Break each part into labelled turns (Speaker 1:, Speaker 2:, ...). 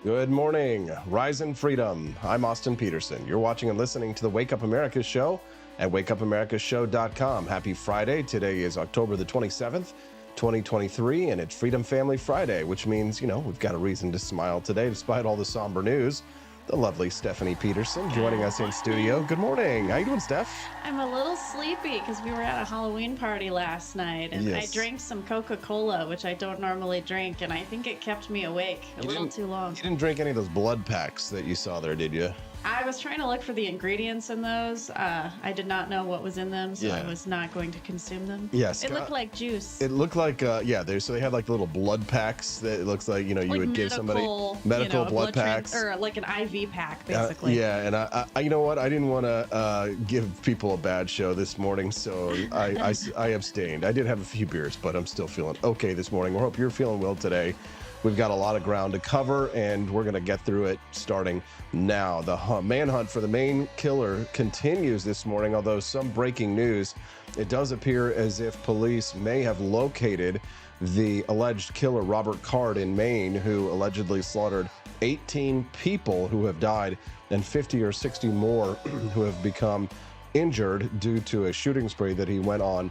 Speaker 1: Good morning. Rise in freedom. I'm Austin Peterson. You're watching and listening to the Wake Up America show at wakeupAmericaShow.com. Happy Friday. Today is October the 27th, 2023, and it's Freedom Family Friday, which means, we've got a reason to smile today despite all the somber news. The lovely Stephanie Peterson joining us in studio. Good morning. How you doing, Steph?
Speaker 2: I'm a little sleepy because we were at a Halloween party last night, and
Speaker 1: Yes.
Speaker 2: I drank some Coca-Cola, which I don't normally drink, and I think it kept me awake a little too long.
Speaker 1: You didn't drink any of those blood packs that you saw there, did you?
Speaker 2: I was trying to look for the ingredients in those. I did not know what was in them, so I was not going to consume them.
Speaker 1: Yes.
Speaker 2: It looked like juice.
Speaker 1: It looked like, so they had like little blood packs that it looks like, you
Speaker 2: like
Speaker 1: would give somebody medical blood packs.
Speaker 2: Or like an IV pack, basically.
Speaker 1: And I, you know what? I didn't want to give people a bad show this morning, so I abstained. I did have a few beers, but I'm still feeling okay this morning. We hope you're feeling well today. We've got a lot of ground to cover, and we're going to get through it starting now. The manhunt for the Maine killer continues this morning, although some breaking news. It does appear as if police may have located the alleged killer, Robert Card, in Maine, who allegedly slaughtered 18 people who have died and 50 or 60 more who have become injured due to a shooting spree that he went on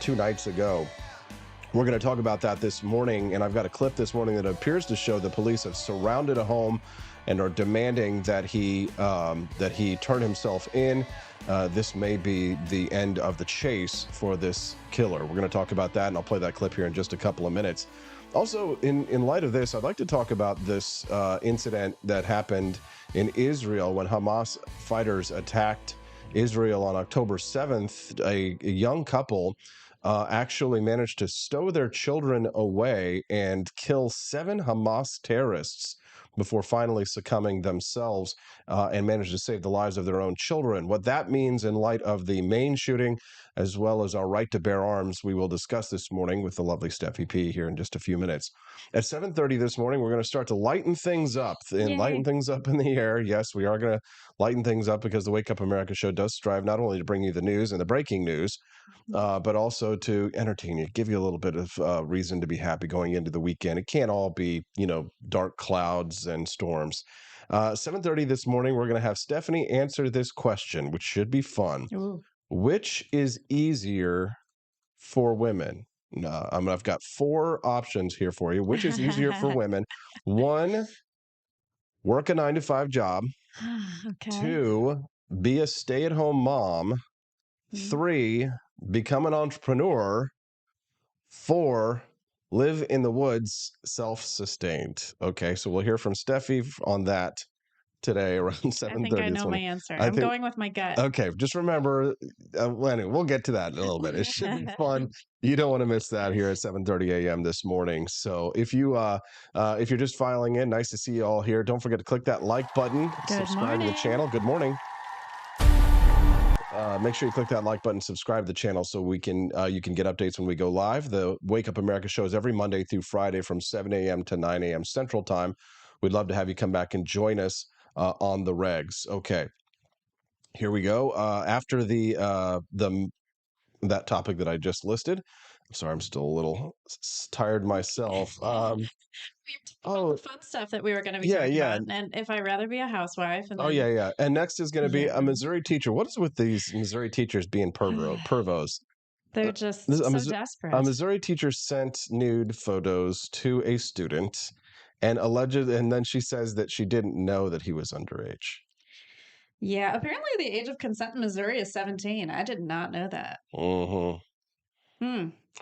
Speaker 1: 2 nights ago. We're going to talk about that this morning, and I've got a clip this morning that appears to show the police have surrounded a home and are demanding that he turn himself in. This may be the end of the chase for this killer. We're going to talk about that, and I'll play that clip here in just a couple of minutes. Also, in light of this, I'd like to talk about this incident that happened in Israel when Hamas fighters attacked Israel on October 7th. A young couple actually managed to stow their children away and kill 7 Hamas terrorists before finally succumbing themselves and managed to save the lives of their own children. What that means in light of the Maine shooting, as well as our right to bear arms, we will discuss this morning with the lovely Steffi P here in just a few minutes. At 7:30 this morning, we're going to start to lighten things up lighten things up in the air. Yes, we are going to lighten things up because the Wake Up America show does strive not only to bring you the news and the breaking news, but also to entertain you, give you a little bit of reason to be happy going into the weekend. It can't all be, dark clouds and storms. 7:30 this morning, we're going to have Stephanie answer this question, which should be fun.
Speaker 2: Ooh.
Speaker 1: Which is easier for women? I've got 4 options here for you. Which is easier for women? 1, work a 9-to-5 job.
Speaker 2: Okay.
Speaker 1: 2, be a stay-at-home mom. 3, become an entrepreneur. 4, live in the woods, self-sustained. Okay, so we'll hear from Steffi on that today around 7:30.
Speaker 2: I think I know my answer. I'm going with my gut.
Speaker 1: Okay, just remember, anyway, we'll get to that in a little bit. It should be fun. You don't want to miss that here at 7:30 a.m. this morning. So if you're just filing in, nice to see you all here. Don't forget to click that like button, subscribe to the channel. Good morning. Make sure you click that like button, subscribe to the channel so you can get updates when we go live. The Wake Up America show is every Monday through Friday from 7 a.m. to 9 a.m. Central Time. We'd love to have you come back and join us on the regs. Okay, here we go. After that topic that I just listed. I'm sorry, I'm still a little tired myself.
Speaker 2: The fun stuff that we were going to be talking about. And if I'd rather be a housewife. And then,
Speaker 1: And next is going to be a Missouri teacher. What is with these Missouri teachers being pervos?
Speaker 2: They're just so desperate.
Speaker 1: A Missouri teacher sent nude photos to a student and then she says that she didn't know that he was underage.
Speaker 2: Yeah, apparently the age of consent in Missouri is 17. I did not know that.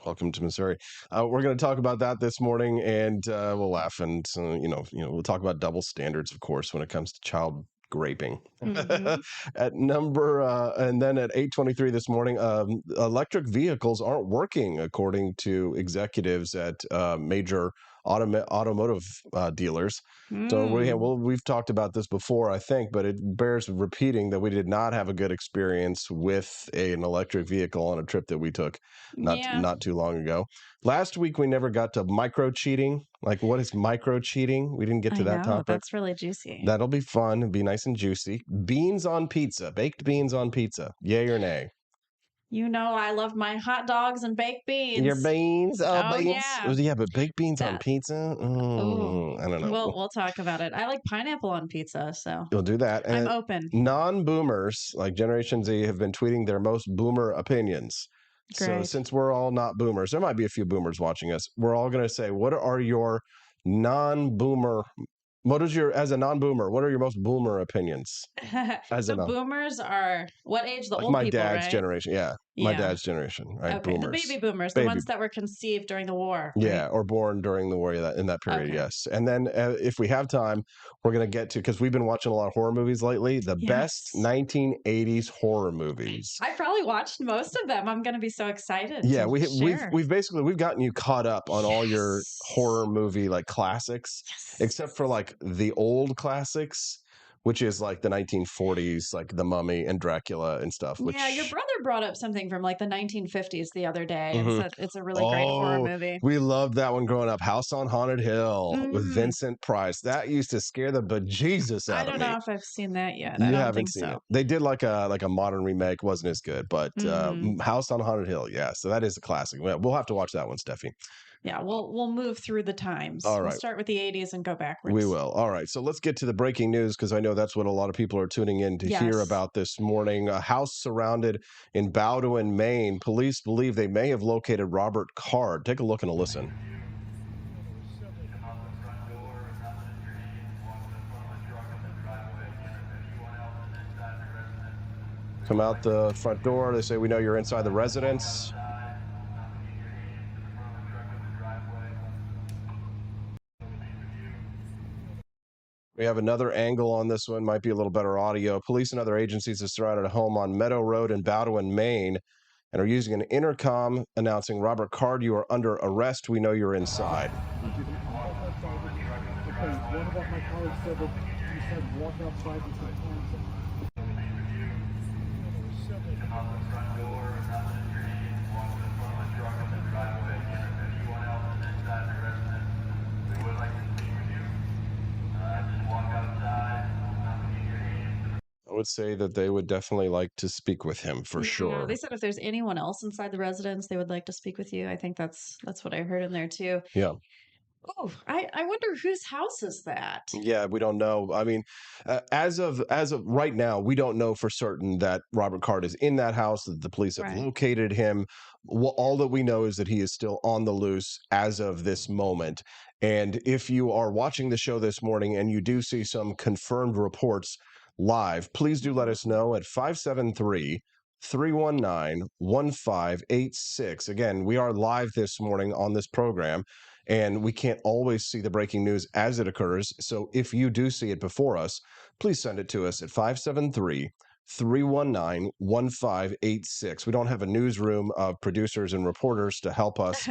Speaker 1: Welcome to Missouri. We're going to talk about that this morning, and we'll laugh, and we'll talk about double standards, of course, when it comes to child raping. And then at 8:23 this morning, electric vehicles aren't working, according to executives at major automotive dealers. So we've talked about this before, I think, but it bears repeating that we did not have a good experience with an electric vehicle on a trip that we took not too long ago. Last week, we never got to micro cheating. Like, what is micro cheating? We didn't get to that topic.
Speaker 2: That's really juicy.
Speaker 1: That'll be fun. It'll be nice and juicy. Baked beans on pizza. Yay or nay?
Speaker 2: You know, I love my hot dogs and baked
Speaker 1: Your
Speaker 2: beans.
Speaker 1: beans? Oh,
Speaker 2: Oh
Speaker 1: beans?
Speaker 2: yeah.
Speaker 1: Yeah, but baked beans on
Speaker 2: That
Speaker 1: pizza?
Speaker 2: oh.
Speaker 1: I don't know.
Speaker 2: We'll talk about it. I like pineapple on pizza, so
Speaker 1: You'll do that.
Speaker 2: I'm
Speaker 1: And
Speaker 2: open.
Speaker 1: non-boomers, like Generation Z, have been tweeting their most boomer opinions. So
Speaker 2: Great.
Speaker 1: since we're all not boomers, there might be a few boomers watching us. We're all going to say, what are your non-boomer, as a non-boomer, what are your most boomer opinions? As a
Speaker 2: So
Speaker 1: non,
Speaker 2: boomers are what age? The
Speaker 1: like
Speaker 2: old
Speaker 1: my
Speaker 2: people,
Speaker 1: dad's
Speaker 2: right?
Speaker 1: generation. Yeah, my
Speaker 2: Yeah.
Speaker 1: dad's generation, right?
Speaker 2: Okay. The
Speaker 1: Boomers.
Speaker 2: baby boomers, the
Speaker 1: Baby.
Speaker 2: ones that were conceived during the war, right?
Speaker 1: Yeah, or born during the war in that period,
Speaker 2: Okay.
Speaker 1: yes. And then if we have time, we're going to get to, because we've been watching a lot of horror movies lately, the best
Speaker 2: Yes.
Speaker 1: 1980s horror movies.
Speaker 2: I probably watched most of them. I'm going to be so excited
Speaker 1: Yeah,
Speaker 2: to share.
Speaker 1: we've gotten you caught up on all your
Speaker 2: Yes.
Speaker 1: horror movie like classics, except for
Speaker 2: Yes.
Speaker 1: like the old classics, which is like the 1940s, like The Mummy and Dracula and stuff,
Speaker 2: Yeah, your
Speaker 1: which
Speaker 2: brother brought up something from like the 1950s the other day and
Speaker 1: Mhm.
Speaker 2: said it's a really great horror
Speaker 1: Oh,
Speaker 2: movie.
Speaker 1: we loved that one growing up. House on Haunted Hill with
Speaker 2: Mm,
Speaker 1: Vincent Price. That used to scare the bejesus
Speaker 2: I
Speaker 1: out of
Speaker 2: don't
Speaker 1: me.
Speaker 2: know if I've seen that yet. I
Speaker 1: You
Speaker 2: don't
Speaker 1: haven't
Speaker 2: think
Speaker 1: seen
Speaker 2: so.
Speaker 1: it. They did like a modern remake, wasn't as good, but
Speaker 2: Hmm.
Speaker 1: House on Haunted Hill, yeah. So that is a classic. We'll have to watch that one, Steffi.
Speaker 2: Yeah, we'll move through the times.
Speaker 1: All
Speaker 2: We'll
Speaker 1: right.
Speaker 2: start with the 80s and go
Speaker 1: We
Speaker 2: backwards.
Speaker 1: will. All right. So let's get to the breaking news because I know that's what a lot of people are tuning in to hear
Speaker 2: Yes.
Speaker 1: about this morning. A house surrounded in Bowdoin, Maine. Police believe they may have located Robert Card. Take a look and a listen. Come out the front door. They say, we know you're inside the residence. We have another angle on this one, might be a little better audio. Police and other agencies have surrounded a home on Meadow Road in Bowdoin, Maine, and are using an intercom announcing, Robert Card, you are under arrest. We know you're inside.
Speaker 3: Okay, one of my colleagues said that you said walk outside and take time.
Speaker 1: I would say that they would definitely like to speak with him for
Speaker 2: Yeah,
Speaker 1: sure.
Speaker 2: they said if there's anyone else inside the residence, they would like to speak with you. I think that's what I heard in there too.
Speaker 1: Yeah.
Speaker 2: Oh, I wonder whose house is that?
Speaker 1: Yeah, we don't know. I mean, as of right now, we don't know for certain that Robert Card is in that house, that the police have
Speaker 2: Right.
Speaker 1: located him. All that we know is that he is still on the loose as of this moment. And if you are watching the show this morning and you do see some confirmed reports live, please do let us know at 573 319 1586. Again, we are live this morning on this program, and we can't always see the breaking news as it occurs. So if you do see it before us, please send it to us at 573 319 1586. We don't have a newsroom of producers and reporters to help us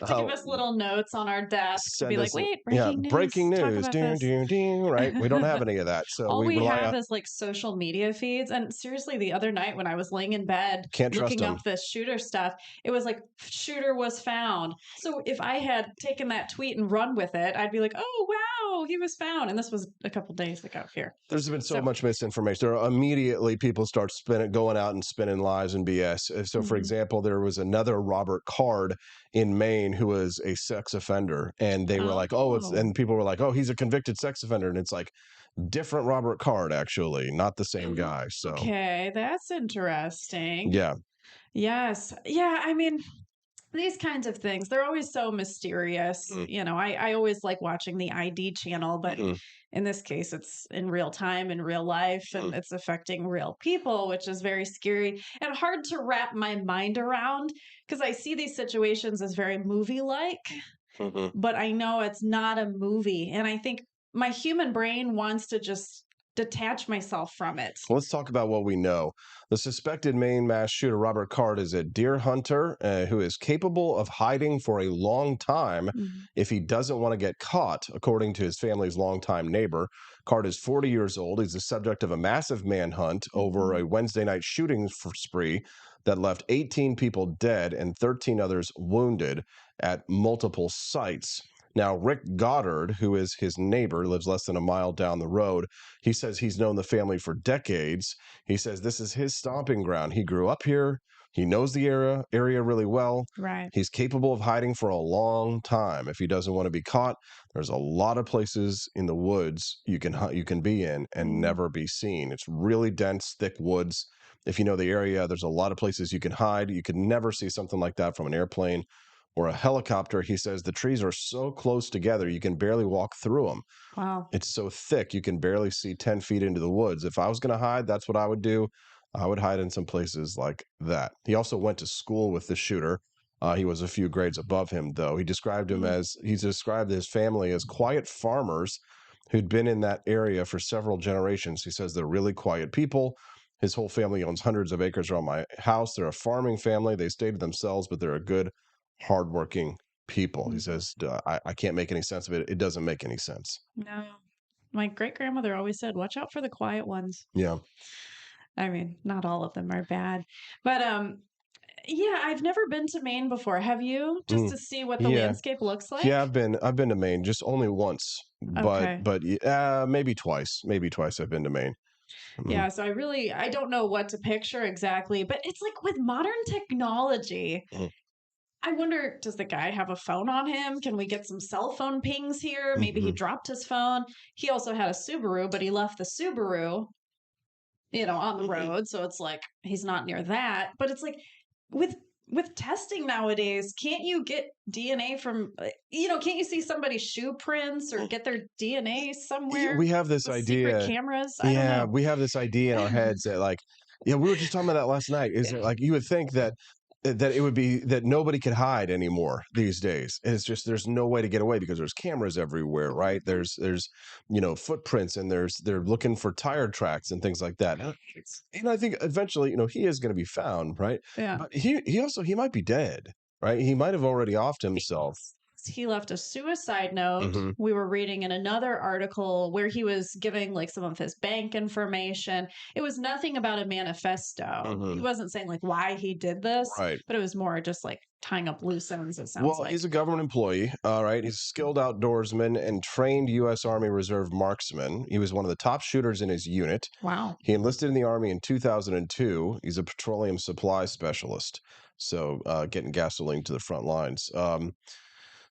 Speaker 2: To give us little notes on our desk to be
Speaker 1: send
Speaker 2: like,
Speaker 1: us,
Speaker 2: wait,
Speaker 1: yeah,
Speaker 2: breaking
Speaker 1: breaking
Speaker 2: news, talk
Speaker 1: news,
Speaker 2: about
Speaker 1: ding,
Speaker 2: this.
Speaker 1: ding, ding, right? We don't have any of that. So
Speaker 2: All
Speaker 1: we
Speaker 2: we
Speaker 1: rely
Speaker 2: have
Speaker 1: on,
Speaker 2: is like social media feeds. And seriously, the other night when I was laying in bed
Speaker 1: can't trust
Speaker 2: looking
Speaker 1: them.
Speaker 2: up this shooter stuff, it was like, shooter was found. So if I had taken that tweet and run with it, I'd be like, oh, wow, he was found. And this was a couple days ago here.
Speaker 1: There's been so
Speaker 2: So,
Speaker 1: much misinformation. There are immediately people start going out and spinning lies and BS. So, for
Speaker 2: mhm.
Speaker 1: example, there was another Robert Card in Maine who was a sex offender, and they were like, "Oh,
Speaker 2: Oh,
Speaker 1: and people were like, "Oh, he's a convicted sex offender," and it's like different Robert Card, actually, not the same guy. So,
Speaker 2: okay, that's interesting.
Speaker 1: yeah,
Speaker 2: Yes. Yeah, I mean, these kinds of things, they're always so mysterious.
Speaker 1: mm,
Speaker 2: You know, I always like watching the ID channel, but
Speaker 1: mhm,
Speaker 2: in this case, it's in real time, in real life,
Speaker 1: mm,
Speaker 2: and it's affecting real people, which is very scary and hard to wrap my mind around because I see these situations as very movie like,
Speaker 1: mhm.
Speaker 2: but I know it's not a movie. And I think my human brain wants to just detach myself from it.
Speaker 1: Let's talk about what we know. The suspected Maine mass shooter, Robert Card, is a deer hunter who is capable of hiding for a long time
Speaker 2: Mhm.
Speaker 1: if he doesn't want to get caught, according to his family's longtime neighbor. Card is 40 years old. He's the subject of a massive manhunt over
Speaker 2: Mhm.
Speaker 1: a Wednesday night shooting spree that left 18 people dead and 13 others wounded at multiple sites. Now, Rick Goddard, who is his neighbor, lives less than a mile down the road. He says he's known the family for decades. He says this is his stomping ground. He grew up here. He knows the area really well.
Speaker 2: Right.
Speaker 1: He's capable of hiding for a long time if he doesn't want to be caught. There's a lot of places in the woods you can be in and never be seen. It's really dense, thick woods. If you know the area, there's a lot of places you can hide. You can never see something like that from an airplane or a helicopter. He says the trees are so close together, you can barely walk through them.
Speaker 2: Wow.
Speaker 1: It's so thick, you can barely see 10 feet into the woods. If I was going to hide, that's what I would do. I would hide in some places like that. He also went to school with the shooter. He was a few grades above him, though. He described his family as quiet farmers who'd been in that area for several generations. He says they're really quiet people. His whole family owns hundreds of acres around my house. They're a farming family. They stay to themselves, but they're a good, hardworking people. He says, I can't make any sense of it. It doesn't make any sense.
Speaker 2: No. My great grandmother always said, watch out for the quiet ones.
Speaker 1: Yeah.
Speaker 2: I mean, not all of them are bad. But yeah, I've never been to Maine before. Have you? Just to see what the
Speaker 1: Yeah.
Speaker 2: landscape looks like?
Speaker 1: Yeah, I've been to Maine, just only once,
Speaker 2: Okay.
Speaker 1: but maybe twice. Maybe twice I've been to Maine.
Speaker 2: Yeah, so I don't know what to picture exactly, but it's like with modern technology,
Speaker 1: Mhm.
Speaker 2: I wonder, does the guy have a phone on him? Can we get some cell phone pings here? Maybe he dropped his phone. He also had a Subaru, but he left the Subaru, on the road. So it's like he's not near that. But it's like with testing nowadays, can't you get DNA from can't you see somebody's shoe prints or get their DNA somewhere?
Speaker 1: We have this
Speaker 2: With secret
Speaker 1: idea.
Speaker 2: cameras? I don't
Speaker 1: Yeah,
Speaker 2: know.
Speaker 1: we have this idea in our heads that we were just talking about that last night. Is that like you would think that it would be that nobody could hide anymore these days. It's just there's no way to get away because there's cameras everywhere, right? There's footprints and they're looking for tire tracks and things like that. And I think eventually, he is going to be found, right?
Speaker 2: Yeah.
Speaker 1: But he might be dead, right? He might have already offed himself.
Speaker 2: He left a suicide note.
Speaker 1: Mhm.
Speaker 2: We were reading in another article where he was giving like some of his bank information. It was nothing about a manifesto. He
Speaker 1: Mhm.
Speaker 2: wasn't saying like why he did this,
Speaker 1: Right.
Speaker 2: but it was more just like tying up loose ends, it sounds
Speaker 1: Well,
Speaker 2: like.
Speaker 1: he's a government employee, all right. He's a skilled outdoorsman and trained U.S. Army Reserve marksman. He was one of the top shooters in his unit.
Speaker 2: Wow.
Speaker 1: He enlisted in the Army in 2002. He's a petroleum supply specialist, so getting gasoline to the front lines.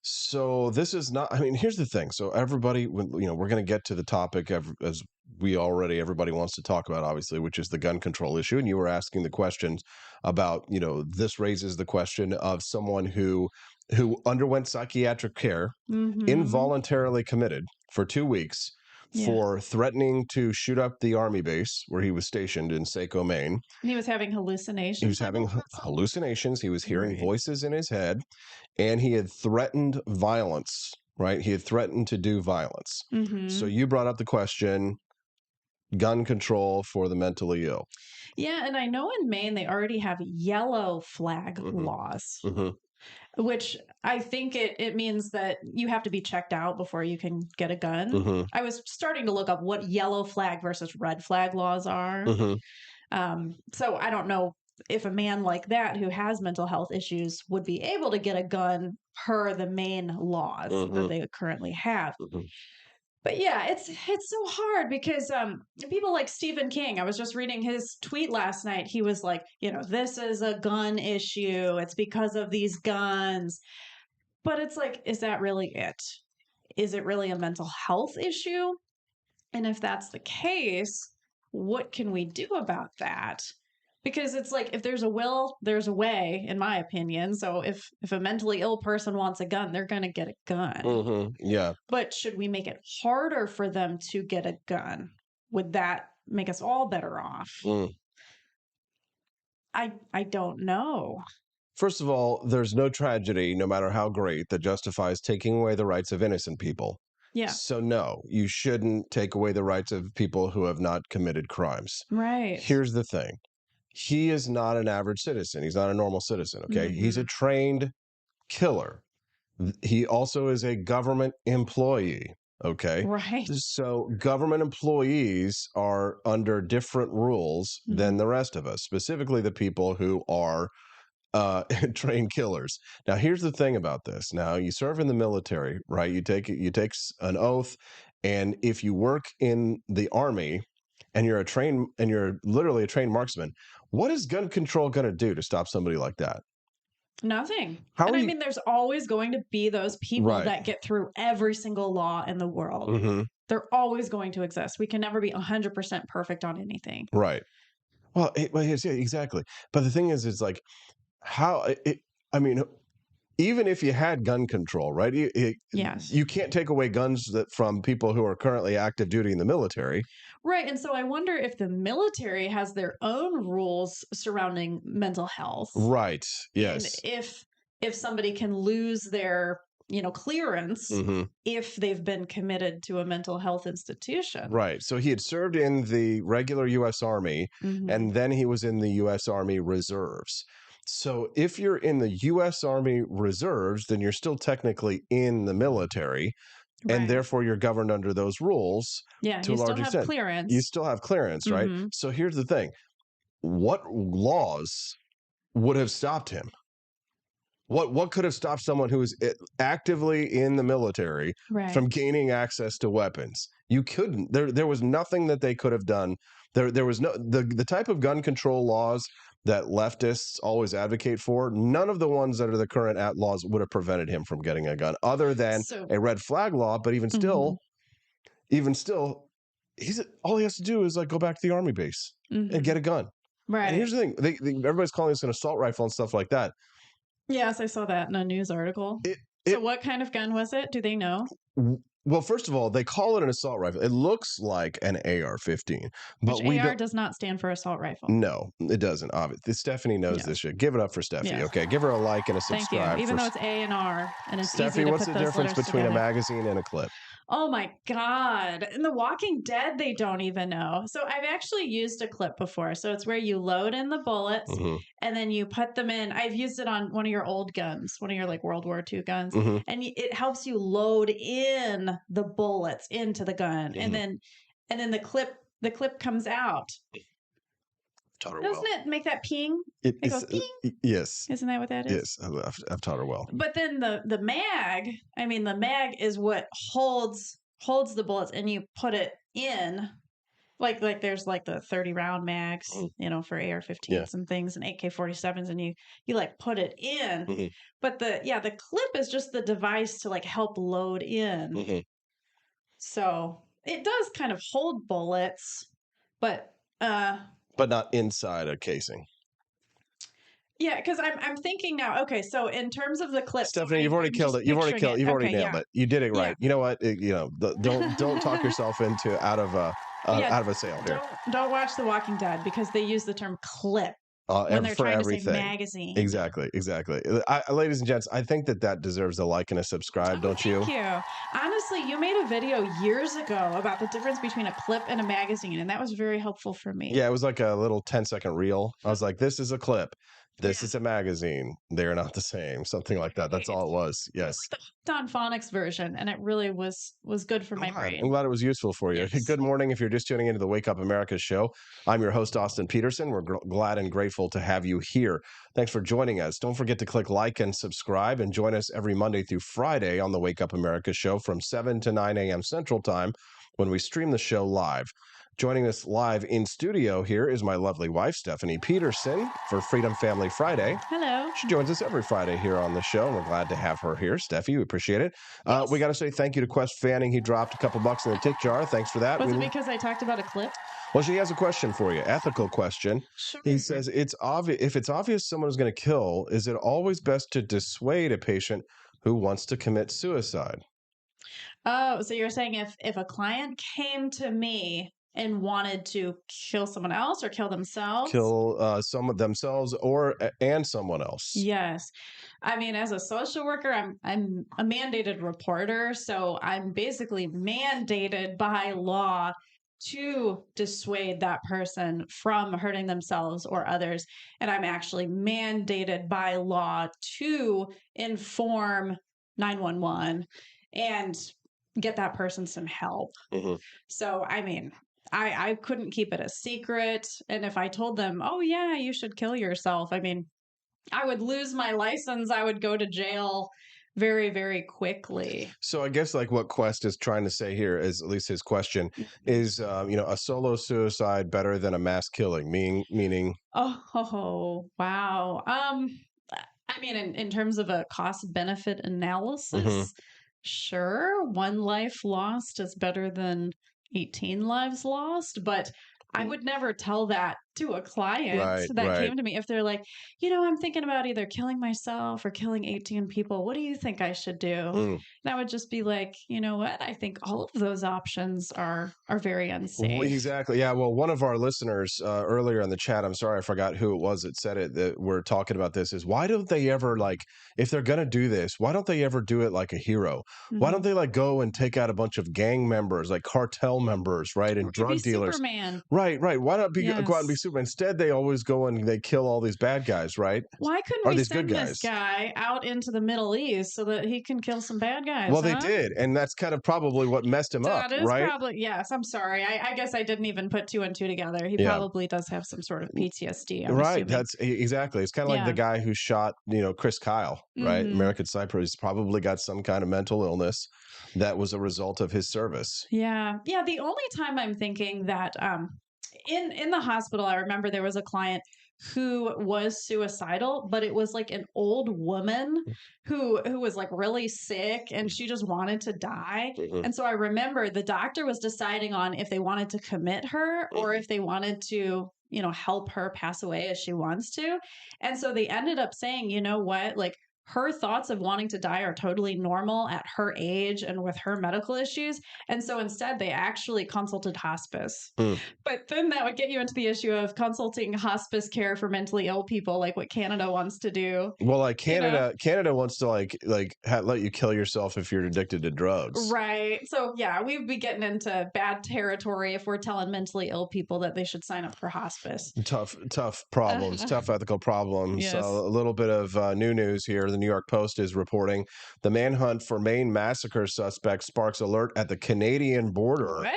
Speaker 1: So this is not. I mean, here's the thing. So everybody, we're going to get to the topic as everybody wants to talk about, obviously, which is the gun control issue. And you were asking the questions about, this raises the question of someone who underwent psychiatric care,
Speaker 2: Mm-hmm.
Speaker 1: involuntarily committed for 2 weeks
Speaker 2: Yeah.
Speaker 1: for threatening to shoot up the army base where he was stationed in Saco, Maine.
Speaker 2: And he was having hallucinations.
Speaker 1: He was having
Speaker 2: I believe.
Speaker 1: hallucinations. He was hearing
Speaker 2: Right.
Speaker 1: voices in his head, and he had threatened violence, right? He had threatened to do violence.
Speaker 2: Mm-hmm.
Speaker 1: So you brought up the question, gun control for the mentally ill.
Speaker 2: Yeah, and I know in Maine they already have yellow flag laws.
Speaker 1: Mm-hmm.
Speaker 2: Which I think it means that you have to be checked out before you can get a gun.
Speaker 1: Mm-hmm.
Speaker 2: I was starting to look up what yellow flag versus red flag laws are.
Speaker 1: Mm-hmm.
Speaker 2: So I don't know if a man like that who has mental health issues would be able to get a gun per the Maine laws that they currently have.
Speaker 1: Mm-hmm.
Speaker 2: But yeah, it's so hard because people like Stephen King, I was just reading his tweet last night. He was like, this is a gun issue. It's because of these guns. But it's like, is that really it? Is it really a mental health issue? And if that's the case, what can we do about that? Because it's like if there's a will, there's a way, in my opinion. So if a mentally ill person wants a gun, they're going to get a gun.
Speaker 1: Mm-hmm. Yeah.
Speaker 2: But should we make it harder for them to get a gun? Would that make us all better off? I don't know.
Speaker 1: First of all, there's no tragedy, no matter how great, that justifies taking away the rights of innocent people.
Speaker 2: Yeah.
Speaker 1: So no, you shouldn't take away the rights of people who have not committed crimes.
Speaker 2: Right.
Speaker 1: Here's the thing. He is not an average citizen. He's not a normal citizen, okay? He's a trained killer. He also is a government employee, okay?
Speaker 2: Right.
Speaker 1: So government employees are under different rules than the rest of us, specifically the people who are trained killers. Now, here's the thing about this. Now, you serve in the military, right? You take an oath, and if you work in the Army and you're literally a trained marksman, what is gun control going to do to stop somebody like that?
Speaker 2: Nothing.
Speaker 1: How
Speaker 2: And
Speaker 1: are
Speaker 2: I
Speaker 1: you
Speaker 2: mean, there's always going to be those people
Speaker 1: right?
Speaker 2: that get through every single law in the world.
Speaker 1: Hmm.
Speaker 2: They're always going to exist. We can never be 100% perfect on anything.
Speaker 1: Right. Well, yeah, exactly. But the thing is, it's like how I mean, even if you had gun control, right?
Speaker 2: Yes.
Speaker 1: You can't take away guns from people who are currently active duty in the military.
Speaker 2: Right. And so I wonder if the military has their own rules surrounding mental health.
Speaker 1: Right.
Speaker 2: And
Speaker 1: Yes.
Speaker 2: if somebody can lose their, clearance
Speaker 1: Hmm.
Speaker 2: if they've been committed to a mental health institution.
Speaker 1: Right. So he had served in the regular U.S. Army,
Speaker 2: Mhm.
Speaker 1: and then he was in the U.S. Army Reserves. So if you're in the U.S. Army Reserves, then you're still technically in the military, and
Speaker 2: Right.
Speaker 1: therefore you're governed under those rules
Speaker 2: Yeah,
Speaker 1: to
Speaker 2: you
Speaker 1: a
Speaker 2: still
Speaker 1: large
Speaker 2: have
Speaker 1: extent.
Speaker 2: clearance.
Speaker 1: You still have clearance, right?
Speaker 2: Mhm.
Speaker 1: So here's the thing. What laws would have stopped him? What could have stopped someone who is actively in the military
Speaker 2: Right.
Speaker 1: from gaining access to weapons? You couldn't. There was nothing that they could have done. There was no the type of gun control laws that leftists always advocate for. None of the ones that are the current laws would have prevented him from getting a gun, other than
Speaker 2: So,
Speaker 1: a red flag law. But even
Speaker 2: mhm.
Speaker 1: still, all he has to do is like go back to the army base and
Speaker 2: Mhm.
Speaker 1: get a gun. And
Speaker 2: Right.
Speaker 1: here's the thing: everybody's calling this an assault rifle and stuff like that.
Speaker 2: Yes, I saw that in a news article.
Speaker 1: It
Speaker 2: So
Speaker 1: it
Speaker 2: what kind of gun was it? Do they know?
Speaker 1: Well, first of all, they call it an assault rifle. It looks like an AR-15,
Speaker 2: Which
Speaker 1: but we
Speaker 2: AR
Speaker 1: don't.
Speaker 2: does not stand for assault rifle.
Speaker 1: No, it doesn't. Obviously, Stephanie knows
Speaker 2: Yes.
Speaker 1: this shit. Give it up for Steffi,
Speaker 2: Yes.
Speaker 1: okay? Give her a like and a
Speaker 2: Thank you.
Speaker 1: subscribe.
Speaker 2: Even though it's A and R, and it's easy
Speaker 1: Steffi,
Speaker 2: to
Speaker 1: what's
Speaker 2: put
Speaker 1: the
Speaker 2: those
Speaker 1: difference
Speaker 2: letters
Speaker 1: between a
Speaker 2: together.
Speaker 1: magazine and a clip?
Speaker 2: Oh my God. In The Walking Dead, they don't even know. So I've actually used a clip before. So it's where you load in the bullets
Speaker 1: Hmm.
Speaker 2: and then you put them in. I've used it on one of your old guns, one of your like World War II guns.
Speaker 1: Hmm.
Speaker 2: And it helps you load in the bullets into the gun.
Speaker 1: Mhm.
Speaker 2: And then the clip comes out.
Speaker 1: Taught her
Speaker 2: Doesn't
Speaker 1: well.
Speaker 2: it make that ping?
Speaker 1: It
Speaker 2: It goes ping.
Speaker 1: yes,
Speaker 2: Isn't that what that is?
Speaker 1: yes. I've taught her well.
Speaker 2: But then the mag, I mean, the mag is what holds the bullets, and you put it in like there's like the 30 round mags,
Speaker 1: Mm.
Speaker 2: for AR-15s
Speaker 1: Yeah.
Speaker 2: and things and AK-47s, and you like put it in.
Speaker 1: Mhm.
Speaker 2: But the clip is just the device to like help load in.
Speaker 1: Mhm.
Speaker 2: So it does kind of hold bullets, but
Speaker 1: But not inside a casing.
Speaker 2: yeah, because I'm thinking now. Okay, so in terms of the clip, so
Speaker 1: Stephanie, you've already
Speaker 2: I'm
Speaker 1: killed
Speaker 2: just
Speaker 1: it. You've already
Speaker 2: picturing
Speaker 1: killed.
Speaker 2: it.
Speaker 1: You've already
Speaker 2: Okay,
Speaker 1: nailed
Speaker 2: yeah.
Speaker 1: it. You did it
Speaker 2: Yeah.
Speaker 1: right. You know what? Don't talk yourself into out of a sale here.
Speaker 2: Don't watch The Walking Dead because they use the term clip when they're
Speaker 1: For
Speaker 2: trying
Speaker 1: everything.
Speaker 2: to say magazine.
Speaker 1: Exactly. Ladies and gents, I think that deserves a like and a subscribe, don't you?
Speaker 2: Thank you. Honestly, you made a video years ago about the difference between a clip and a magazine, and that was very helpful for me.
Speaker 1: Yeah, it was like a little 10-second reel. I was like, this is a clip. This is a magazine. They're not the same. Something like that. That's all it was. Yes.
Speaker 2: The Don Phonics version, and it really was good for my brain.
Speaker 1: I'm glad it was useful for you.
Speaker 2: Yes.
Speaker 1: Good morning. If you're just tuning into the Wake Up America show, I'm your host, Austin Peterson. We're glad and grateful to have you here. Thanks for joining us. Don't forget to click like and subscribe and join us every Monday through Friday on the Wake Up America show from 7 to 9 a.m. Central Time when we stream the show live. Joining us live in studio here is my lovely wife, Stephanie Peterson, for Freedom Family Friday.
Speaker 2: Hello.
Speaker 1: She joins us every Friday here on the show, and we're glad to have her here. Steffi, we appreciate it.
Speaker 2: Yes.
Speaker 1: We got to say thank you to Quest Fanning. He dropped a couple bucks in the tip jar. Thanks for that.
Speaker 2: Was it because I talked about a clip?
Speaker 1: Well, she has a question for you, ethical question.
Speaker 2: Sure.
Speaker 1: He says, if it's obvious someone is going to kill, is it always best to dissuade a patient who wants to commit suicide?
Speaker 2: Oh, so you're saying if a client came to me and wanted to kill someone else or kill themselves?
Speaker 1: Kill some of themselves and someone else.
Speaker 2: Yes. I mean, as a social worker, I'm a mandated reporter, so I'm basically mandated by law to dissuade that person from hurting themselves or others. And I'm actually mandated by law to inform 911 and get that person some help.
Speaker 1: Mm-hmm.
Speaker 2: So, I mean, I couldn't keep it a secret. And if I told them, oh, yeah, you should kill yourself, I mean, I would lose my license. I would go to jail. very, very quickly.
Speaker 1: So I guess like what Quest is trying to say here is, at least his question is, a solo suicide better than a mass killing, meaning.
Speaker 2: Oh, wow. I mean, in terms of a cost benefit
Speaker 1: Mhm.
Speaker 2: analysis, sure, one life lost is better than 18 lives lost, but I would never tell that to a client
Speaker 1: Right,
Speaker 2: that
Speaker 1: right.
Speaker 2: came to me if they're like, I'm thinking about either killing myself or killing 18 people. What do you think I should do?
Speaker 1: Mm.
Speaker 2: And I would just be like, you know what? I think all of those options are very unsafe.
Speaker 1: Exactly. Yeah. Well, one of our listeners earlier in the chat, I'm sorry, I forgot who it was that said it, that we're talking about this, is why don't they ever, like, if they're going to do this, why don't they ever do it like a hero? Why don't
Speaker 2: Mhm.
Speaker 1: they like go and take out a bunch of gang members, like cartel members, right? And
Speaker 2: Or be
Speaker 1: drug dealers.
Speaker 2: Superman.
Speaker 1: Right, right. Why not go out and be
Speaker 2: Yes.
Speaker 1: Superman? Instead, they always go and they kill all these bad guys, right?
Speaker 2: Why couldn't
Speaker 1: Or
Speaker 2: we
Speaker 1: these good
Speaker 2: send this
Speaker 1: guys.
Speaker 2: guy out into the Middle East so that he can kill some bad guys,
Speaker 1: Well, they
Speaker 2: huh?
Speaker 1: did. And that's kind of probably what messed him up,
Speaker 2: That is
Speaker 1: right?
Speaker 2: probably, yes, I'm sorry. I guess I didn't even put two and two together. He
Speaker 1: Yeah.
Speaker 2: probably does have some sort of PTSD, I'm
Speaker 1: Right.
Speaker 2: assuming.
Speaker 1: That's exactly. It's kind of like the
Speaker 2: Yeah.
Speaker 1: guy who shot, Chris Kyle, right?
Speaker 2: Hmm.
Speaker 1: American Sniper. He's probably got some kind of mental illness that was a result of his service.
Speaker 2: Yeah. Yeah. The only time I'm thinking that in the hospital, I remember there was a client who was suicidal, but it was like an old woman who was like really sick and she just wanted to die.
Speaker 1: Mhm.
Speaker 2: And so I remember the doctor was deciding on if they wanted to commit her or if they wanted to, help her pass away as she wants to. And so they ended up saying, you know what, like her thoughts of wanting to die are totally normal at her age and with her medical issues. And so instead, they actually consulted hospice.
Speaker 1: Mm.
Speaker 2: But then that would get you into the issue of consulting hospice care for mentally ill people, like what Canada wants to do.
Speaker 1: Well, like
Speaker 2: You know?
Speaker 1: Canada wants to let you kill yourself if you're addicted to drugs.
Speaker 2: Right. So, yeah, we'd be getting into bad territory if we're telling mentally ill people that they should sign up for hospice.
Speaker 1: Tough problems, tough ethical problems.
Speaker 2: Yes.
Speaker 1: A little bit of new news here. The New York Post is reporting the manhunt for Maine massacre suspect sparks alert at the Canadian border
Speaker 2: What?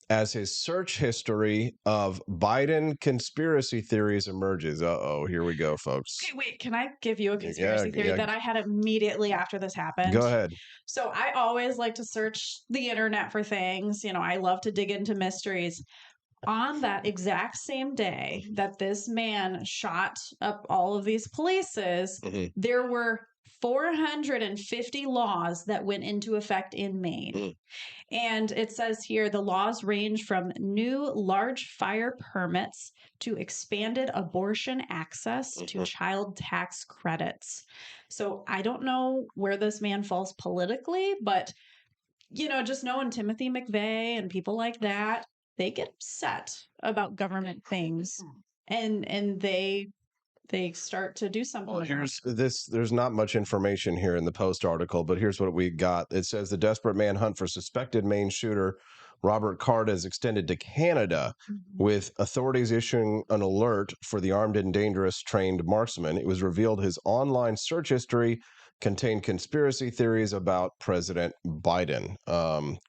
Speaker 1: as his search history of Biden conspiracy theories emerges. Uh-oh, here we go, folks.
Speaker 2: Okay, wait, can I give you a conspiracy theory
Speaker 1: Yeah.
Speaker 2: that I had immediately after this happened?
Speaker 1: Go ahead.
Speaker 2: So I always like to search the internet for things. I love to dig into mysteries. On that exact same day that this man shot up all of these places,
Speaker 1: Mhm.
Speaker 2: there were 450 laws that went into effect in Maine.
Speaker 1: Mm.
Speaker 2: And it says here the laws range from new large fire permits to expanded abortion access to
Speaker 1: Mhm.
Speaker 2: child tax credits. So I don't know where this man falls politically, but just knowing Timothy McVeigh and people like that, they get upset about government things and they start to do something
Speaker 1: Well,
Speaker 2: about it.
Speaker 1: here's this. There's not much information here in the Post article, but here's what we got. It says the desperate manhunt for suspected Maine shooter Robert Card is extended to Canada,
Speaker 2: Mhm.
Speaker 1: with authorities issuing an alert for the armed and dangerous trained marksman. It was revealed his online search history contained conspiracy theories about President Biden.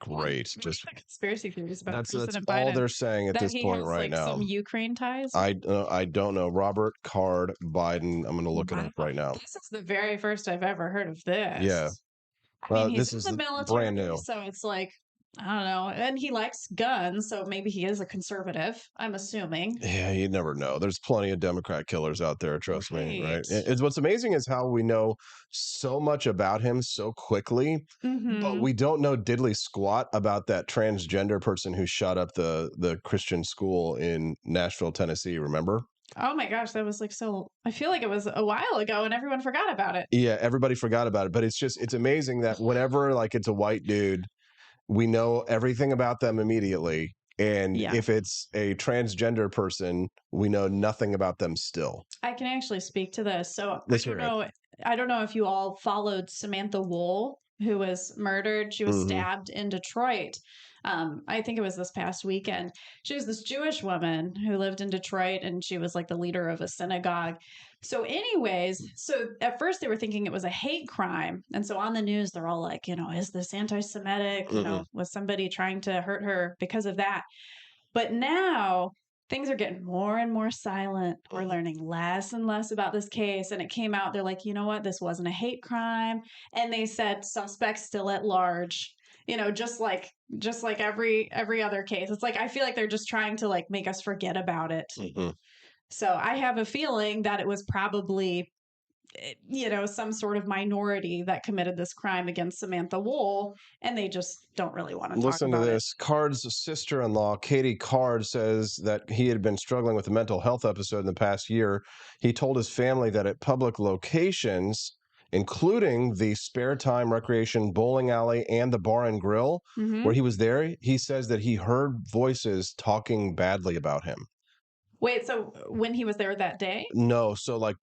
Speaker 1: Great.
Speaker 2: What
Speaker 1: Just
Speaker 2: are the conspiracy theories about
Speaker 1: that's
Speaker 2: President
Speaker 1: all
Speaker 2: Biden?
Speaker 1: they're saying at
Speaker 2: That
Speaker 1: this
Speaker 2: he
Speaker 1: point
Speaker 2: has
Speaker 1: right
Speaker 2: like
Speaker 1: now.
Speaker 2: some Ukraine ties?
Speaker 1: I don't know. Robert Card Biden. I'm going to look it
Speaker 2: Wow.
Speaker 1: up right now.
Speaker 2: This is the very first I've ever heard of
Speaker 1: Yeah.
Speaker 2: this. I mean, he's
Speaker 1: This
Speaker 2: in
Speaker 1: is
Speaker 2: the military,
Speaker 1: brand new.
Speaker 2: so it's like, I don't know. And he likes guns, so maybe he is a conservative, I'm assuming.
Speaker 1: Yeah, you never know. There's plenty of Democrat killers out there, trust me, right?
Speaker 2: Right.
Speaker 1: It's what's amazing is how we know so much about him so quickly, but
Speaker 2: Mm-hmm.
Speaker 1: we don't know diddly squat about that transgender person who shot up the Christian school in Nashville, Tennessee, remember?
Speaker 2: Oh my gosh, that was like so. I feel like it was a while ago and everyone forgot about it.
Speaker 1: Yeah, everybody forgot about it, but it's amazing that whenever like it's a white dude, we know everything about them immediately. And
Speaker 2: Yeah.
Speaker 1: if it's a transgender person, we know nothing about them still.
Speaker 2: I can actually speak to this. So
Speaker 1: Let's hear it.
Speaker 2: I don't know if you all followed Samantha Wool, who was murdered. She was
Speaker 1: Mhm.
Speaker 2: stabbed in Detroit. I think it was this past weekend. She was this Jewish woman who lived in Detroit and she was like the leader of a synagogue. So, anyways, so at first they were thinking it was a hate crime. And so on the news, they're all like, is this anti Semitic?
Speaker 1: Mhm.
Speaker 2: Was somebody trying to hurt her because of that? But now things are getting more and more silent. We're
Speaker 1: Mhm.
Speaker 2: learning less and less about this case. And it came out, they're like, you know what? This wasn't a hate crime. And they said suspects still at large. Just like every other case. It's like I feel like they're just trying to like make us forget about it.
Speaker 1: Mhm.
Speaker 2: So I have a feeling that it was probably some sort of minority that committed this crime against Samantha Wool, and they just don't really want to talk
Speaker 1: Listen to
Speaker 2: about it.
Speaker 1: this. Card's sister-in-law, Katie Card, says that he had been struggling with a mental health episode in the past year. He told his family that at public locations, including the Spare Time Recreation Bowling Alley and the Bar and Grill,
Speaker 2: Hmm.
Speaker 1: where he was there, he says that he heard voices talking badly about him.
Speaker 2: Wait, so when he was there that day?
Speaker 1: No, so like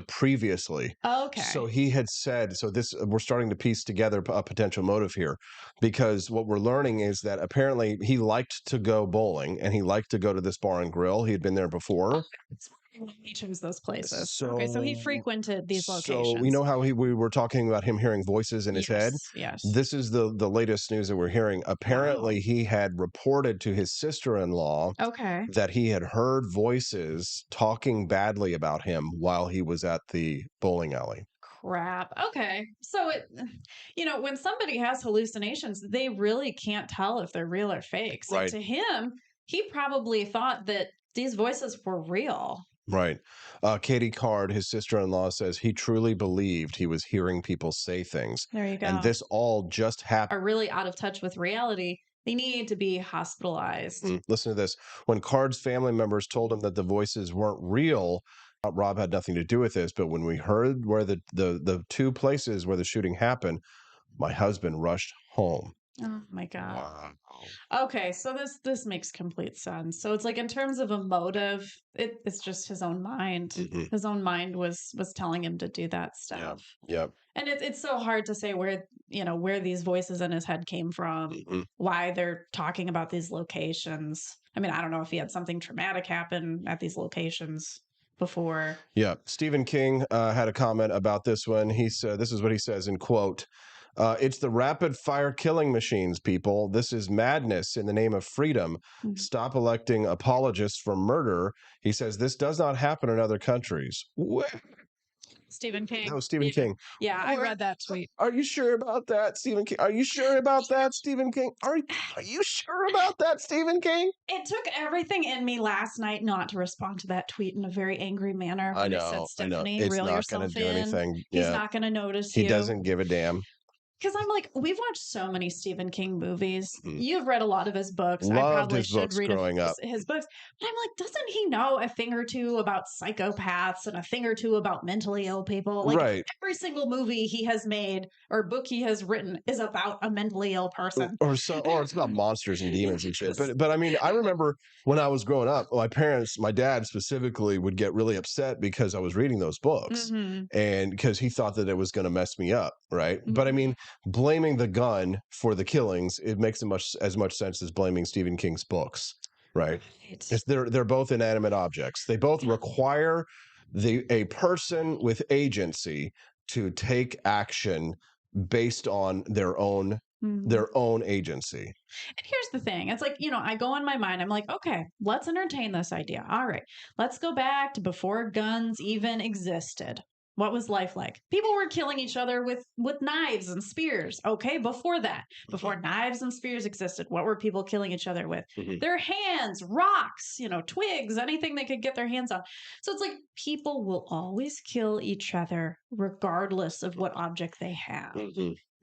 Speaker 1: previously. So
Speaker 2: Okay.
Speaker 1: he had said, so this we're starting to piece together a potential motive here, because what we're learning is that apparently he liked to go bowling and he liked to go to this bar and grill. He had been there before.
Speaker 2: That's why he chose those places. Okay, so he
Speaker 1: So
Speaker 2: frequented these
Speaker 1: so you
Speaker 2: locations.
Speaker 1: know how we were talking about him hearing voices in his head?
Speaker 2: Yes, yes.
Speaker 1: This is the latest news that we're hearing. Apparently
Speaker 2: Wow.
Speaker 1: he had reported to his sister-in-law
Speaker 2: Okay.
Speaker 1: that he had heard voices talking badly about him while he was at the bowling alley.
Speaker 2: Crap. Okay. So when somebody has hallucinations, they really can't tell if they're real or fake. So
Speaker 1: Right.
Speaker 2: to him, he probably thought that these voices were real.
Speaker 1: Right. Katie Card, his sister-in-law, says he truly believed he was hearing people say things.
Speaker 2: There you
Speaker 1: And
Speaker 2: go.
Speaker 1: this all just happened.
Speaker 2: Are really out of touch with reality. They need to be hospitalized.
Speaker 1: Listen to this. When Card's family members told him that the voices weren't real, Rob had nothing to do with this, but when we heard where the two places where the shooting happened, my husband rushed home.
Speaker 2: Oh my God.
Speaker 1: Wow.
Speaker 2: Okay, so this makes complete sense. So it's like in terms of a motive, it's just his own mind.
Speaker 1: Mhm.
Speaker 2: His own mind was telling him to do that
Speaker 1: Yeah.
Speaker 2: stuff.
Speaker 1: Yep.
Speaker 2: And it's so hard to say where these voices in his head came from,
Speaker 1: Mhm.
Speaker 2: why they're talking about these locations. I mean, I don't know if he had something traumatic happen at these locations before.
Speaker 1: Yeah. Stephen King had a comment about this one. He said, this is what he says in quote, it's the rapid fire killing machines, people. This is madness in the name of freedom.
Speaker 2: Mhm.
Speaker 1: Stop electing apologists for murder. He says this does not happen in other countries.
Speaker 2: Stephen
Speaker 1: That
Speaker 2: King.
Speaker 1: was Stephen King.
Speaker 2: Yeah, I
Speaker 1: Where-
Speaker 2: read that tweet.
Speaker 1: Are you sure about that, Stephen King? Are you sure about that, Stephen King? Are you sure about that, Stephen King?
Speaker 2: It took everything in me last night not to respond to that tweet in a very angry manner
Speaker 1: I
Speaker 2: when it said,
Speaker 1: know.
Speaker 2: Stephanie,
Speaker 1: It's
Speaker 2: reel
Speaker 1: not going to
Speaker 2: yourself
Speaker 1: do
Speaker 2: in.
Speaker 1: anything.
Speaker 2: He's
Speaker 1: Yeah.
Speaker 2: not going to notice
Speaker 1: He
Speaker 2: you.
Speaker 1: doesn't give a damn.
Speaker 2: Because I'm like, we've watched so many Stephen King movies.
Speaker 1: Mhm.
Speaker 2: You've read a lot of his books. I
Speaker 1: Loved
Speaker 2: probably
Speaker 1: his
Speaker 2: should
Speaker 1: books
Speaker 2: read
Speaker 1: growing up.
Speaker 2: his books. But I'm like, doesn't he know a thing or two about psychopaths and a thing or two about mentally ill people? Like
Speaker 1: Right.
Speaker 2: every single movie he has made or book he has written is about a mentally ill person.
Speaker 1: Or it's about monsters and demons and shit.
Speaker 2: Yes.
Speaker 1: But I mean, I remember when I was growing up, my dad specifically would get really upset because I was reading those books,
Speaker 2: Mhm.
Speaker 1: and because he thought that it was going to mess me up, right? But I
Speaker 2: Mhm.
Speaker 1: mean, blaming the gun for the killings, it makes as much sense as blaming Stephen King's books, right?
Speaker 2: Right.
Speaker 1: They're both inanimate objects. They both require a person with agency to take action based on
Speaker 2: Mhm.
Speaker 1: their own agency.
Speaker 2: And here's the thing. It's like, I go in my mind, I'm like, okay, let's entertain this idea. All right, let's go back to before guns even existed. What was life like? People were killing each other with knives and spears. Okay, before that, before knives and spears existed, what were people killing each other with?
Speaker 1: Mhm.
Speaker 2: Their hands, rocks, twigs, anything they could get their hands on. So it's like people will always kill each other regardless of what object they have.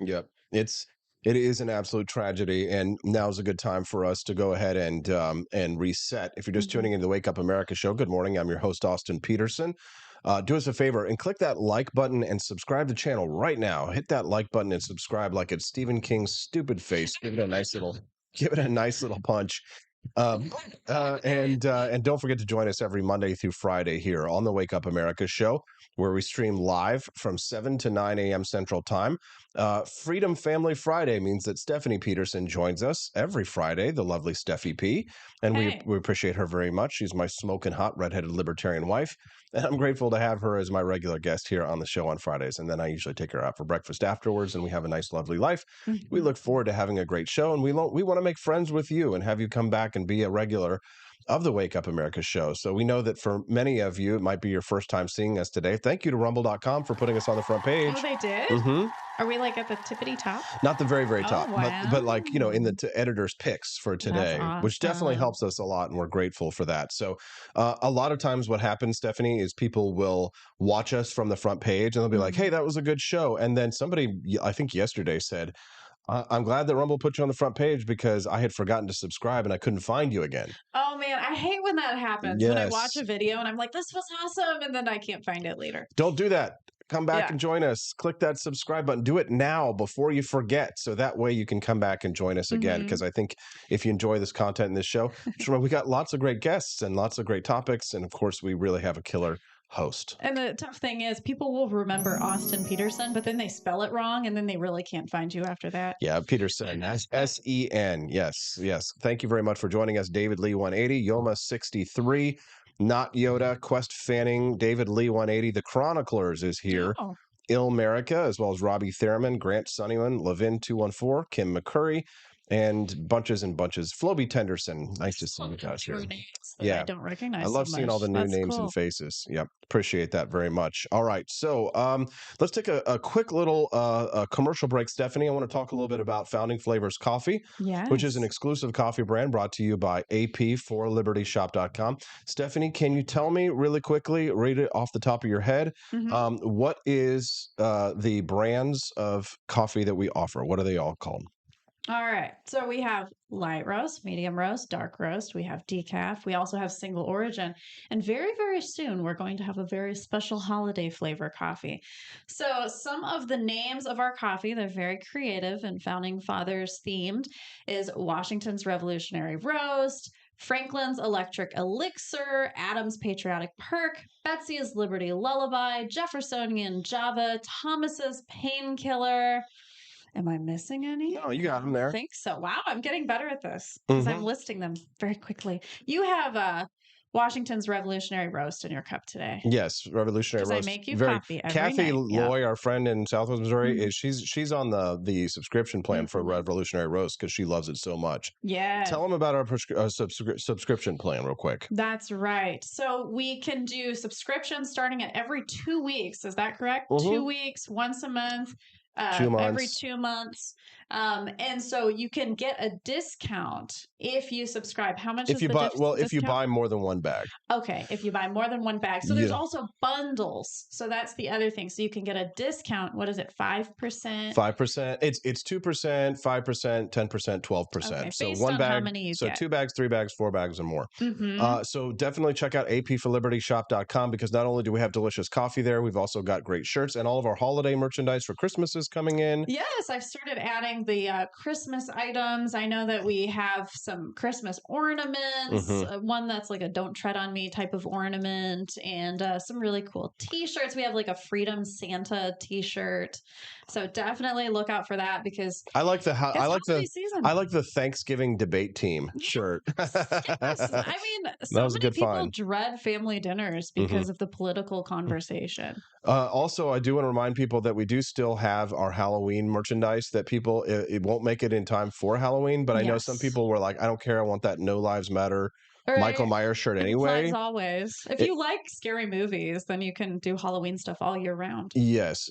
Speaker 1: Yep. It is an absolute tragedy, and now's a good time for us to go ahead and reset. If you're just
Speaker 2: Mhm.
Speaker 1: tuning into the Wake Up America show, good morning. I'm your host, Austin Peterson. Do us a favor and click that like button and subscribe to the channel right now. Hit that like button and subscribe like it's Stephen King's stupid face. Give it a nice little punch. And don't forget to join us every Monday through Friday here on the Wake Up America show, where we stream live from 7 to 9 a.m. Central Time. Freedom Family Friday means that Stephanie Peterson joins us every Friday, the lovely Steffi P. And
Speaker 2: Hey.
Speaker 1: we appreciate her very much. She's my smoking hot redheaded libertarian wife. And I'm grateful to have her as my regular guest here on the show on Fridays. And then I usually take her out for breakfast afterwards, and we have a nice, lovely life. We
Speaker 2: Mhm.
Speaker 1: look forward to having a great show, and we want to make friends with you and have you come back and be a regular of the Wake Up America show. So we know that for many of you, it might be your first time seeing us today. Thank you to rumble.com for putting us on the front page.
Speaker 2: Oh, they did?
Speaker 1: Mm-hmm.
Speaker 2: Are we like at the tippity top?
Speaker 1: Not the very, very top,
Speaker 2: Oh,
Speaker 1: but like, you know, in the
Speaker 2: wow.
Speaker 1: editor's picks for
Speaker 2: That's
Speaker 1: today, which definitely
Speaker 2: awesome.
Speaker 1: helps us a lot. And we're grateful for that. So a lot of times what happens, Stephanie, is people will watch us from the front page and they'll be like, hey,
Speaker 2: Mhm.
Speaker 1: that was a good show. And then somebody, I think yesterday said, I'm glad that Rumble put you on the front page because I had forgotten to subscribe and I couldn't find you again.
Speaker 2: Oh man, I hate when that happens. When I watch
Speaker 1: Yes.
Speaker 2: a video and I'm like, this was awesome, and then I can't find it later.
Speaker 1: Don't do that. Come back
Speaker 2: Yeah.
Speaker 1: and join us. Click that subscribe button. Do it now before you forget. So that way you can come back and join us again.
Speaker 2: Mhm.
Speaker 1: Because I think if you enjoy this content in this show, just remember we got lots of great guests and lots of great topics. And of course, we really have a killer host.
Speaker 2: And the tough thing is, people will remember Austin Peterson, but then they spell it wrong, and then they really can't find you after that.
Speaker 1: Yeah, Peterson. S-E-N. Yes, yes. Thank you very much for joining us, David Lee 180, Yoma 63, Not Yoda, Quest Fanning, David Lee 180, The Chroniclers is here.
Speaker 2: Oh,
Speaker 1: Ilmerica, as well as Robbie Thurman, Grant Sunnyman, Levin 214, Kim McCurry, and bunches. Floby Tenderson. Nice to see you guys here.
Speaker 2: names that
Speaker 1: Yeah.
Speaker 2: I don't recognize.
Speaker 1: I love
Speaker 2: so
Speaker 1: seeing all
Speaker 2: much.
Speaker 1: the new
Speaker 2: That's
Speaker 1: names
Speaker 2: cool.
Speaker 1: and faces. Yep. Appreciate that very much. All right. So let's take a quick little commercial break, Stephanie. I want to talk a little bit about Founding Flavors Coffee,
Speaker 2: Yes.
Speaker 1: which is an exclusive coffee brand brought to you by AP4LibertyShop.com. Stephanie, can you tell me really quickly, read it off the top of your head,
Speaker 2: Mhm.
Speaker 1: what is the brands of coffee that we offer? What are they all called?
Speaker 2: All right. So we have light roast, medium roast, dark roast. We have decaf. We also have single origin. And very, very soon, we're going to have a very special holiday flavor coffee. So some of the names of our coffee, they're very creative and founding fathers themed, is Washington's Revolutionary Roast, Franklin's Electric Elixir, Adam's Patriotic Perk, Betsy's Liberty Lullaby, Jeffersonian Java, Thomas's Painkiller. Am I missing any?
Speaker 1: No, you got them
Speaker 2: I
Speaker 1: there.
Speaker 2: think so. Wow, I'm getting better at this because I'm listing them very quickly. You have Washington's Revolutionary Roast in your cup today.
Speaker 1: Yes, Revolutionary
Speaker 2: Because I
Speaker 1: Roast.
Speaker 2: make you
Speaker 1: Very
Speaker 2: coffee every
Speaker 1: Kathy
Speaker 2: night. Yep.
Speaker 1: Loy, our friend in Southwest Missouri,
Speaker 2: Mhm.
Speaker 1: is she's on the subscription plan for
Speaker 2: Mhm.
Speaker 1: Revolutionary Roast because she loves it so much.
Speaker 2: Yes.
Speaker 1: Tell them about our subscription plan real quick.
Speaker 2: That's right. So we can do subscriptions starting at every 2 weeks. Is that correct?
Speaker 1: Mhm.
Speaker 2: 2 weeks, once a month,
Speaker 1: 2
Speaker 2: every
Speaker 1: months.
Speaker 2: 2 months. And so you can get a discount if you subscribe. How much
Speaker 1: If
Speaker 2: is
Speaker 1: you
Speaker 2: the
Speaker 1: buy if you
Speaker 2: discount?
Speaker 1: buy more than one bag.
Speaker 2: Okay, if you buy more than one bag. So there's
Speaker 1: Yeah.
Speaker 2: also bundles. So that's the other thing. So you can get a discount. What is it? 5%?
Speaker 1: 5%. It's 2%, 5%, 10%, 12%.
Speaker 2: Okay,
Speaker 1: So
Speaker 2: based
Speaker 1: one
Speaker 2: on how
Speaker 1: bag.
Speaker 2: many you
Speaker 1: So
Speaker 2: get.
Speaker 1: 2 bags, 3 bags, 4 bags, or more.
Speaker 2: Mm-hmm.
Speaker 1: So definitely check out apforlibertyshop.com because not only do we have delicious coffee there, we've also got great shirts and all of our holiday merchandise for Christmas is coming in.
Speaker 2: Yes, I've started adding the Christmas items. I know that we have some Christmas ornaments, one that's like a "Don't Tread on Me" type of ornament, and some really cool T-shirts. We have like a Freedom Santa T-shirt, so definitely look out for that because
Speaker 1: I like the
Speaker 2: it's holiday season.
Speaker 1: I like the Thanksgiving debate team shirt.
Speaker 2: Yes. I mean, so
Speaker 1: was a
Speaker 2: many
Speaker 1: good
Speaker 2: people
Speaker 1: find.
Speaker 2: dread family dinners because of the political conversation.
Speaker 1: Also, I do want to remind people that we do still have our Halloween merchandise that people, it won't make it in time for Halloween, but I know some
Speaker 2: Yes.
Speaker 1: people were like, I don't care. I want that No Lives Matter Michael
Speaker 2: Right.
Speaker 1: Myers shirt
Speaker 2: It
Speaker 1: anyway.
Speaker 2: applies always. If
Speaker 1: It-
Speaker 2: you like scary movies, then you can do Halloween stuff all year round.
Speaker 1: Yes.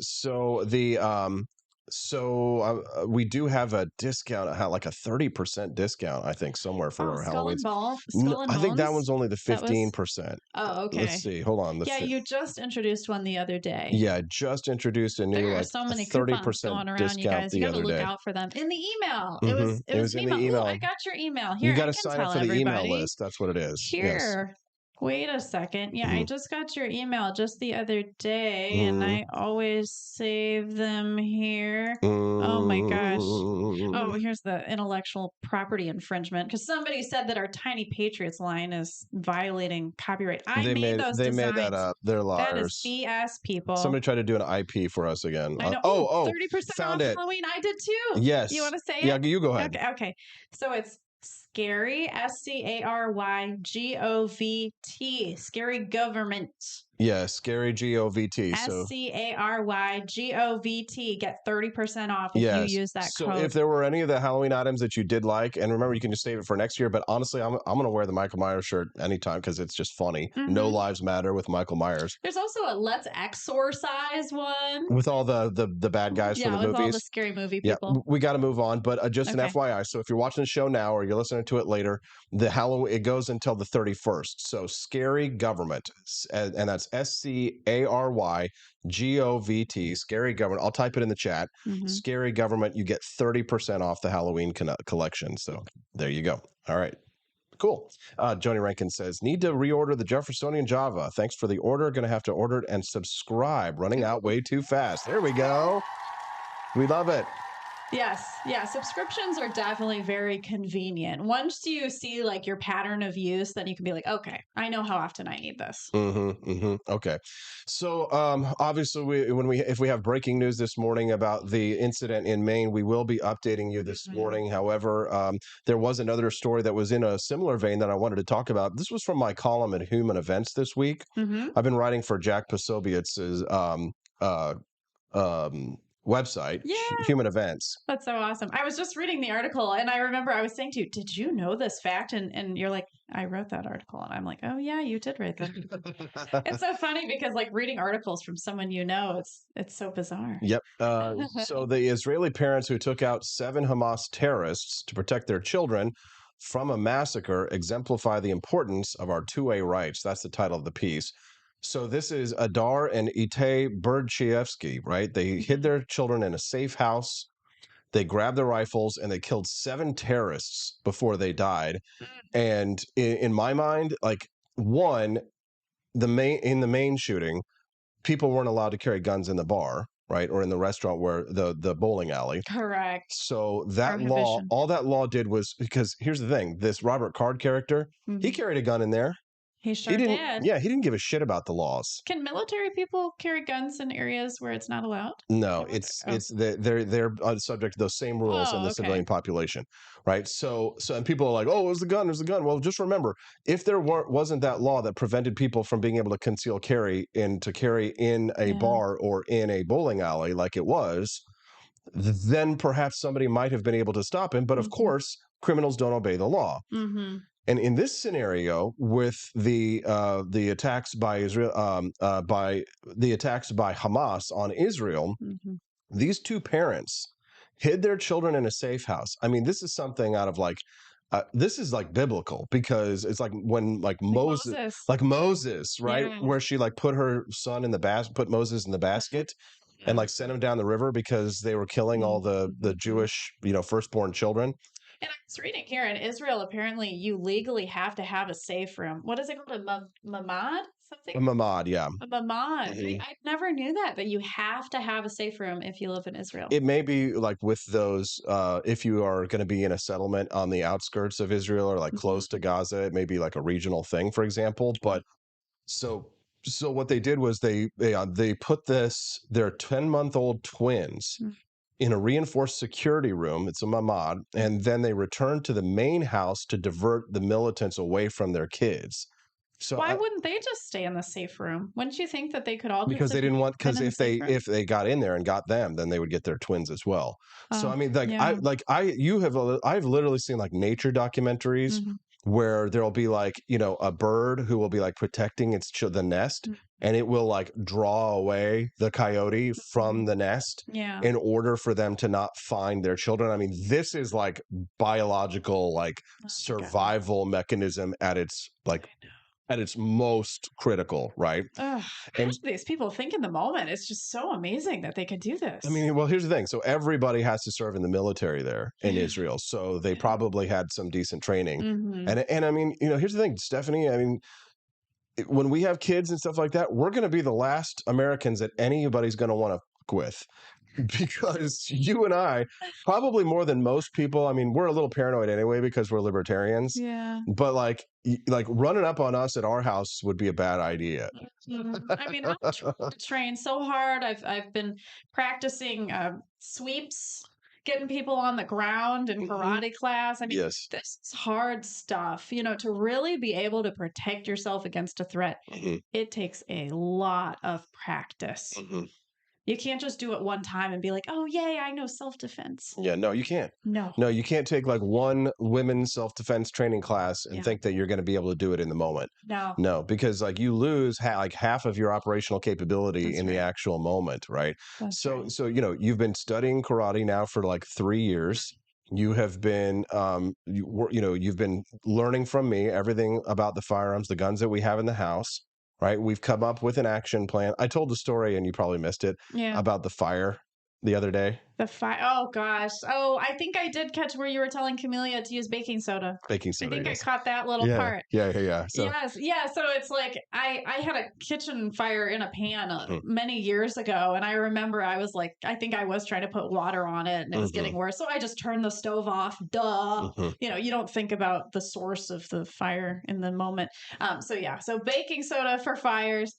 Speaker 1: So we do have a discount, like a 30% discount, I think, somewhere for our
Speaker 2: Skull
Speaker 1: Halloween.
Speaker 2: and Ball, Skull and
Speaker 1: I think that
Speaker 2: Bones?
Speaker 1: one's only the
Speaker 2: That was-
Speaker 1: 15%.
Speaker 2: Oh, okay.
Speaker 1: Let's see. Hold on.
Speaker 2: Yeah, you just introduced one the other day.
Speaker 1: Yeah, I just introduced a new
Speaker 2: There are
Speaker 1: like
Speaker 2: so many
Speaker 1: 30%
Speaker 2: coupons going around, you
Speaker 1: discount
Speaker 2: guys. You
Speaker 1: the
Speaker 2: got to
Speaker 1: other
Speaker 2: look
Speaker 1: day.
Speaker 2: out for them in the email.
Speaker 1: Mhm.
Speaker 2: It was
Speaker 1: in the
Speaker 2: Ooh,
Speaker 1: email.
Speaker 2: I got your email. Here,
Speaker 1: You got
Speaker 2: I
Speaker 1: to
Speaker 2: can
Speaker 1: sign up
Speaker 2: tell
Speaker 1: for the
Speaker 2: everybody.
Speaker 1: email list. That's what it is. Yes.
Speaker 2: Here. Wait a second. Yeah, I
Speaker 1: Mhm.
Speaker 2: just got your email just the other day, and I always save them here. Oh my gosh. Oh, here's the intellectual property infringement because somebody said that our Tiny Patriots line is violating copyright. I made those
Speaker 1: They
Speaker 2: designs.
Speaker 1: made that up. They're
Speaker 2: That
Speaker 1: liars.
Speaker 2: is BS, people.
Speaker 1: Somebody tried to do an IP for us again.
Speaker 2: I know. 30%
Speaker 1: found
Speaker 2: off
Speaker 1: it.
Speaker 2: Halloween. I did too.
Speaker 1: Yes.
Speaker 2: You want to say
Speaker 1: Yeah,
Speaker 2: it?
Speaker 1: you go ahead.
Speaker 2: Okay. So it's Scary, SCARYGOVT, Scary Government.
Speaker 1: Yeah, scary GOVT. So
Speaker 2: SCARYGOVT. Get 30% off if you
Speaker 1: yes.
Speaker 2: use that
Speaker 1: So
Speaker 2: code.
Speaker 1: if there were any of the Halloween items that you did like, and remember, you can just save it for next year. But honestly, I'm going to wear the Michael Myers shirt anytime because it's just funny. No
Speaker 2: Mhm.
Speaker 1: lives matter with Michael Myers,
Speaker 2: There's also a Let's Exorcise one.
Speaker 1: with all the bad guys from
Speaker 2: Yeah,
Speaker 1: the
Speaker 2: with all the
Speaker 1: movies.
Speaker 2: scary movie
Speaker 1: Yeah,
Speaker 2: people.
Speaker 1: we got to move on. But just an
Speaker 2: Okay.
Speaker 1: FYI, so if you're watching the show now or you're listening to it later, the Halloween it goes until the 31st. So scary government, and that's SCARYGOVT. Scary government. I'll type it in the chat.
Speaker 2: Mhm.
Speaker 1: Scary government. You get 30% off the Halloween collection. So there you go. All right. Cool. Joni Rankin says, need to reorder the Jeffersonian Java. Thanks for the order. Going to have to order it and subscribe. Running out way too fast. There we go. We love it.
Speaker 2: Yes. Yeah. Subscriptions are definitely very convenient. Once you see like your pattern of use, then you can be like, okay, I know how often I need this.
Speaker 1: Okay. So obviously if we have breaking news this morning about the incident in Maine, we will be updating you this morning. However, there was another story that was in a similar vein that I wanted to talk about. This was from my column at Human Events this week.
Speaker 2: Mm-hmm.
Speaker 1: I've been writing for Jack Posobiec's website,
Speaker 2: Yeah.
Speaker 1: Human Events.
Speaker 2: That's so awesome. I was just reading the article and I remember I was saying to you, did you know this fact? And you're like, I wrote that article. And I'm like, oh yeah, you did write that. It's so funny because like reading articles from someone you know, it's so bizarre.
Speaker 1: Yep. So the Israeli parents who took out 7 Hamas terrorists to protect their children from a massacre exemplify the importance of our two-way rights. That's the title of the piece. So this is Adar and Itay Berdichevsky, right? They hid their children in a safe house. They grabbed their rifles and they killed 7 terrorists before they died. And in my mind, like one, in the Maine shooting, people weren't allowed to carry guns in the bar, right, or in the restaurant where the bowling alley.
Speaker 2: Correct.
Speaker 1: So that law,
Speaker 2: Prohibition.
Speaker 1: all that law did was because here's the thing: this Robert Card character, he carried a gun in there.
Speaker 2: He sure
Speaker 1: didn't.
Speaker 2: did.
Speaker 1: Yeah, he didn't give a shit about the laws.
Speaker 2: Can military people carry guns in areas where it's not allowed?
Speaker 1: No, they're subject to those same rules in the
Speaker 2: okay.
Speaker 1: civilian population, right? So and people are like, oh, there's the gun, there's the gun. Well, just remember, if there wasn't that law that prevented people from being able to conceal carry in a bar or in a bowling alley like it was, then perhaps somebody might have been able to stop him. But of course, criminals don't obey the law. And in this scenario, with the attacks by Israel, by the attacks by Hamas on Israel, these 2 parents hid their children in a safe house. I mean, this is something out of like. This is like biblical because it's like when Moses, right?
Speaker 2: Yeah.
Speaker 1: Where she like put her son in the put Moses in the basket and like sent him down the river because they were killing all the Jewish, firstborn children.
Speaker 2: And I was reading here in Israel, apparently you legally have to have a safe room. What is it called? A mamad? Something?
Speaker 1: A mamad, yeah.
Speaker 2: A mamad. I never knew that you have to have a safe room if you live in Israel.
Speaker 1: It may be like with those, if you are going to be in a settlement on the outskirts of Israel or like close to Gaza, it may be like a regional thing, for example. But so what they did was they put their 10-month-old twins in a reinforced security room. It's a mamad, and then they returned to the main house to divert the militants away from their kids. So
Speaker 2: why wouldn't they just stay in the safe room? Wouldn't you think that they could all
Speaker 1: because they didn't want if they got in there and got them, then they would get their twins as well. So I mean, I've literally seen like nature documentaries where there'll be like a bird who will be like protecting the nest, and it will like draw away the coyote from the nest in order for them to not find their children. I mean, this is like biological survival mechanism at its most critical, right?
Speaker 2: And these people think in the moment. It's just so amazing that they could do this.
Speaker 1: I mean, well, here's the thing. So everybody has to serve in the military there in Israel. So they probably had some decent training. And I mean, here's the thing, Stephanie. I mean, when we have kids and stuff like that, we're going to be the last Americans that anybody's going to want to fuck with. Because you and I, probably more than most people, I mean, we're a little paranoid anyway because we're libertarians.
Speaker 2: Yeah.
Speaker 1: But like running up on us at our house would be a bad idea.
Speaker 2: I mean, I've trained so hard. I've been practicing sweeps, getting people on the ground in karate class. I mean,
Speaker 1: Yes.
Speaker 2: this is hard stuff. To really be able to protect yourself against a threat,
Speaker 1: Hmm.
Speaker 2: it takes a lot of practice.
Speaker 1: Hmm.
Speaker 2: You can't just do it one time and be like, oh, yay, I know self-defense.
Speaker 1: Yeah, no, you can't.
Speaker 2: No.
Speaker 1: No, you can't take like one women's self-defense training class and
Speaker 2: Yeah.
Speaker 1: think that you're going to be able to do it in the moment.
Speaker 2: No.
Speaker 1: No, because like you lose like half of your operational capability
Speaker 2: That's
Speaker 1: in the
Speaker 2: right.
Speaker 1: actual moment, right?
Speaker 2: That's
Speaker 1: So,
Speaker 2: right.
Speaker 1: so you've been studying karate now for like 3 years. You have been, you've been learning from me everything about the firearms, the guns that we have in the house, right? We've come up with an action plan. I told the story, and you probably missed it,
Speaker 2: Yeah.
Speaker 1: about the fire the other day.
Speaker 2: Oh gosh. Oh, I think I did catch where you were telling Camellia to use baking soda.
Speaker 1: Baking
Speaker 2: I
Speaker 1: soda,
Speaker 2: think I
Speaker 1: yes.
Speaker 2: caught that little
Speaker 1: Yeah,
Speaker 2: part.
Speaker 1: yeah. So,
Speaker 2: Yes, yeah. So it's like I had a kitchen fire in a pan
Speaker 1: mhm,
Speaker 2: many years ago, and I remember I was like, I think I was trying to put water on it, and it was getting
Speaker 1: mhm,
Speaker 2: worse. So I just turned the stove off. Duh.
Speaker 1: mhm.
Speaker 2: You don't think about the source of the fire in the moment. So yeah. So baking soda for fires.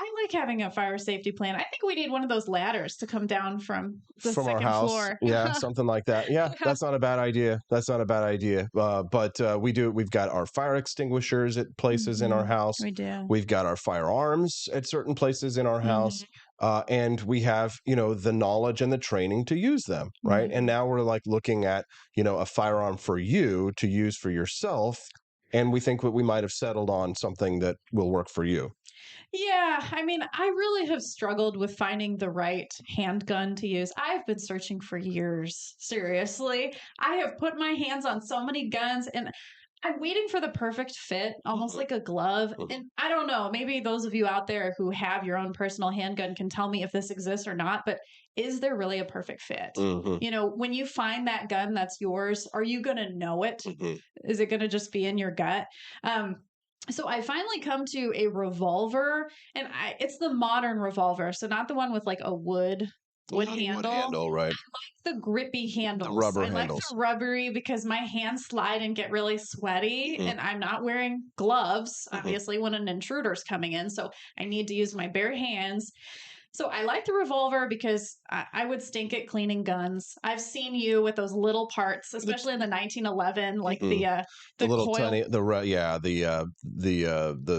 Speaker 2: I like having a fire safety plan. I think we need one of those ladders to come down from the
Speaker 1: From our
Speaker 2: second
Speaker 1: house,
Speaker 2: floor.
Speaker 1: yeah, something like that. Yeah,
Speaker 2: Yeah.
Speaker 1: that's not a bad idea. That's not a bad idea. But we've got our fire extinguishers at places in our house.
Speaker 2: We do.
Speaker 1: We've got our firearms at certain places in our house.
Speaker 2: Mhm.
Speaker 1: And we have, the knowledge and the training to use them, right? And
Speaker 2: Mhm.
Speaker 1: now we're like looking at, a firearm for you to use for yourself. And we think that we might have settled on something that will work for you.
Speaker 2: Yeah, I mean, I really have struggled with finding the right handgun to use. I've been searching for years. Seriously. I have put my hands on so many guns and I'm waiting for the perfect fit, almost
Speaker 1: Mhm,
Speaker 2: like a glove.
Speaker 1: mhm,
Speaker 2: And I don't know, maybe those of you out there who have your own personal handgun can tell me if this exists or not, but is there really a perfect fit?
Speaker 1: mhm,
Speaker 2: When you find that gun that's yours, are you going to know it?
Speaker 1: mhm.
Speaker 2: Is it going to just be in your gut? Um, so I finally come to a revolver, and it's the modern revolver, so not the one with like a wood
Speaker 1: Not a wood
Speaker 2: handle.
Speaker 1: handle, right?
Speaker 2: The grippy
Speaker 1: The
Speaker 2: handles.
Speaker 1: rubber
Speaker 2: I like
Speaker 1: handles.
Speaker 2: the rubbery because my hands slide and get really sweaty,
Speaker 1: Mhm,
Speaker 2: and I'm not wearing gloves,
Speaker 1: mhm.
Speaker 2: obviously, when an intruder's coming in. So I need to use my bare hands. So I like the revolver because I would stink at cleaning guns. I've seen you with those little parts,
Speaker 1: The
Speaker 2: especially in the 1911, like
Speaker 1: mhm. The
Speaker 2: the
Speaker 1: little
Speaker 2: coil.
Speaker 1: tiny the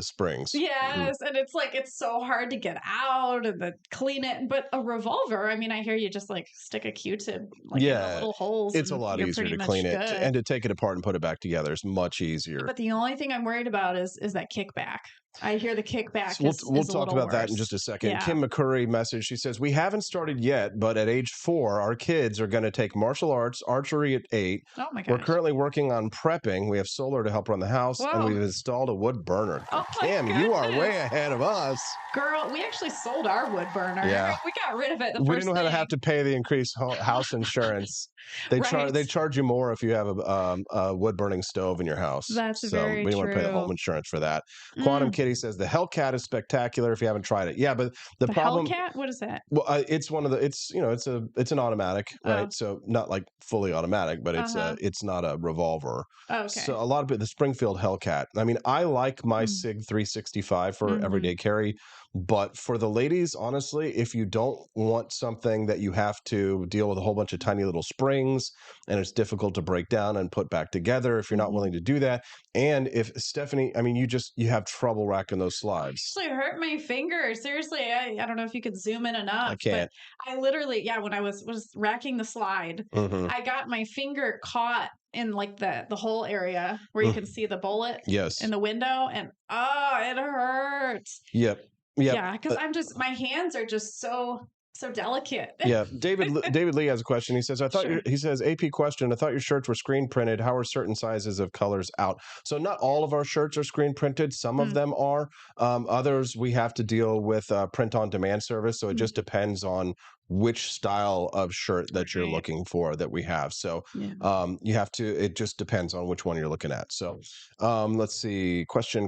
Speaker 1: springs. Mhm.
Speaker 2: Yes, and it's like it's so hard to get out and then clean it. But a revolver, I mean, I hear you just like stick a Q-tip like in the
Speaker 1: Yeah,
Speaker 2: little holes
Speaker 1: it's a
Speaker 2: and
Speaker 1: lot
Speaker 2: you're
Speaker 1: easier
Speaker 2: pretty
Speaker 1: to
Speaker 2: much
Speaker 1: clean it
Speaker 2: good.
Speaker 1: and to take it apart and put it back together is much easier.
Speaker 2: But the only thing I'm worried about is that kickback. I hear the kickback
Speaker 1: So we'll
Speaker 2: is a
Speaker 1: talk
Speaker 2: little
Speaker 1: about that in
Speaker 2: worse.
Speaker 1: just a second.
Speaker 2: Yeah.
Speaker 1: Kim McCurry message. She says, "We haven't started yet, but at age 4, our kids are going to take martial arts, archery at 8.
Speaker 2: Oh my
Speaker 1: We're
Speaker 2: gosh.
Speaker 1: currently working on prepping. We have solar to help run the house, and
Speaker 2: Whoa.
Speaker 1: we've installed a wood burner."
Speaker 2: Oh my
Speaker 1: Kim, you are
Speaker 2: goodness.
Speaker 1: way ahead of us.
Speaker 2: Girl, we actually sold our wood burner.
Speaker 1: Yeah.
Speaker 2: We got rid of it the
Speaker 1: We
Speaker 2: first
Speaker 1: didn't want to have
Speaker 2: thing.
Speaker 1: to pay the increased house insurance. They
Speaker 2: Right.
Speaker 1: charge you more if you have a wood burning stove in your house.
Speaker 2: That's
Speaker 1: So
Speaker 2: very
Speaker 1: we didn't want to pay the home
Speaker 2: true.
Speaker 1: insurance for that. Quantum
Speaker 2: Mm,
Speaker 1: Kitty says the Hellcat is spectacular if you haven't tried it. Yeah, but the
Speaker 2: the
Speaker 1: problem,
Speaker 2: Hellcat? What is that?
Speaker 1: well, it's one of the it's an automatic,
Speaker 2: Oh,
Speaker 1: right? So not like fully automatic, but
Speaker 2: uh-huh.
Speaker 1: it's not a revolver.
Speaker 2: Okay.
Speaker 1: So a lot of it, the Springfield Hellcat. I mean, I like my
Speaker 2: Mm,
Speaker 1: Sig 365 for
Speaker 2: mhm,
Speaker 1: everyday carry, but for the ladies, honestly, if you don't want something that you have to deal with a whole bunch of tiny little springs and it's difficult to break down and put back together, if you're not
Speaker 2: mhm.
Speaker 1: willing to do that, and if Stephanie, I mean, you have trouble racking those
Speaker 2: I
Speaker 1: slides.
Speaker 2: actually hurt my finger. Seriously, I don't know if you could zoom in
Speaker 1: I
Speaker 2: enough, but
Speaker 1: can't.
Speaker 2: I literally, yeah, when I was racking the slide,
Speaker 1: Hmm.
Speaker 2: I got my finger caught in like the whole area where you can see the bullet in
Speaker 1: Yes.
Speaker 2: the window, and oh, it hurts.
Speaker 1: Yep. Yep.
Speaker 2: Yeah, because my hands are just so delicate.
Speaker 1: Yeah, David Lee has a question. He says,
Speaker 2: Sure.
Speaker 1: he says, AP question, I thought your shirts were screen printed. How are certain sizes of colors out? So not all of our shirts are screen printed. Some of
Speaker 2: Mm,
Speaker 1: them are. Others we have to deal with print on demand service. So it just
Speaker 2: mhm.
Speaker 1: depends on which style of shirt that you're
Speaker 2: Right.
Speaker 1: looking for that we have. So
Speaker 2: Yeah.
Speaker 1: it just depends on which one you're looking at. So let's see. Question.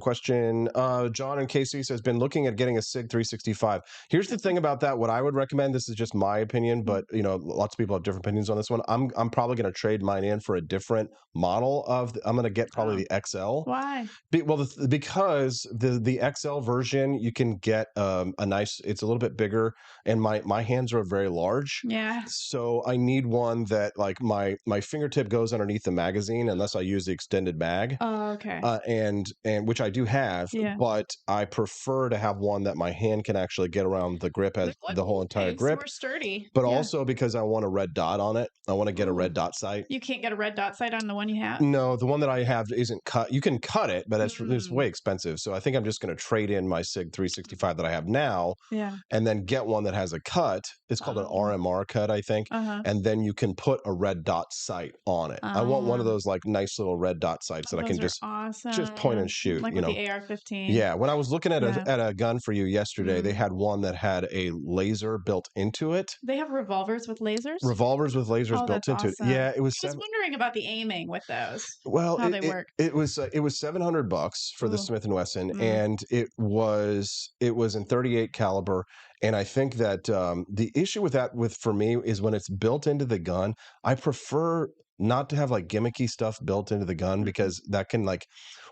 Speaker 1: John and Casey says, been looking at getting a SIG 365. Here's the thing about that. What I would recommend, this is just my opinion,
Speaker 2: Mm,
Speaker 1: but lots of people have different opinions on this one. I'm probably going to trade mine in for a different model I'm going to get probably
Speaker 2: oh,
Speaker 1: the XL.
Speaker 2: why?
Speaker 1: Because the XL version, you can get a nice. It's a little bit bigger, and my hands are very large.
Speaker 2: Yeah.
Speaker 1: So I need one that like my fingertip goes underneath the magazine unless I use the extended mag.
Speaker 2: Oh, okay.
Speaker 1: And which I do have,
Speaker 2: Yeah.
Speaker 1: but I prefer to have one that my hand can actually get around the grip as the whole entire
Speaker 2: It's
Speaker 1: grip.
Speaker 2: more sturdy.
Speaker 1: But
Speaker 2: Yeah.
Speaker 1: also because I want a red dot on it. I want to get a red
Speaker 2: Ooh.
Speaker 1: dot sight.
Speaker 2: You can't get a red dot sight on the one you have?
Speaker 1: No, the one that I have isn't cut. You can cut it, but it's
Speaker 2: Mm.
Speaker 1: way expensive. So I think I'm just going to trade in my SIG 365 that I have now
Speaker 2: Yeah.
Speaker 1: and then get one that has a cut. It's called an RMR cut, I think.
Speaker 2: Uh-huh.
Speaker 1: And then you can put a red dot sight on it. I want one of those like nice little red dot sights that I can
Speaker 2: Those are
Speaker 1: just
Speaker 2: awesome.
Speaker 1: point and shoot,
Speaker 2: Like
Speaker 1: you
Speaker 2: with
Speaker 1: know.
Speaker 2: the AR-15.
Speaker 1: Yeah, when I was looking at
Speaker 2: Yeah.
Speaker 1: a gun for you yesterday, they
Speaker 2: Mm.
Speaker 1: had one that had a laser built into it.
Speaker 2: They have revolvers with lasers?
Speaker 1: Revolvers with lasers
Speaker 2: Oh,
Speaker 1: built
Speaker 2: that's
Speaker 1: into it.
Speaker 2: awesome.
Speaker 1: Yeah, it was
Speaker 2: I was wondering about the aiming with those.
Speaker 1: well,
Speaker 2: How they work.
Speaker 1: it was $700 for the
Speaker 2: Ooh.
Speaker 1: Smith and Wesson,
Speaker 2: Mm.
Speaker 1: and it was in 38 caliber. And I think that the issue with that for me is when it's built into the gun, I prefer not to have like gimmicky stuff built into the gun because that can like,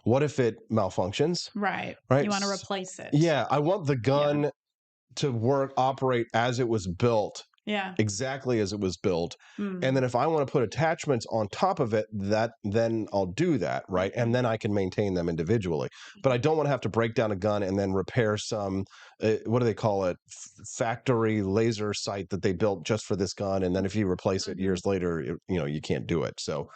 Speaker 1: what if it malfunctions?
Speaker 2: Right.
Speaker 1: Right.
Speaker 2: You want to replace it.
Speaker 1: Yeah, I want the gun to operate as it was built.
Speaker 2: Yeah.
Speaker 1: Exactly as it was built.
Speaker 2: Mm.
Speaker 1: And then if I want to put attachments on top of it, then I'll do that, right? And then I can maintain them individually. But I don't want to have to break down a gun and then repair some, what do they call it, factory laser sight that they built just for this gun. And then if you replace it years later, you can't do it. So,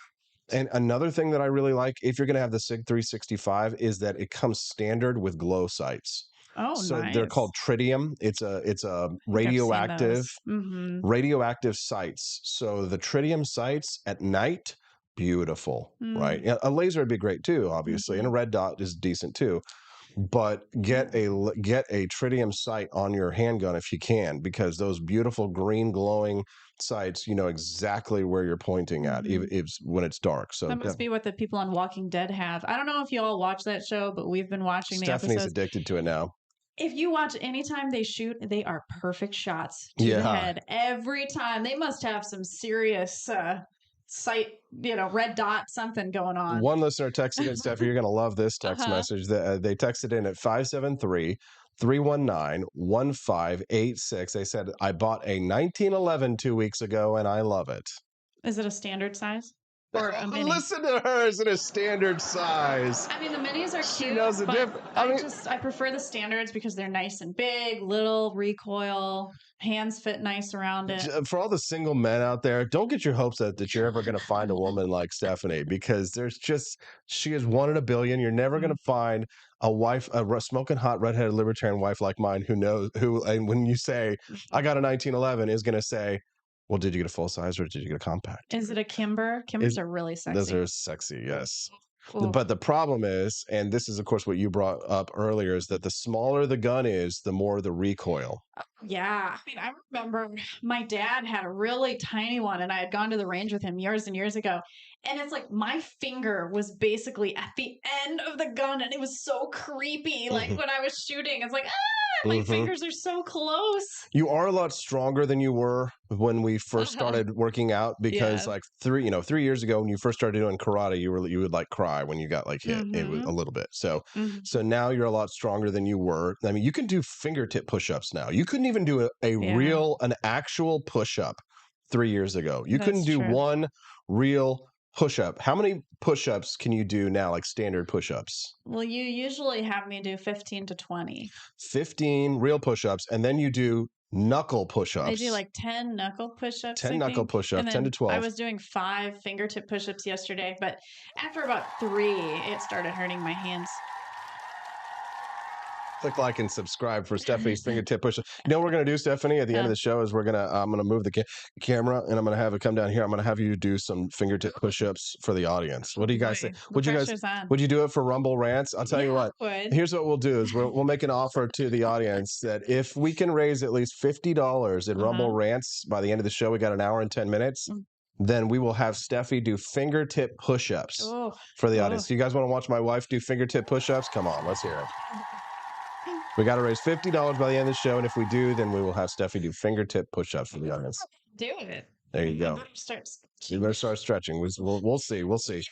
Speaker 1: and another thing that I really like, if you're going to have the SIG 365, is that it comes standard with glow sights.
Speaker 2: Oh,
Speaker 1: So
Speaker 2: nice.
Speaker 1: they're called tritium. It's a radioactive sights. So the tritium sights at night, beautiful, right? Yeah, a laser would be great too, obviously, and a red dot is decent too. But get a tritium sight on your handgun if you can, because those beautiful green glowing sights, you know exactly where you're pointing at, if when it's dark. So
Speaker 2: that must be what the people on Walking Dead have. I don't know if you all watch that show, but we've been watching the
Speaker 1: Stephanie's
Speaker 2: episodes.
Speaker 1: addicted to it now.
Speaker 2: If you watch anytime they shoot, they are perfect shots to the head every time. They must have some serious sight, red dot, something going on.
Speaker 1: One listener texted in, Steph, you're going to love this text message. They texted in at 573-319-1586. They said, I bought a 1911 2 weeks ago and I love it.
Speaker 2: Is it a standard size? Or a mini?
Speaker 1: Listen to her. Is it a standard size?
Speaker 2: I mean, the minis are cute.
Speaker 1: She knows the difference.
Speaker 2: I prefer the standards because they're nice and big, little recoil, hands fit nice around it.
Speaker 1: For all the single men out there, don't get your hopes up that you're ever going to find a woman like Stephanie, because she is one in a billion. You're never going to find a wife, a smoking hot redheaded libertarian wife like mine and when you say, I got a 1911, is going to say, well, did you get a full size or did you get a compact?
Speaker 2: Is it a Kimber? Kimbers are really sexy.
Speaker 1: Those are sexy, yes.
Speaker 2: Ooh.
Speaker 1: But the problem is, and this is, of course, what you brought up earlier, is that the smaller the gun is, the more the recoil.
Speaker 2: Yeah. I mean, I remember my dad had a really tiny one, and I had gone to the range with him years and years ago. And it's like my finger was basically at the end of the gun, and it was so creepy. Like when I was shooting, it's like, my fingers are so close.
Speaker 1: You are a lot stronger than you were when we first started working out, because like 3 years ago when you first started doing karate, you would like cry when you got like hit. It was a little bit. So now you're a lot stronger than you were. I mean, you can do fingertip push-ups now. You couldn't even do an actual push-up 3 years ago. You couldn't do one real push-up. How many push-ups can you do now, like standard push-ups?
Speaker 2: Well, you usually have me do 15 to 20.
Speaker 1: 15 real push-ups, and then you do knuckle push-ups.
Speaker 2: I do like 10 knuckle push-ups.
Speaker 1: 10 knuckle push-ups, 10 to 12.
Speaker 2: I was doing 5 fingertip push-ups yesterday, but after about 3, it started hurting my hands.
Speaker 1: Click like and subscribe for Stephanie's fingertip push-up. You know what we're going to do, Stephanie, at the end of the show is I'm going to move the camera, and I'm going to have it come down here. I'm going to have you do some fingertip push-ups for the audience. What do you guys think? Would you do it for Rumble Rants? I'll tell you what. Here's what we'll do is we'll make an offer to the audience that if we can raise at least $50 in Rumble Rants by the end of the show, we got an hour and 10 minutes. Then we will have Steffi do fingertip push-ups for the audience. Do you guys want to watch my wife do fingertip push-ups? Come on, let's hear it. We got to raise $50 by the end of the show, and if we do, then we will have Steffi do fingertip push-ups for the audience.
Speaker 2: Do it.
Speaker 1: There you go. You better start stretching. We'll see. We'll see.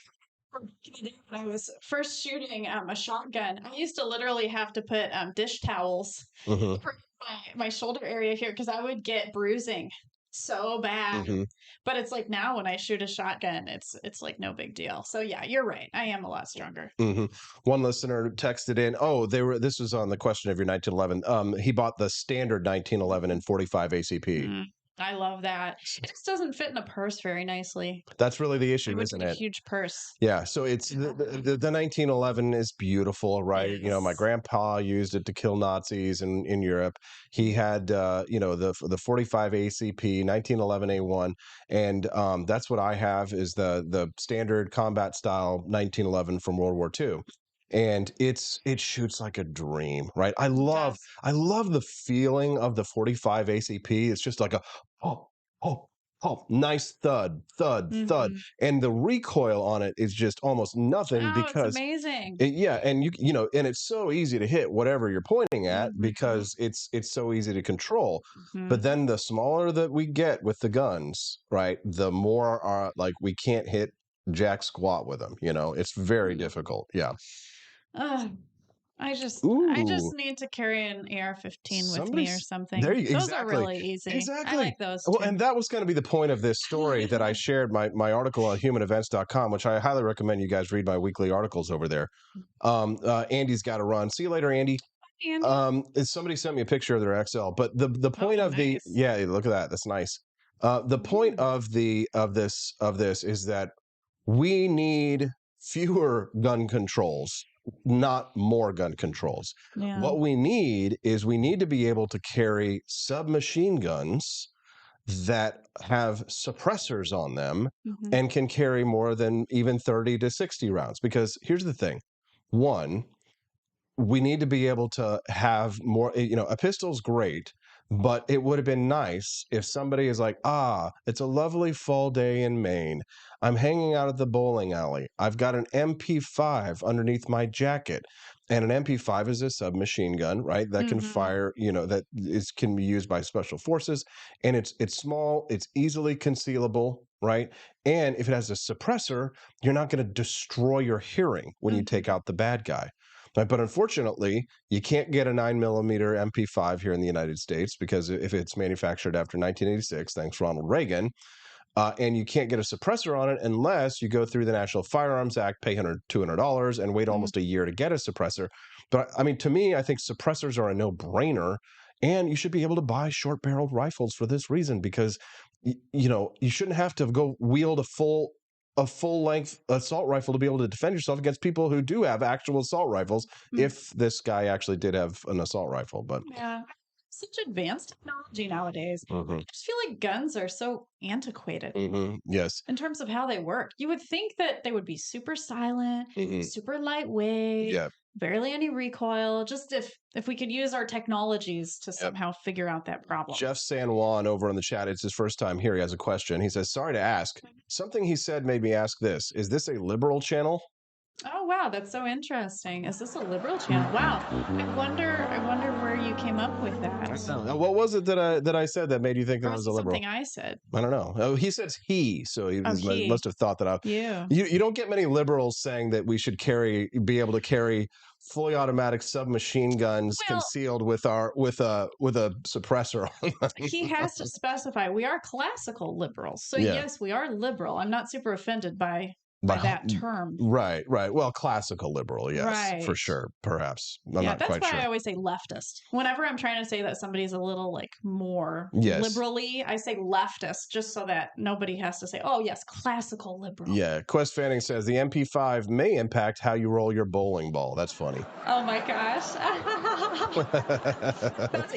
Speaker 2: When I was first shooting a shotgun, I used to literally have to put dish towels my shoulder area here because I would get bruising so bad.
Speaker 1: Mhm.
Speaker 2: But it's like now when I shoot a shotgun, it's like no big deal. So yeah, you're right. I am a lot stronger.
Speaker 1: Hmm. One listener texted in. Oh, they were. This was on the question of your 1911. He bought the standard 1911 and 45 ACP.
Speaker 2: Mm, I love that. It just doesn't fit in a purse very nicely.
Speaker 1: That's really the
Speaker 2: I
Speaker 1: issue,
Speaker 2: would
Speaker 1: isn't
Speaker 2: need a
Speaker 1: it?
Speaker 2: huge purse.
Speaker 1: Yeah, so it's the 1911 is beautiful, right? You know, my
Speaker 2: Yes.
Speaker 1: grandpa used it to kill Nazis in Europe. He had the 45 ACP 1911 A1, and that's what I have is the standard combat style 1911 from World War II. And it shoots like a dream, right? I
Speaker 2: It
Speaker 1: love
Speaker 2: does.
Speaker 1: I love the feeling of the 45 ACP. It's just like a oh oh oh nice thud thud thud,
Speaker 2: Hmm.
Speaker 1: and the recoil on it is just almost nothing
Speaker 2: Oh, it's
Speaker 1: because
Speaker 2: amazing.
Speaker 1: yeah, and and it's so easy to hit whatever you're pointing at
Speaker 2: Hmm.
Speaker 1: because it's so easy to control.
Speaker 2: Hmm.
Speaker 1: But then the smaller that we get with the guns, right, the more like we can't hit jack squat with them. It's very difficult. Yeah.
Speaker 2: Ugh, I just
Speaker 1: Ooh.
Speaker 2: need to carry an AR-15 with me or
Speaker 1: Somebody's there.
Speaker 2: something.
Speaker 1: You
Speaker 2: Those are
Speaker 1: exactly,
Speaker 2: really easy. I
Speaker 1: exactly.
Speaker 2: like those
Speaker 1: Well,
Speaker 2: too.
Speaker 1: and that was going to be the point of this story that I shared my article on humanevents.com, which I highly recommend you guys read my weekly articles over there. Andy's got to run. See you later, Andy.
Speaker 2: Andy.
Speaker 1: And somebody sent me a picture of their Excel, but the
Speaker 2: Oh,
Speaker 1: point of the
Speaker 2: nice.
Speaker 1: yeah, look at that. That's nice. The point
Speaker 2: Ooh.
Speaker 1: of this is that we need fewer gun controls, not more gun controls.
Speaker 2: Yeah.
Speaker 1: What we need to be able to carry submachine guns that have suppressors on them
Speaker 2: Hmm.
Speaker 1: and can carry more than even 30 to 60 rounds. Because here's the thing. One, we need to be able to have more, a pistol's great, but it would have been nice if somebody is like, it's a lovely fall day in Maine. I'm hanging out at the bowling alley. I've got an MP5 underneath my jacket. And an MP5 is a submachine gun, right? That can
Speaker 2: Hmm.
Speaker 1: fire, can be used by special forces. And it's small, it's easily concealable, right? And if it has a suppressor, you're not going to destroy your hearing when you take
Speaker 2: Hmm.
Speaker 1: out the bad guy. Right, but unfortunately, you can't get a 9 millimeter MP5 here in the United States because if it's manufactured after 1986, thanks Ronald Reagan, and you can't get a suppressor on it unless you go through the National Firearms Act, pay $200, and wait almost a year to get a suppressor. But I mean, to me, I think suppressors are a no-brainer, and you should be able to buy short-barreled rifles for this reason because you shouldn't have to go wield a full length assault rifle to be able to defend yourself against people who do have actual assault rifles if this guy actually did have an assault rifle. But
Speaker 2: Yeah. Such advanced technology nowadays. I
Speaker 1: Mhm.
Speaker 2: just feel like guns are so antiquated
Speaker 1: Yes.
Speaker 2: in terms of how they work. You would think that they would be super silent,
Speaker 1: Mhm.
Speaker 2: super lightweight,
Speaker 1: Yeah.
Speaker 2: barely any recoil. Just if we could use our technologies to
Speaker 1: Yep.
Speaker 2: somehow figure out that problem.
Speaker 1: Jeff San Juan over in the chat. It's his first time here. He has a question. He says, "Sorry to ask. Something he said made me ask this. Is this a liberal channel?"
Speaker 2: Oh wow, that's so interesting. Is this a liberal channel? Wow. I wonder where you came up with that.
Speaker 1: I don't know. What was it that I said that made you think that
Speaker 2: Or
Speaker 1: I
Speaker 2: was
Speaker 1: was
Speaker 2: it
Speaker 1: a liberal?
Speaker 2: something I said?
Speaker 1: I don't know. Oh, he says he, so he
Speaker 2: Oh,
Speaker 1: must
Speaker 2: he.
Speaker 1: have thought that I.
Speaker 2: You.
Speaker 1: You don't get many liberals saying that we should be able to carry fully automatic submachine guns
Speaker 2: Well,
Speaker 1: concealed with a suppressor on them.
Speaker 2: he has to specify we are classical liberals. So
Speaker 1: Yeah.
Speaker 2: yes, we are liberal. I'm not super offended by
Speaker 1: But
Speaker 2: that term.
Speaker 1: right, right. Well, classical liberal, yes, for
Speaker 2: Right.
Speaker 1: sure. Perhaps. I'm
Speaker 2: Yeah,
Speaker 1: not
Speaker 2: that's
Speaker 1: quite
Speaker 2: why I
Speaker 1: sure.
Speaker 2: always say leftist. Whenever I'm trying to say that somebody's a little like more
Speaker 1: Yes.
Speaker 2: liberally, I say leftist just so that nobody has to say, "Oh, yes, classical liberal."
Speaker 1: Yeah. Quest Fanning says the MP5 may impact how you roll your bowling ball. That's funny.
Speaker 2: Oh my gosh.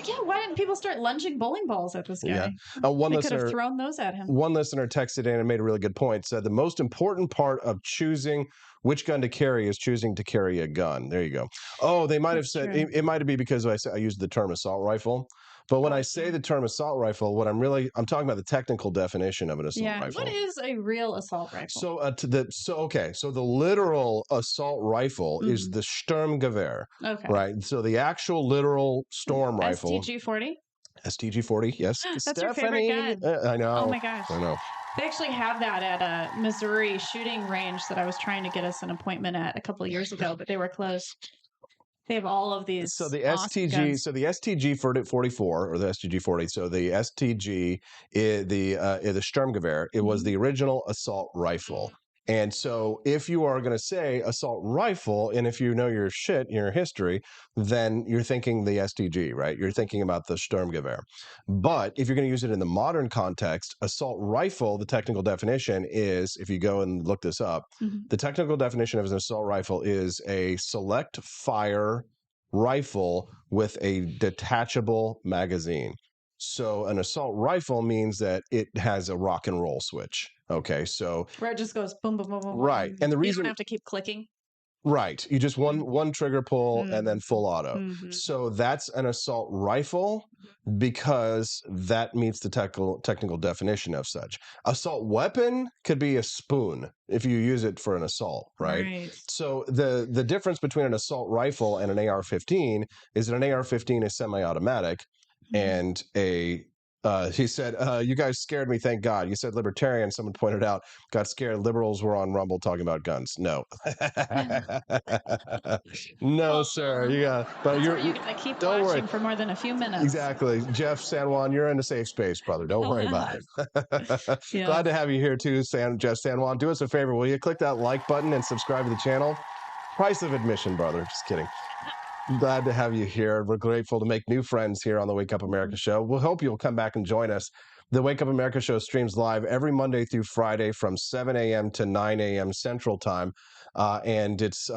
Speaker 2: Yeah, why didn't people start lunging bowling balls at this
Speaker 1: Yeah.
Speaker 2: guy?
Speaker 1: One
Speaker 2: They could have
Speaker 1: listener
Speaker 2: thrown those at him.
Speaker 1: one listener texted in and made a really good point. Said the most important part of choosing which gun to carry is choosing to carry a gun. There you go. Oh, they might have
Speaker 2: That's
Speaker 1: said
Speaker 2: true.
Speaker 1: it might be because I used the term assault rifle. But when I say the term assault rifle, what I'm talking about the technical definition of an assault
Speaker 2: Yeah.
Speaker 1: rifle.
Speaker 2: What is a real assault rifle?
Speaker 1: So the literal assault rifle is the Sturmgewehr,
Speaker 2: Okay.
Speaker 1: right? So the actual literal storm rifle.
Speaker 2: STG-40?
Speaker 1: STG-40, yes.
Speaker 2: That's your favorite
Speaker 1: Stephanie.
Speaker 2: gun.
Speaker 1: I know.
Speaker 2: Oh my gosh.
Speaker 1: I know.
Speaker 2: They actually have that at a Missouri shooting range that I was trying to get us an appointment at a couple of years ago, but they were closed. They have all of these.
Speaker 1: So the
Speaker 2: awesome
Speaker 1: STG,
Speaker 2: guns.
Speaker 1: so the STG 44 or the STG 40. So the STG, the Sturmgewehr, it was the original assault rifle. And so if you are going to say assault rifle, and if you know your shit, your history, then you're thinking the STG, right? You're thinking about the Sturmgewehr. But if you're going to use it in the modern context, assault rifle, the technical definition is, if you go and look this up, the technical definition of an assault rifle is a select fire rifle with a detachable magazine. So an assault rifle means that it has a rock and roll switch. Okay, so
Speaker 2: where it just goes boom, boom, boom, boom.
Speaker 1: right, and the
Speaker 2: You
Speaker 1: reason
Speaker 2: don't have to keep clicking.
Speaker 1: right, you just one trigger pull and then full auto.
Speaker 2: Mhm.
Speaker 1: So that's an assault rifle because that meets the technical definition of such. Assault weapon could be a spoon if you use it for an assault, right?
Speaker 2: Right.
Speaker 1: So the difference between an assault rifle and an AR-15 is that an AR-15 is semi-automatic, and he said, you guys scared me, thank God. You said libertarian, someone pointed out, got scared. Liberals were on Rumble talking about guns. No. No, sir. Yeah, but
Speaker 2: That's why you gotta keep
Speaker 1: don't
Speaker 2: watching
Speaker 1: worry.
Speaker 2: for more than a few minutes.
Speaker 1: Exactly. Jeff San Juan, you're in a safe space, brother. Don't worry about it. Glad to have you here too, Jeff San Juan. Do us a favor, will you click that like button and subscribe to the channel? Price of admission, brother. Just kidding. Glad to have you here. We're grateful to make new friends here on the Wake Up America show. We'll hope you'll come back and join us. The Wake Up America show streams live every Monday through Friday from 7 a.m. to 9 a.m. Central Time. And it's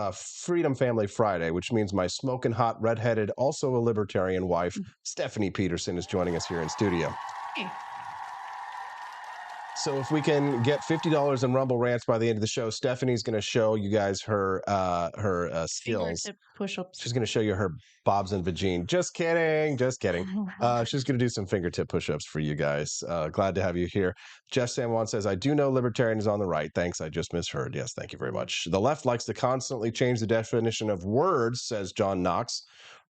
Speaker 1: Freedom Family Friday, which means my smoking hot, redheaded, also a libertarian wife, Stephanie Peterson, is joining us here in studio.
Speaker 2: Hey.
Speaker 1: So if we can get $50 in Rumble Rants by the end of the show, Stephanie's going to show you guys her skills.
Speaker 2: Fingertip push-ups.
Speaker 1: She's going to show you her bobs and vagine. Just kidding. Just kidding. She's going to do some fingertip push-ups for you guys. Glad to have you here. Jeff San Juan says, I do know libertarian is on the right. Thanks. I just misheard. Yes, thank you very much. The left likes to constantly change the definition of words, says John Knox.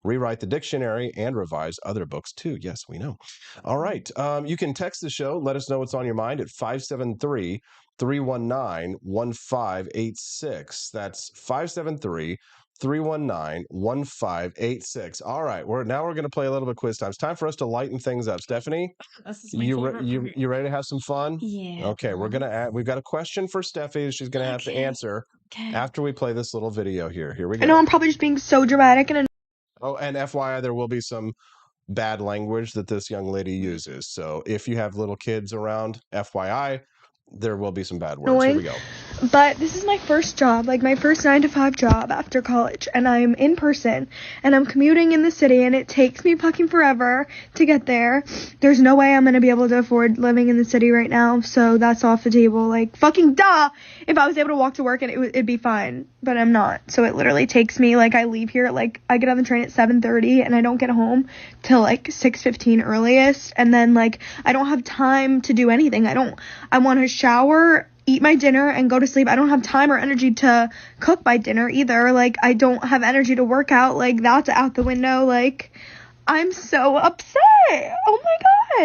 Speaker 1: Rewrite the dictionary and revise other books too. Yes, we know. All right. You can text the show. Let us know what's on your mind at 573 319 1586. That's 573 319 1586. All right. We're going to play a little bit of quiz time. It's time for us to lighten things up. Stephanie,
Speaker 2: This is my favorite part.
Speaker 1: you ready to have some fun?
Speaker 2: Yeah.
Speaker 1: Okay. We've got a question for Stephanie. She's going to have to answer after we play this little video here. Here we go.
Speaker 4: I know I'm probably just being so dramatic and
Speaker 1: Oh, and FYI, there will be some bad language that this young lady uses. So if you have little kids around, FYI, there will be some bad words. Here we go.
Speaker 4: But this is my first job, like my first 9-to-5 job after college, and I'm in person, and I'm commuting in the city, and it takes me fucking forever to get there. There's no way I'm gonna be able to afford living in the city right now, so that's off the table. Like, fucking duh! If I was able to walk to work, and it'd be fine, but I'm not. So it literally takes me, like, I leave here, like, I get on the train at 7:30, and I don't get home till, like, 6:15 earliest, and then, like, I don't have time to do anything. I want to shower, eat my dinner, and go to sleep. I don't have time or energy to cook my dinner either. Like, I don't have energy to work out. Like, that's out the window. Like, I'm so upset. Oh my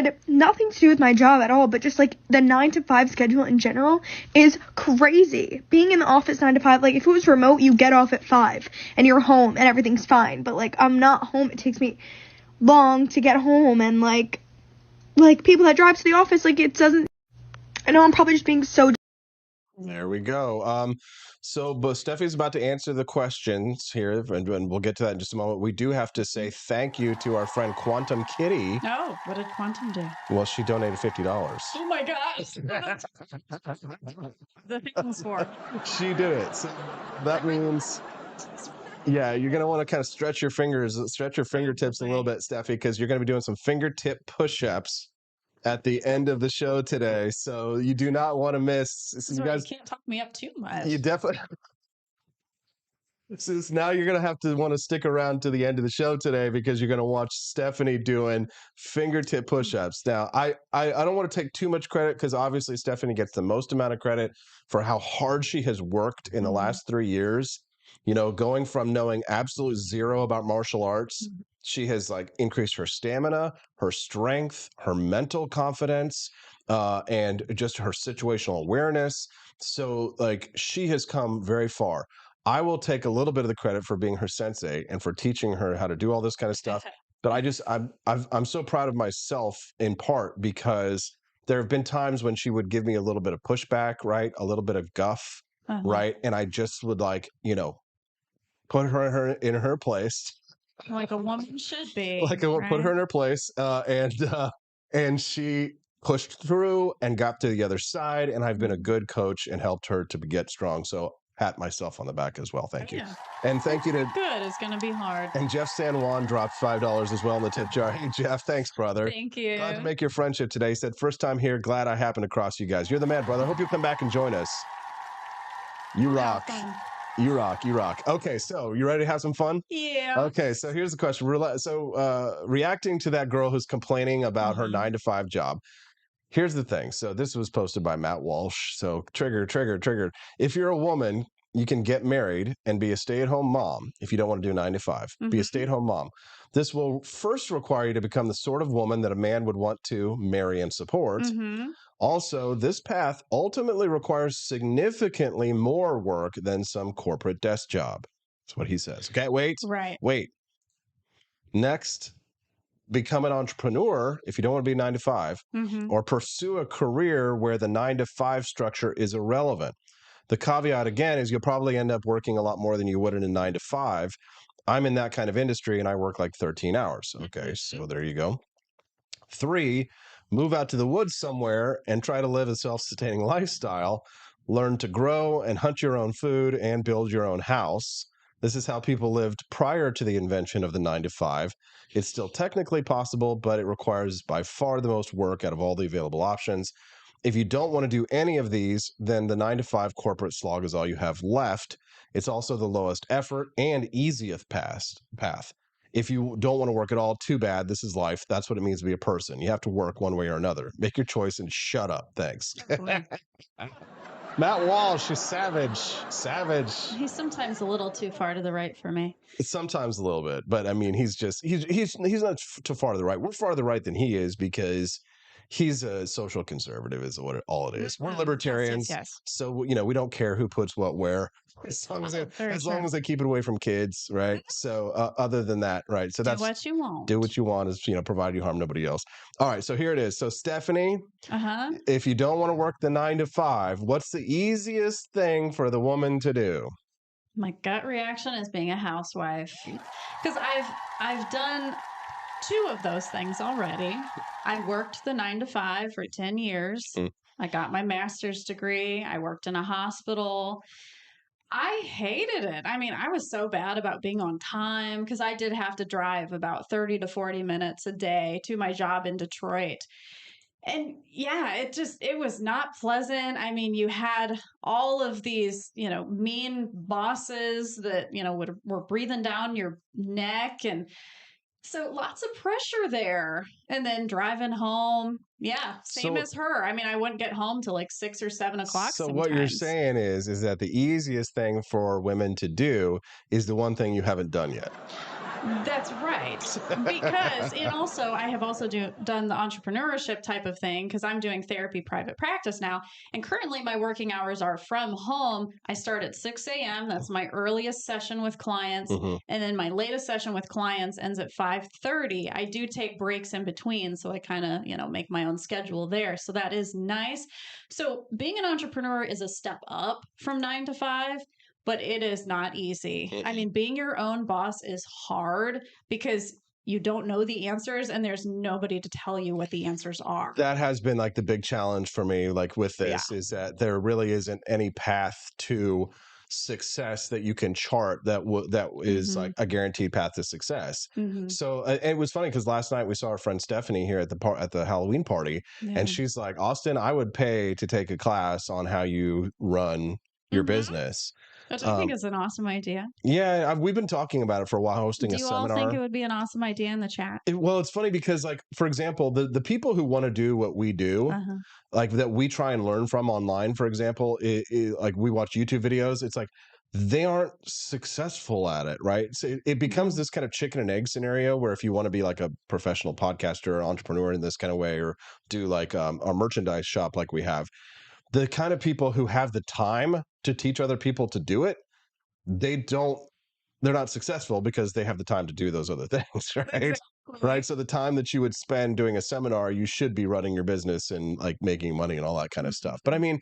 Speaker 4: God. Nothing to do with my job at all, but just, like, the 9-to-5 schedule in general is crazy. Being in the office 9 to 5, like, if it was remote, you get off at 5 and you're home and everything's fine. But, like, I'm not home. It takes me long to get home, and, like, people that drive to the office, like, it doesn't. I know I'm probably just being so.
Speaker 1: There we go. But Steffi's about to answer the questions here, and we'll get to that in just a moment. We do have to say thank you to our friend Quantum Kitty.
Speaker 2: Oh, what did Quantum do?
Speaker 1: Well, she donated $50.
Speaker 2: Oh my gosh. The thing's for.
Speaker 1: She did it. So that means, yeah, you're going to want to kind of stretch your fingertips a little bit, Steffi, because you're going to be doing some fingertip push-ups at the end of the show today, so you do not want to miss.
Speaker 2: You guys can't talk me up too much.
Speaker 1: You definitely. Now you're going to have to want to stick around to the end of the show today, because you're going to watch Stephanie doing fingertip push-ups. Now, I don't want to take too much credit, because obviously Stephanie gets the most amount of credit for how hard she has worked in the last 3 years. You know, going from knowing absolute zero about martial arts, she has, like, increased her stamina, her strength, her mental confidence, and just her situational awareness. So, like, she has come very far. I will take a little bit of the credit for being her sensei and for teaching her how to do all this kind of stuff. But I'm so proud of myself in part because there have been times when she would give me a little bit of pushback, right? A little bit of guff, right? And I just would like, put her in her place,
Speaker 2: like a woman should be.
Speaker 1: like I would put her in her place, and she pushed through and got to the other side. And I've been a good coach and helped her to get strong. So pat myself on the back as well. Thank you.
Speaker 2: Yeah.
Speaker 1: And thank you to
Speaker 2: Good. It's going to be hard.
Speaker 1: and Jeff San Juan dropped $5 as well in the tip jar. Hey Jeff, thanks, brother.
Speaker 2: Thank you.
Speaker 1: Glad to make your friendship today. He said, first time here, glad I happened across you guys. You're the man, brother. Hope you'll come back and join us. You rock. You rock. You rock. Okay, so you ready to have some fun?
Speaker 2: Yeah.
Speaker 1: Okay, so here's the question. Reacting to that girl who's complaining about her 9-to-5 job. Here's the thing. So this was posted by Matt Walsh. So trigger. If you're a woman, you can get married and be a stay-at-home mom if you don't want to do 9-to-5. Be a stay-at-home mom. This will first require you to become the sort of woman that a man would want to marry and support. Also, this path ultimately requires significantly more work than some corporate desk job. That's what he says. Okay, wait. Next, become an entrepreneur if you don't want to be 9-to-5, or pursue a career where the 9-to-5 structure is irrelevant. The caveat again is you'll probably end up working a lot more than you would in a 9-to-5. I'm in that kind of industry and I work like 13 hours. Okay, so there you go. 3, move out to the woods somewhere and try to live a self-sustaining lifestyle. Learn to grow and hunt your own food and build your own house. This is how people lived prior to the invention of the 9-to-5. It's still technically possible, but it requires by far the most work out of all the available options. If you don't want to do any of these, then the 9-to-5 corporate slog is all you have left. It's also the lowest effort and easiest path. If you don't want to work at all, too bad. This is life. That's what it means to be a person. You have to work one way or another. Make your choice and shut up. Thanks. Matt Walsh is savage.
Speaker 2: He's sometimes a little too far to the right for me.
Speaker 1: Sometimes a little bit, but I mean, he's not too far to the right. We're farther to the right than he is because he's a social conservative is all it is. We're libertarians.
Speaker 2: Yes.
Speaker 1: So, we don't care who puts what where, as long as they keep it away from kids, right? So other than that, right? So that's
Speaker 2: do what you want.
Speaker 1: Do what you want is, provide you harm nobody else. All right. So here it is. So Stephanie, if you don't want to work the 9-to-5, what's the easiest thing for the woman to do?
Speaker 2: My gut reaction is being a housewife, because I've done 2 of those things already. I worked the 9-to-5 for 10 years. I got my master's degree. I worked in a hospital. I hated it. I mean, I was so bad about being on time because I did have to drive about 30 to 40 minutes a day to my job in Detroit. And yeah, it was not pleasant. I mean, you had all of these, mean bosses that, were breathing down your neck. And so lots of pressure there. And then driving home. Yeah, same as her. I mean, I wouldn't get home till like 6 or 7 o'clock.
Speaker 1: So what you're saying is that the easiest thing for women to do is the one thing you haven't done yet.
Speaker 2: That's right. Because, and also, I have also done the entrepreneurship type of thing because I'm doing therapy private practice now. And currently my working hours are from home. I start at 6 a.m. That's my earliest session with clients. And then my latest session with clients ends at 5:30. I do take breaks in between. So I kind of, make my own schedule there. So that is nice. So being an entrepreneur is a step up from 9-to-5. But it is not easy. I mean, being your own boss is hard because you don't know the answers and there's nobody to tell you what the answers are.
Speaker 1: That has been like the big challenge for me, like with this, is that there really isn't any path to success that you can chart that is like a guaranteed path to success. So it was funny because last night we saw our friend Stephanie here at the Halloween party, and she's like, Austin, I would pay to take a class on how you run your business.
Speaker 2: Which I think is an awesome idea.
Speaker 1: Yeah, we've been talking about it for a while, hosting a seminar.
Speaker 2: Do you all think it would be an awesome idea in the chat?
Speaker 1: Well, it's funny because, like, for example, the people who want to do what we do, like that we try and learn from online, for example, like we watch YouTube videos, it's like they aren't successful at it, right? So it becomes this kind of chicken and egg scenario where if you want to be like a professional podcaster or entrepreneur in this kind of way, or do like a merchandise shop like we have, the kind of people who have the time to teach other people to do it they're not successful because they have the time to do those other things, right?
Speaker 2: Exactly.
Speaker 1: Right. So the time that you would spend doing a seminar, you should be running your business and like making money and all that kind of stuff. But I mean,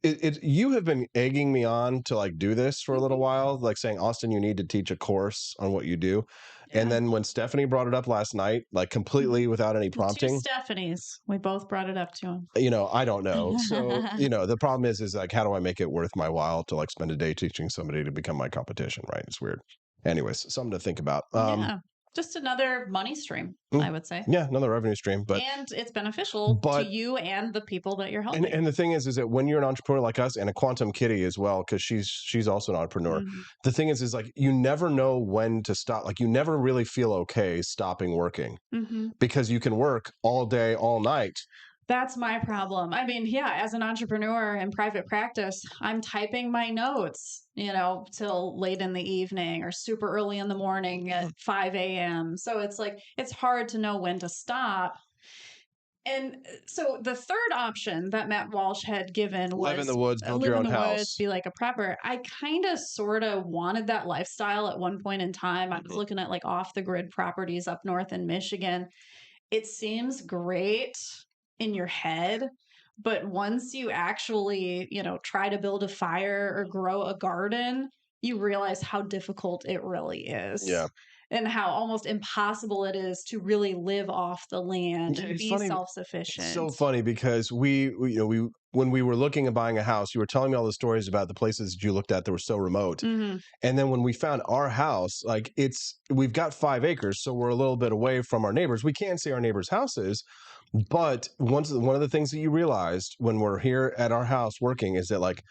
Speaker 1: you have been egging me on to like do this for a little while, like saying, Austin, you need to teach a course on what you do. And
Speaker 2: Yeah.
Speaker 1: then when Stephanie brought it up last night, like completely without any
Speaker 2: The two
Speaker 1: prompting,
Speaker 2: Stephanies. We both brought it up to him.
Speaker 1: I don't know. So, the problem is like, how do I make it worth my while to like spend a day teaching somebody to become my competition? Right. It's weird. Anyways, something to think about.
Speaker 2: Yeah. Just another money stream, I would say.
Speaker 1: Yeah, another revenue stream, but
Speaker 2: and it's beneficial to you and the people that you're helping.
Speaker 1: And the thing is that when you're an entrepreneur like us, and a quantum kitty as well, because she's also an entrepreneur. The thing is like you never know when to stop. Like you never really feel okay stopping working because you can work all day, all night.
Speaker 2: That's my problem. I mean, yeah, as an entrepreneur in private practice, I'm typing my notes, till late in the evening or super early in the morning at 5 a.m. So it's like, it's hard to know when to stop. And so the third option that Matt Walsh had given was
Speaker 1: live in the woods, build your own house,
Speaker 2: be like a prepper. I kind of sort of wanted that lifestyle at one point in time. I was looking at like off the grid properties up north in Michigan. It seems great in your head, but once you actually, try to build a fire or grow a garden, you realize how difficult it really is.
Speaker 1: Yeah.
Speaker 2: And how almost impossible it is to really live off the land and be self-sufficient.
Speaker 1: It's so funny because we when we were looking at buying a house, you were telling me all the stories about the places that you looked at that were so remote. And then when we found our house, like we've got 5 acres, so we're a little bit away from our neighbors. We can't see our neighbors' houses. But one of the things that you realized when we're here at our house working is that like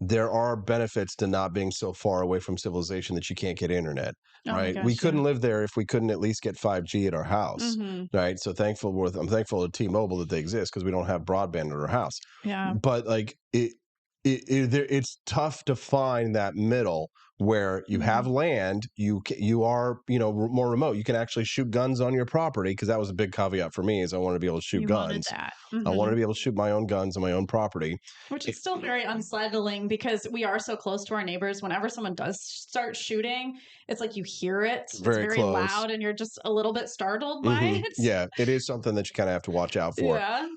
Speaker 1: there are benefits to not being so far away from civilization that you can't get internet, right? We couldn't live there if we couldn't at least get 5G at our house, right? So I'm thankful to T-Mobile that they exist because we don't have broadband at our house.
Speaker 2: Yeah.
Speaker 1: But like it's tough to find that middle where you have land, you are more remote. You can actually shoot guns on your property, because that was a big caveat for me, is I wanted to be able to shoot guns. I wanted to be able to shoot my own guns on my own property,
Speaker 2: which is still very unsettling because we are so close to our neighbors. Whenever someone does start shooting, it's like you hear it. It's very loud, and you're just a little bit startled by it.
Speaker 1: Yeah, it is something that you kind of have to watch out for.
Speaker 2: Yeah.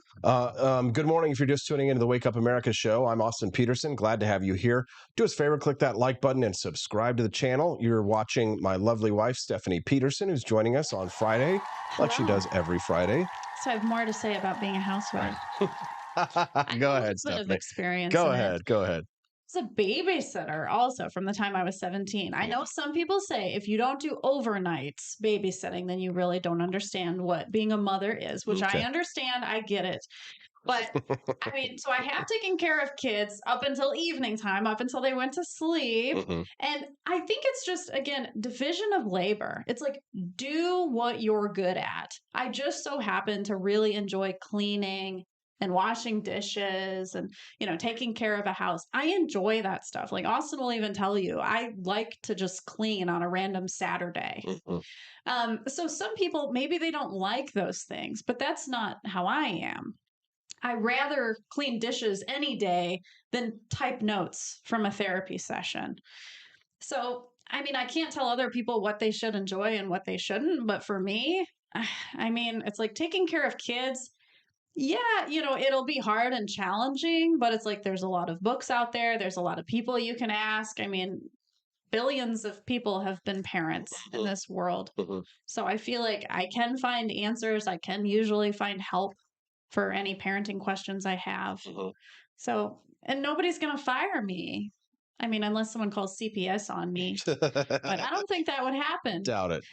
Speaker 1: Good morning. If you're just tuning into the Wake Up America show, I'm Austin Peterson. Glad to have you here. Do us a favor, click that like button and subscribe to the channel. You're watching my lovely wife, Stephanie Peterson, who's joining us on Friday, like she does every Friday.
Speaker 2: So I have more to say about being a housewife.
Speaker 1: Go ahead, Stephanie.
Speaker 2: Experience.
Speaker 1: Go ahead.
Speaker 2: As a babysitter also from the time I was 17. I know some people say if you don't do overnights babysitting, then you really don't understand what being a mother is, which I understand. I get it. But I mean, so I have taken care of kids up until evening time, up until they went to sleep. And I think it's just, again, division of labor. It's like, do what you're good at. I just so happen to really enjoy cleaning and washing dishes and, taking care of a house. I enjoy that stuff. Like Austin will even tell you, I like to just clean on a random Saturday. So some people, maybe they don't like those things, but that's not how I am. I rather clean dishes any day than type notes from a therapy session. So, I mean, I can't tell other people what they should enjoy and what they shouldn't, but for me, I mean, it's like taking care of kids. Yeah, it'll be hard and challenging, but it's like there's a lot of books out there. There's a lot of people you can ask. I mean, billions of people have been parents in this world. So I feel like I can find answers. I can usually find help for any parenting questions I have. So, and nobody's going to fire me. I mean, unless someone calls CPS on me, but I don't think that would happen.
Speaker 1: Doubt it.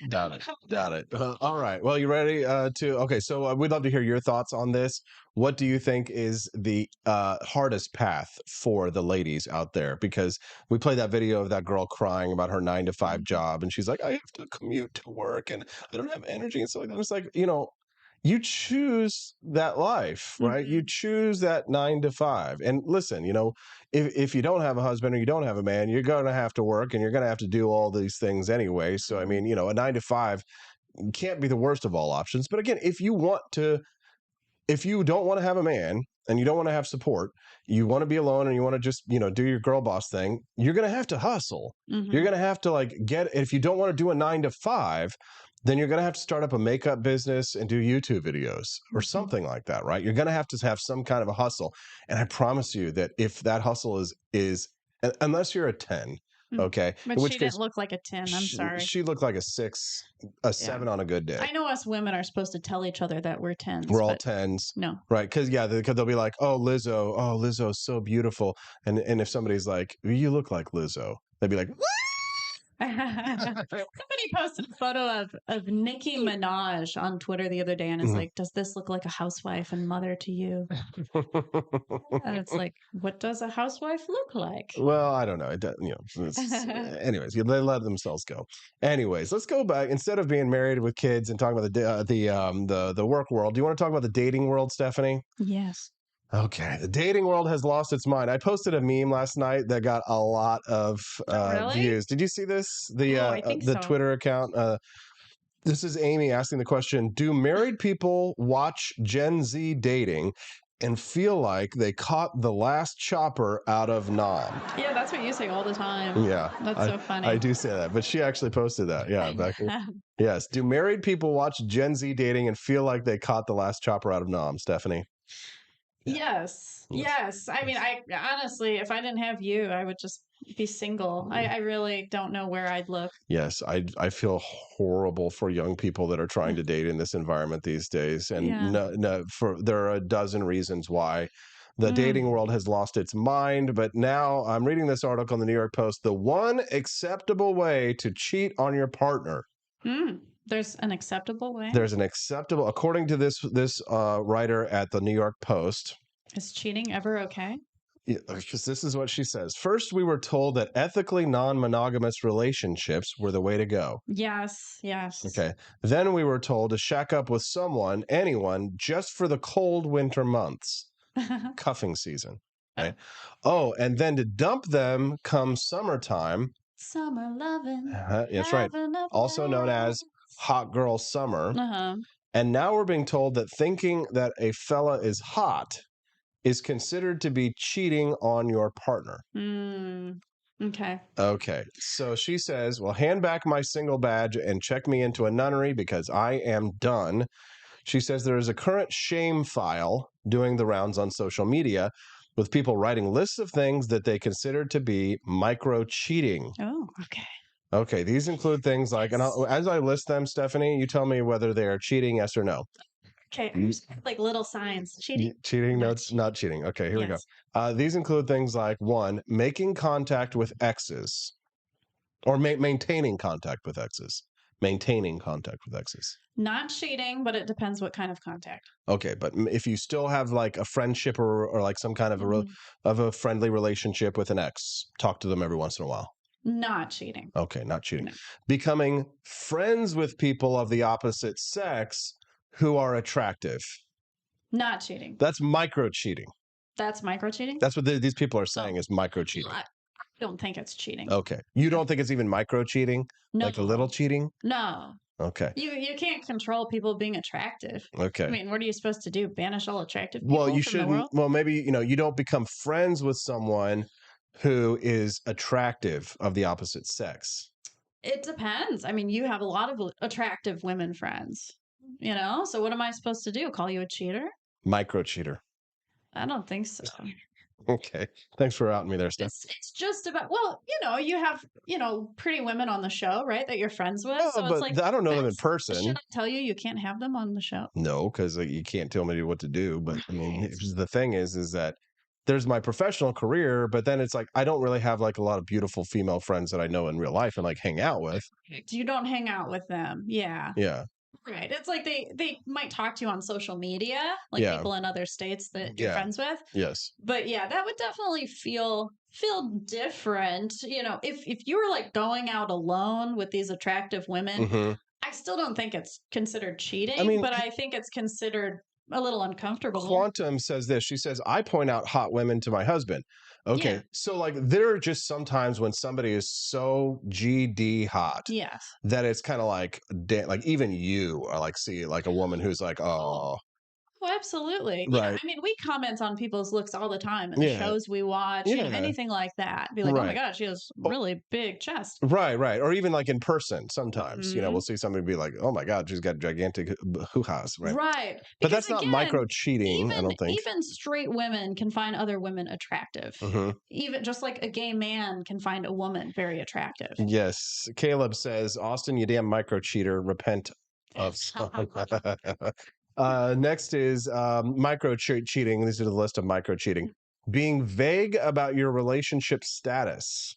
Speaker 1: All right. Well, you ready okay. So we'd love to hear your thoughts on this. What do you think is the hardest path for the ladies out there? Because we played that video of that girl crying about her 9-to-5 job. And she's like, I have to commute to work and I don't have energy. And so it's like, you choose that life, right? You choose that 9-to-5. And listen, if you don't have a husband or you don't have a man, you're going to have to work and you're going to have to do all these things anyway. So, I mean, a 9-to-5 can't be the worst of all options. But again, if you don't want to have a man and you don't want to have support, you want to be alone and you want to just, do your girl boss thing, you're going to have to hustle.
Speaker 2: Mhm.
Speaker 1: You're going to have to if you don't want to do a 9 to 5, then you're going to have to start up a makeup business and do YouTube videos or something like that, right? You're going to have some kind of a hustle. And I promise you that if that hustle is unless you're a 10, okay,
Speaker 2: But
Speaker 1: in which
Speaker 2: she
Speaker 1: case
Speaker 2: didn't look like a 10. I'm sorry.
Speaker 1: she looked like a 6, a 7 on a good day.
Speaker 2: I know us women are supposed to tell each other that we're 10s.
Speaker 1: We're all
Speaker 2: but
Speaker 1: 10s.
Speaker 2: No.
Speaker 1: Right. Because they'll be like, oh, Lizzo's so beautiful. And if somebody's like, you look like Lizzo, they'd be like,
Speaker 2: Somebody posted a photo of Nicki Minaj on Twitter the other day and is like, does this look like a housewife and mother to you? And it's like, what does a housewife look like?
Speaker 1: Well, I don't know. It does, anyways, they let themselves go. Anyways, let's go back. Instead of being married with kids and talking about the work world, do you want to talk about the dating world, Stephanie?
Speaker 2: Yes.
Speaker 1: Okay, the dating world has lost its mind. I posted a meme last night that got a lot of
Speaker 2: really?
Speaker 1: views. Did you see this?
Speaker 2: I think
Speaker 1: The
Speaker 2: so.
Speaker 1: Twitter account. This is Amy asking the question: do married people watch Gen Z dating and feel like they caught the last chopper out of Nam?
Speaker 2: Yeah, that's what you say all the time.
Speaker 1: Yeah,
Speaker 2: That's so funny.
Speaker 1: I do say that, but she actually posted that. Yeah, yes. Do married people watch Gen Z dating and feel like they caught the last chopper out of Nam, Stephanie?
Speaker 2: Yes. I mean, I honestly, if I didn't have you, I would just be single. I really don't know where I'd look.
Speaker 1: Yes, I feel horrible for young people that are trying to date in this environment these days, and there are a dozen reasons why the dating world has lost its mind. But now I'm reading this article in the New York Post: the one acceptable way to cheat on your partner.
Speaker 2: There's an acceptable way?
Speaker 1: There's an acceptable, according to this writer at the New York Post.
Speaker 2: Is cheating ever okay?
Speaker 1: Yeah, because this is what she says. First, we were told that ethically non-monogamous relationships were the way to go.
Speaker 2: Yes.
Speaker 1: Okay. Then we were told to shack up with anyone, just for the cold winter months, cuffing season. Right? Oh, and then to dump them come summertime.
Speaker 2: Summer loving.
Speaker 1: That's right. Also known as hot girl summer. And now we're being told that thinking that a fella is hot is considered to be cheating on your partner. Okay. So she says, well, hand back my single badge and check me into a nunnery because I am done. She says there is a current shame file doing the rounds on social media with people writing lists of things that they consider to be micro cheating.
Speaker 2: Oh, okay.
Speaker 1: Okay, these include things like, and as I list them, Stephanie, you tell me whether they are cheating, yes or no.
Speaker 2: Okay, like little signs. Cheating.
Speaker 1: Cheating? No, it's not cheating. Okay, here we go. These include things like, 1, making contact with exes, or maintaining contact with exes. Maintaining contact with exes.
Speaker 2: Not cheating, but it depends what kind of contact.
Speaker 1: Okay, but if you still have like a friendship or like some kind of a friendly relationship with an ex, talk to them every once in a while.
Speaker 2: Not cheating.
Speaker 1: Okay, not cheating.
Speaker 2: No.
Speaker 1: Becoming friends with people of the opposite sex who are attractive.
Speaker 2: Not cheating.
Speaker 1: That's micro cheating.
Speaker 2: That's micro cheating?
Speaker 1: That's what these people are saying is micro cheating.
Speaker 2: I don't think it's cheating.
Speaker 1: Okay. You don't think it's even micro cheating?
Speaker 2: No.
Speaker 1: Like a little cheating?
Speaker 2: No.
Speaker 1: Okay.
Speaker 2: You can't control people being attractive.
Speaker 1: Okay.
Speaker 2: I mean, what are you supposed to do? Banish all attractive people
Speaker 1: Well, you
Speaker 2: from the
Speaker 1: shouldn't.
Speaker 2: world?
Speaker 1: Well, maybe, you don't become friends with someone who is attractive of the opposite sex.
Speaker 2: It depends. I mean, you have a lot of attractive women friends, So what am I supposed to do? Call you a cheater?
Speaker 1: Micro cheater.
Speaker 2: I don't think so.
Speaker 1: Okay. Thanks for outing me there, Steph.
Speaker 2: It's just about, you have, pretty women on the show, right? That you're friends with.
Speaker 1: No,
Speaker 2: so
Speaker 1: but
Speaker 2: it's like,
Speaker 1: I don't know them in person.
Speaker 2: Should I tell you can't have them on the show?
Speaker 1: No, because you can't tell me what to do. But I mean, the thing is that there's my professional career, but then it's like I don't really have like a lot of beautiful female friends that I know in real life and like hang out with.
Speaker 2: You don't hang out with them. Yeah.
Speaker 1: Yeah.
Speaker 2: Right. It's like they might talk to you on social media, like people in other states that you're friends with.
Speaker 1: Yes.
Speaker 2: But yeah, that would definitely feel different. If you were like going out alone with these attractive women, I still don't think it's considered cheating, but I think it's considered a little uncomfortable.
Speaker 1: Quantum says this. She says, I point out hot women to my husband. Okay. Yeah. So like there are just sometimes when somebody is so GD hot that it's kind of like even you are like, see like a woman who's like, oh.
Speaker 2: Oh, absolutely. Yeah.
Speaker 1: Right.
Speaker 2: I mean, we comment on people's looks all the time in the
Speaker 1: Yeah.
Speaker 2: shows we watch,
Speaker 1: Yeah.
Speaker 2: anything like that. Be like, oh my
Speaker 1: Right.
Speaker 2: God, she has
Speaker 1: Oh,
Speaker 2: really big chest.
Speaker 1: right. Or even like in person, sometimes,
Speaker 2: Hmm.
Speaker 1: we'll see somebody be like, oh my God, she's got gigantic hoo-has, right?
Speaker 2: Right.
Speaker 1: But
Speaker 2: Because
Speaker 1: that's not
Speaker 2: again,
Speaker 1: micro cheating, I
Speaker 2: even
Speaker 1: don't think.
Speaker 2: even straight women can find other women attractive.
Speaker 1: Hmm.
Speaker 2: Even just like a gay man can find a woman very attractive.
Speaker 1: Yes. Caleb says, Austin, you damn micro cheater, repent of. Next is micro cheating. These are the list of micro cheating. Being vague about your relationship status.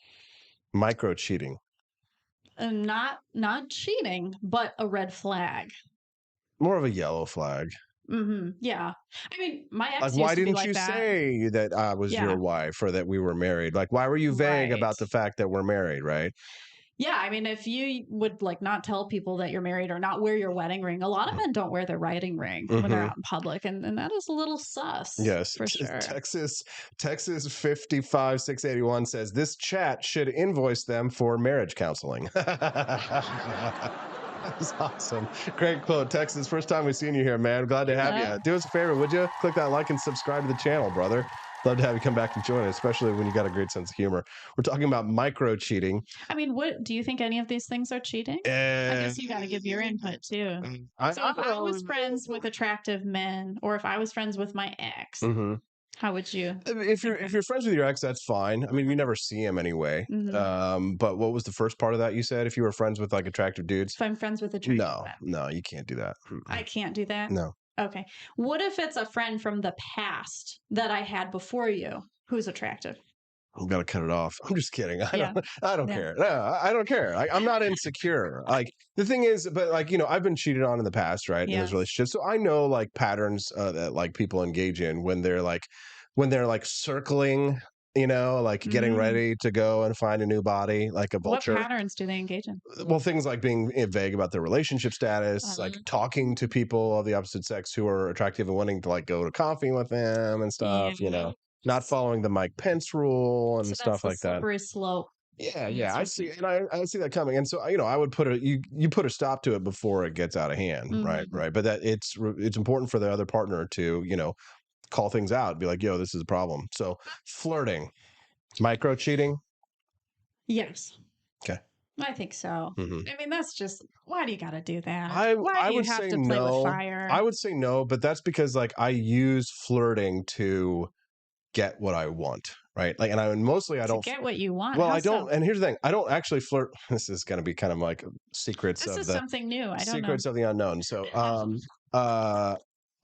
Speaker 1: Micro cheating.
Speaker 2: And not cheating, but a red flag.
Speaker 1: More of a yellow flag.
Speaker 2: Yeah. I mean, my
Speaker 1: Like,
Speaker 2: ex
Speaker 1: why
Speaker 2: used to be
Speaker 1: didn't
Speaker 2: like
Speaker 1: you
Speaker 2: that.
Speaker 1: say that I was your
Speaker 2: Yeah.
Speaker 1: wife or that we were married? Like, why were you vague
Speaker 2: Right.
Speaker 1: about the fact that we're married, right?
Speaker 2: Yeah, I mean, if you would like not tell people that you're married or not wear your wedding ring, a lot of men don't wear their wedding ring when they're
Speaker 1: Mm-hmm.
Speaker 2: out in public, and that is a little sus
Speaker 1: Yes.
Speaker 2: for sure.
Speaker 1: Texas 55681 says this chat should invoice them for marriage counseling. That's awesome. Great quote. Texas, first time we've seen you here, man. Glad to have
Speaker 2: Yeah.
Speaker 1: you. Do us a favor, would you? Click that like and subscribe to the channel, brother. Love to have you come back and join us, especially when you got a great sense of humor. We're talking about micro cheating.
Speaker 2: I mean, what do you think any of these things are cheating? I guess you got to give your input too. So if I was friends with attractive men, or if I was friends with my ex,
Speaker 1: Mm-hmm.
Speaker 2: how would you?
Speaker 1: If you're friends with your ex, that's fine. I mean, you never see him anyway. But what was the first part of that you said? If you were friends with like attractive dudes?
Speaker 2: If I'm friends with attractive men,
Speaker 1: No, you can't do that.
Speaker 2: I can't do that.
Speaker 1: No.
Speaker 2: Okay. What if it's a friend from the past that I had before you who's attractive?
Speaker 1: I'm gonna cut it off. I'm just kidding.
Speaker 2: Yeah.
Speaker 1: I don't
Speaker 2: Yeah.
Speaker 1: care. No, I don't care. I'm not insecure. Like the thing is, but like I've been cheated on in the past, right? In
Speaker 2: Yes.
Speaker 1: those relationships, so I know like patterns that like people engage in when they're like circling, like getting ready to go and find a new body, like a
Speaker 2: What
Speaker 1: vulture.
Speaker 2: patterns do they engage in?
Speaker 1: Well, things like being vague about their relationship status, like talking to people of the opposite sex who are attractive and wanting to like go to coffee with them and stuff,
Speaker 2: Yeah.
Speaker 1: not following the Mike Pence rule and
Speaker 2: So that's
Speaker 1: stuff
Speaker 2: the
Speaker 1: like that.
Speaker 2: slippery slope.
Speaker 1: Yeah, I see, and I see that coming, and so I would put you put a stop to it before it gets out of hand, right? But that it's important for the other partner to call things out, be like, yo, this is a problem. So flirting, micro cheating.
Speaker 2: Yes.
Speaker 1: Okay.
Speaker 2: I think so.
Speaker 1: Mm-hmm.
Speaker 2: I mean, that's just why do you got to do that?
Speaker 1: I
Speaker 2: Why do you
Speaker 1: would
Speaker 2: have
Speaker 1: say
Speaker 2: to play
Speaker 1: no.
Speaker 2: with fire?
Speaker 1: I would say no, but that's because like I use flirting to get what I want, right? Like, and I don't
Speaker 2: get what you want.
Speaker 1: Well,
Speaker 2: How
Speaker 1: I don't.
Speaker 2: so?
Speaker 1: And here's the thing: I don't actually flirt. This is going to be kind of like secrets
Speaker 2: This
Speaker 1: of
Speaker 2: is
Speaker 1: the
Speaker 2: something new. I don't know.
Speaker 1: secrets of the unknown. So,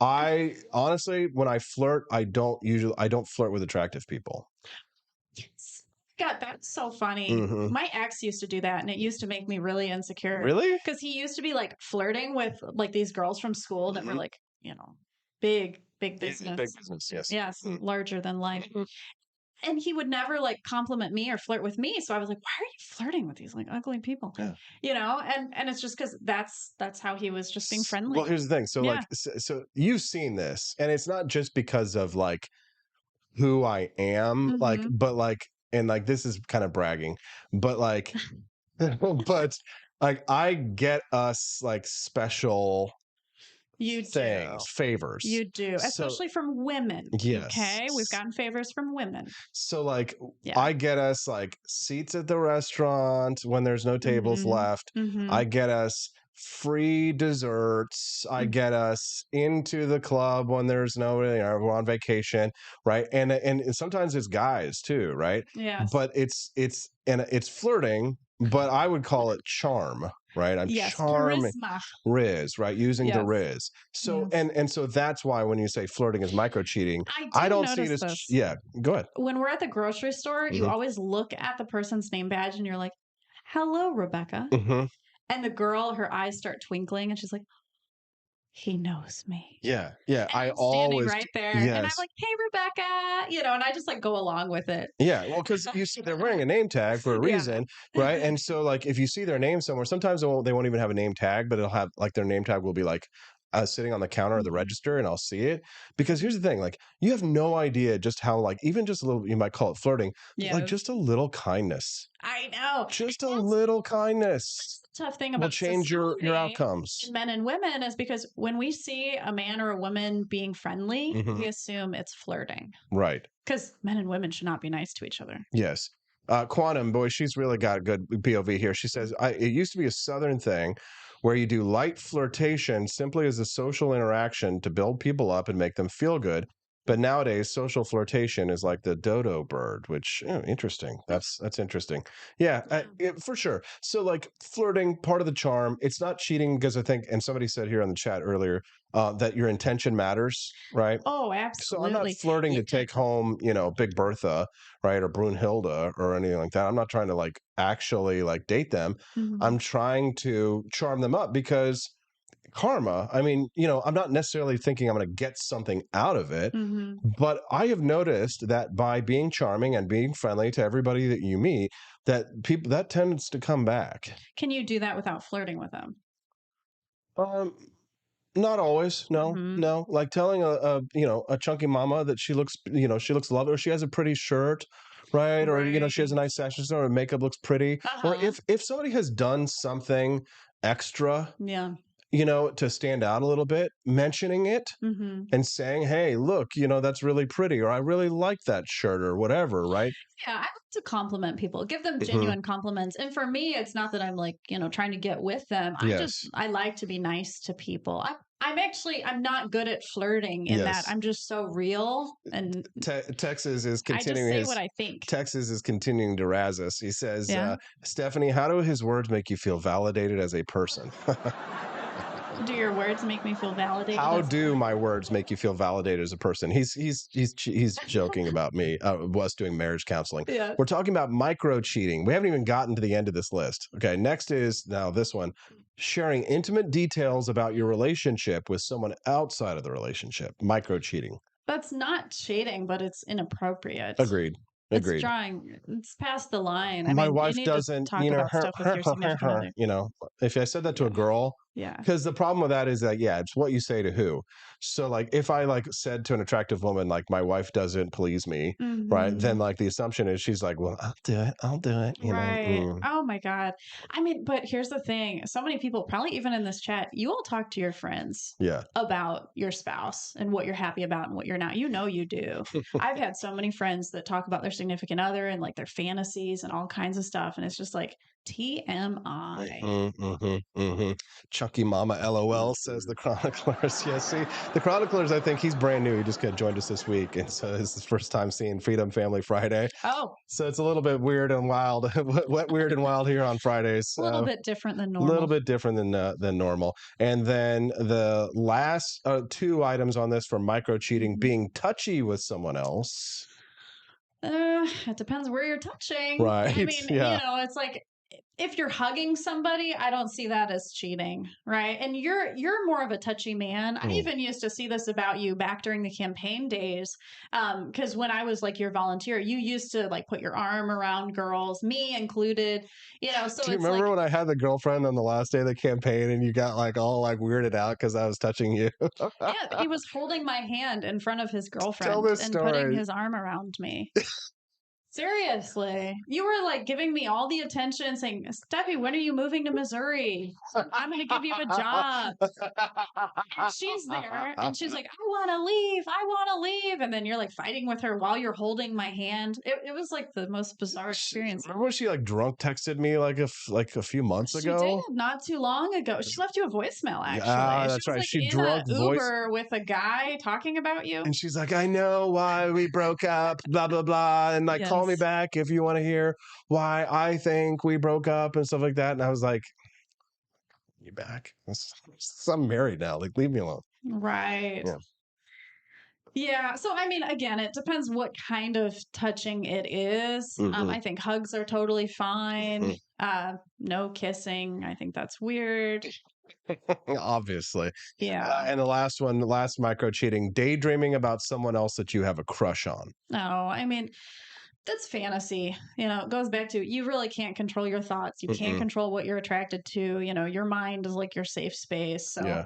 Speaker 1: I honestly, when I flirt, I don't flirt with attractive people.
Speaker 2: Yes. God, that's so funny.
Speaker 1: Mhm.
Speaker 2: My ex used to do that, and it used to make me really insecure.
Speaker 1: Really?
Speaker 2: Because he used to be like flirting with like these girls from school that were like, big business.
Speaker 1: Big business, yes.
Speaker 2: Yes, larger than life. And he would never like compliment me or flirt with me. So I was like, why are you flirting with these like ugly people?
Speaker 1: Yeah.
Speaker 2: And it's just because that's how he was just being friendly.
Speaker 1: Well, here's the thing. So
Speaker 2: Yeah.
Speaker 1: like, so you've seen this, and it's not just because of like who I am, like, but like, and like, this is kind of bragging, but like, but like, I get us like special favors.
Speaker 2: You do,
Speaker 1: So-
Speaker 2: especially from women.
Speaker 1: Yes.
Speaker 2: Okay. We've gotten favors from women.
Speaker 1: So like
Speaker 2: Yeah.
Speaker 1: I get us like seats at the restaurant when there's no tables left. I get us free desserts. I get us into the club when there's nobody, we're on vacation, right? And sometimes it's guys too, right?
Speaker 2: Yes.
Speaker 1: But it's flirting, but I would call it charm, right? I'm charming.
Speaker 2: Charisma.
Speaker 1: Riz, right? Using the
Speaker 2: Yes.
Speaker 1: Riz. So and so that's why when you say flirting is micro cheating, I don't see it as
Speaker 2: this.
Speaker 1: yeah. Go ahead.
Speaker 2: When we're at the grocery store, you always look at the person's name badge and you're like, "Hello, Rebecca." And the girl, her eyes start twinkling, and she's like, "He knows me."
Speaker 1: Yeah.
Speaker 2: And
Speaker 1: I
Speaker 2: I'm standing
Speaker 1: always
Speaker 2: right there, and I'm
Speaker 1: yes.
Speaker 2: like, "Hey, Rebecca," and I just like go along with it.
Speaker 1: Yeah, well, because you see, they're wearing a name tag for a reason, right? And so, like, if you see their name somewhere, sometimes they won't even have a name tag, but it'll have like their name tag will be like sitting on the counter of the register and I'll see it. Because here's the thing, like you have no idea just how like even just a little, you might call it flirting, but like
Speaker 2: Yes.
Speaker 1: just a little kindness.
Speaker 2: I know.
Speaker 1: Just a
Speaker 2: That's
Speaker 1: little kindness
Speaker 2: the tough thing
Speaker 1: will
Speaker 2: about
Speaker 1: change your
Speaker 2: society
Speaker 1: outcomes.
Speaker 2: in men and women is because when we see a man or a woman being friendly,
Speaker 1: Mhm.
Speaker 2: we assume it's flirting.
Speaker 1: Right.
Speaker 2: Because men and women should not be nice to each other.
Speaker 1: Yes. Quantum, boy, she's really got a good POV here. She says, it used to be a Southern thing where you do light flirtation simply as a social interaction to build people up and make them feel good. But nowadays, social flirtation is like the dodo bird, which interesting. That's interesting. Yeah, for sure. So like flirting, part of the charm. It's not cheating because I think, and somebody said here on the chat earlier that your intention matters, right?
Speaker 2: Oh,
Speaker 1: So I'm not
Speaker 2: absolutely.
Speaker 1: flirting to take home, Big Bertha, right, or Brunhilde or anything like that. I'm not trying to like actually like date them.
Speaker 2: Mhm.
Speaker 1: I'm trying to charm them up because karma, I mean, I'm not necessarily thinking I'm going to get something out of it,
Speaker 2: Mhm.
Speaker 1: but I have noticed that by being charming and being friendly to everybody that you meet, that people that tends to come back.
Speaker 2: Can you do that without flirting with them?
Speaker 1: Um, Not always. No,
Speaker 2: Mhm.
Speaker 1: no. Like telling a chunky mama that she looks lovely, or she has a pretty shirt, right? Or she has a
Speaker 2: Right.
Speaker 1: nice fashion store, or makeup looks pretty. Or
Speaker 2: Uh-huh.
Speaker 1: if somebody has done something extra,
Speaker 2: Yeah.
Speaker 1: to stand out a little bit, mentioning it
Speaker 2: Mhm.
Speaker 1: and saying, "Hey, look, that's really pretty," or "I really like that shirt," or whatever, right?
Speaker 2: Yeah, I like to compliment people, give them
Speaker 1: Mhm.
Speaker 2: genuine compliments. And for me, it's not that I'm like, trying to get with them.
Speaker 1: Yes.
Speaker 2: I like to be nice to people. I'm not good at flirting in that
Speaker 1: Yes.
Speaker 2: I'm just so real and
Speaker 1: Texas is
Speaker 2: I just
Speaker 1: continuing
Speaker 2: say
Speaker 1: his
Speaker 2: what I think.
Speaker 1: Texas is continuing to razz us. He says,
Speaker 2: Yeah.
Speaker 1: Stephanie, how do his words make you feel validated as a person?
Speaker 2: Do your words make me feel validated
Speaker 1: How
Speaker 2: as a
Speaker 1: do
Speaker 2: person?
Speaker 1: my words make you feel validated as a person? He's joking about me, us doing marriage counseling.
Speaker 2: Yeah.
Speaker 1: We're talking about micro cheating. We haven't even gotten to the end of this list. Okay, next is now this one, sharing intimate details about your relationship with someone outside of the relationship. Micro cheating.
Speaker 2: That's not cheating, but it's inappropriate.
Speaker 1: Agreed. Agreed.
Speaker 2: It's past the line. I
Speaker 1: My
Speaker 2: mean, you
Speaker 1: wife
Speaker 2: need to
Speaker 1: doesn't,
Speaker 2: talk about stuff with your significant other.
Speaker 1: if I said that to a
Speaker 2: Yeah.
Speaker 1: girl,
Speaker 2: Yeah.
Speaker 1: because the problem with that is that, yeah, it's what you say to who. So like if I like said to an attractive woman, like my wife doesn't please me, right? Then
Speaker 2: Mhm.
Speaker 1: like the assumption is she's like, well, I'll do it,
Speaker 2: Right. Oh my God. I mean, but here's the thing. So many people, probably even in this chat, you all talk to your friends
Speaker 1: Yeah.
Speaker 2: about your spouse and what you're happy about and what you're not. You do. I've had so many friends that talk about their significant other and like their fantasies and all kinds of stuff. And it's just like TMI.
Speaker 1: Chunky Mama LOL, says the Chroniclers. Yeah, see, the Chroniclers, I think he's brand new. He just got joined us this week. And so it's his first time seeing Freedom Family Friday.
Speaker 2: Oh,
Speaker 1: So it's a little bit weird and wild, wet, weird and wild here on Fridays.
Speaker 2: a little bit different than
Speaker 1: A little
Speaker 2: normal.
Speaker 1: bit different than normal. And then the last two items on this for micro cheating, being touchy with someone else.
Speaker 2: It depends where you're touching.
Speaker 1: Right.
Speaker 2: I mean,
Speaker 1: Yeah.
Speaker 2: it's like if you're hugging somebody, I don't see that as cheating, right? And you're more of a touchy man. I even used to see this about you back during the campaign days, because when I was like your volunteer, you used to like put your arm around girls, me included. So
Speaker 1: Do you
Speaker 2: it's
Speaker 1: remember
Speaker 2: like,
Speaker 1: when I had the girlfriend on the last day of the campaign and you got like all like weirded out because I was touching you?
Speaker 2: yeah, he was holding my hand in front of his
Speaker 1: Tell
Speaker 2: girlfriend
Speaker 1: this
Speaker 2: and putting
Speaker 1: story.
Speaker 2: his arm around me. Seriously. You were like giving me all the attention saying, Steffi, when are you moving to Missouri? I'm going to give you a job. And she's there and she's like, I want to leave. I want to leave. And then you're like fighting with her while you're holding my hand. It was like the most bizarre experience.
Speaker 1: Remember when she like drunk texted me like a few months
Speaker 2: She
Speaker 1: ago?
Speaker 2: did not too long ago. She left you a voicemail, actually.
Speaker 1: That's
Speaker 2: She was
Speaker 1: right.
Speaker 2: like
Speaker 1: She
Speaker 2: in
Speaker 1: drunk
Speaker 2: a
Speaker 1: voice.
Speaker 2: Uber with a guy talking about you.
Speaker 1: And she's like, I know why we broke up, blah, blah, blah. And like, call me
Speaker 2: Yes.
Speaker 1: back if you want to hear why I think we broke up and stuff like that. And I was like, you back? I'm married now. Like, leave me alone.
Speaker 2: Right.
Speaker 1: Yeah.
Speaker 2: Yeah. So, I mean, again, it depends what kind of touching it is. I think hugs are totally fine. No kissing. I think that's weird.
Speaker 1: Obviously.
Speaker 2: Yeah.
Speaker 1: And the last micro cheating, daydreaming about someone else that you have a crush on.
Speaker 2: No, I mean, that's fantasy. It goes back to you really can't control your thoughts. You can't control what you're attracted to. Your mind is like your safe space. So,
Speaker 1: Yeah.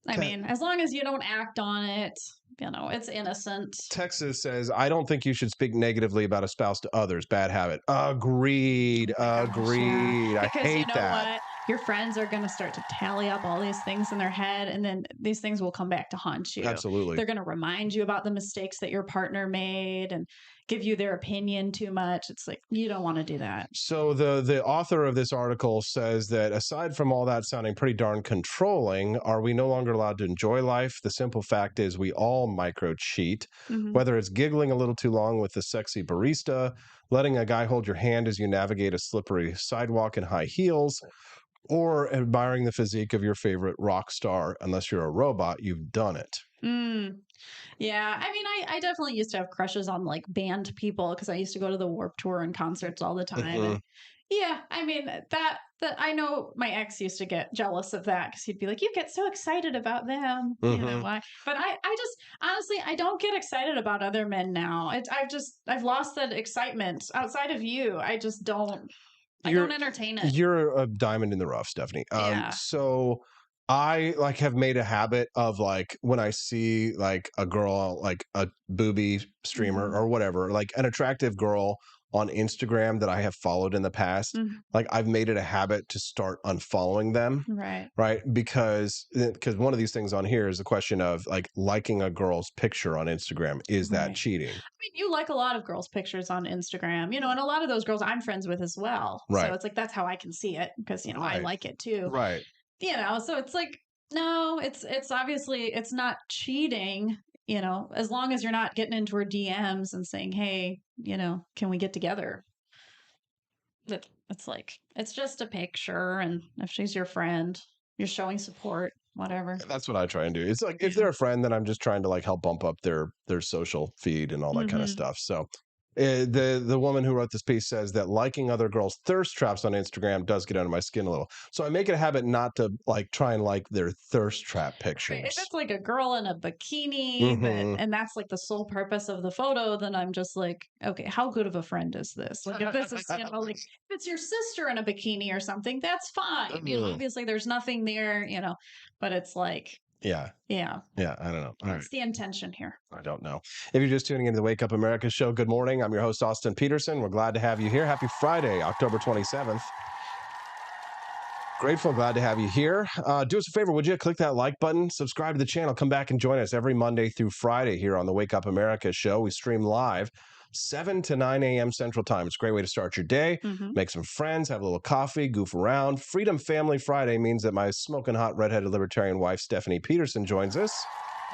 Speaker 2: I mean, as long as you don't act on it, it's innocent.
Speaker 1: Texas says, I don't think you should speak negatively about a spouse to others. Bad habit. Agreed.
Speaker 2: Oh my gosh,
Speaker 1: Agreed.
Speaker 2: yeah.
Speaker 1: I
Speaker 2: Because you
Speaker 1: hate
Speaker 2: know
Speaker 1: that.
Speaker 2: what? Your friends are going to start to tally up all these things in their head, and then these things will come back to haunt you.
Speaker 1: Absolutely.
Speaker 2: They're going to remind you about the mistakes that your partner made and give you their opinion too much. It's like, you don't want to do that.
Speaker 1: So the author of this article says that aside from all that sounding pretty darn controlling, are we no longer allowed to enjoy life? The simple fact is we all micro cheat, whether it's giggling a little too long with the sexy barista, letting a guy hold your hand as you navigate a slippery sidewalk in high heels, or admiring the physique of your favorite rock star. Unless you're a robot, you've done it.
Speaker 2: Yeah, I mean, I definitely used to have crushes on like band people because I used to go to the Warped Tour and concerts all the time. And yeah, I mean that I know my ex used to get jealous of that because he'd be like, "You get so excited about them, you know why?" But I just honestly I don't get excited about other men now. I've lost that excitement outside of you. I just don't. I don't entertain it.
Speaker 1: You're a diamond in the rough, Stephanie.
Speaker 2: Yeah.
Speaker 1: So I like have made a habit of like when I see like a girl, like a booby streamer or whatever, like an attractive girl on Instagram that I have followed in the past, like I've made it a habit to start unfollowing them.
Speaker 2: Right.
Speaker 1: Right. Because one of these things on here is the question of like liking a girl's picture on Instagram. Is that
Speaker 2: Right.
Speaker 1: cheating?
Speaker 2: I mean, you like a lot of girls' pictures on Instagram, and a lot of those girls I'm friends with as well.
Speaker 1: Right.
Speaker 2: So it's like that's how I can see it because I
Speaker 1: Right.
Speaker 2: like it too.
Speaker 1: Right.
Speaker 2: So it's like no, it's obviously it's not cheating. As long as you're not getting into her DMs and saying, "Hey, can we get together?" It's like it's just a picture, and if she's your friend, you're showing support, whatever.
Speaker 1: That's what I try and do. It's like if they're a friend, then I'm just trying to like help bump up their social feed and all that kind of stuff. So the woman who wrote this piece says that liking other girls' thirst traps on Instagram does get under my skin a little. So I make it a habit not to like try and like their thirst trap
Speaker 2: Right,
Speaker 1: pictures.
Speaker 2: if it's like a girl in a bikini, and that's like the sole purpose of the photo, then I'm just like, okay, how good of a friend is this? Like if this is, like if it's your sister in a bikini or something, that's fine. Obviously there's nothing there, but it's like,
Speaker 1: Yeah.
Speaker 2: yeah,
Speaker 1: I don't know. All right.
Speaker 2: what's the intention here?
Speaker 1: I don't know. If you're just tuning into the Wake Up America show, good morning. I'm your host, Austin Peterson. We're glad to have you here. Happy Friday, October 27th. Grateful, glad to have you here. Do us a favor, would you? Click that like button, subscribe to the channel, come back and join us every Monday through Friday here on the Wake Up America show. We stream live 7 to 9 a.m. Central Time. It's a great way to start your day, make some friends, have a little coffee, goof around. Freedom Family Friday means that my smoking hot redheaded libertarian wife, Stephanie Peterson, joins us.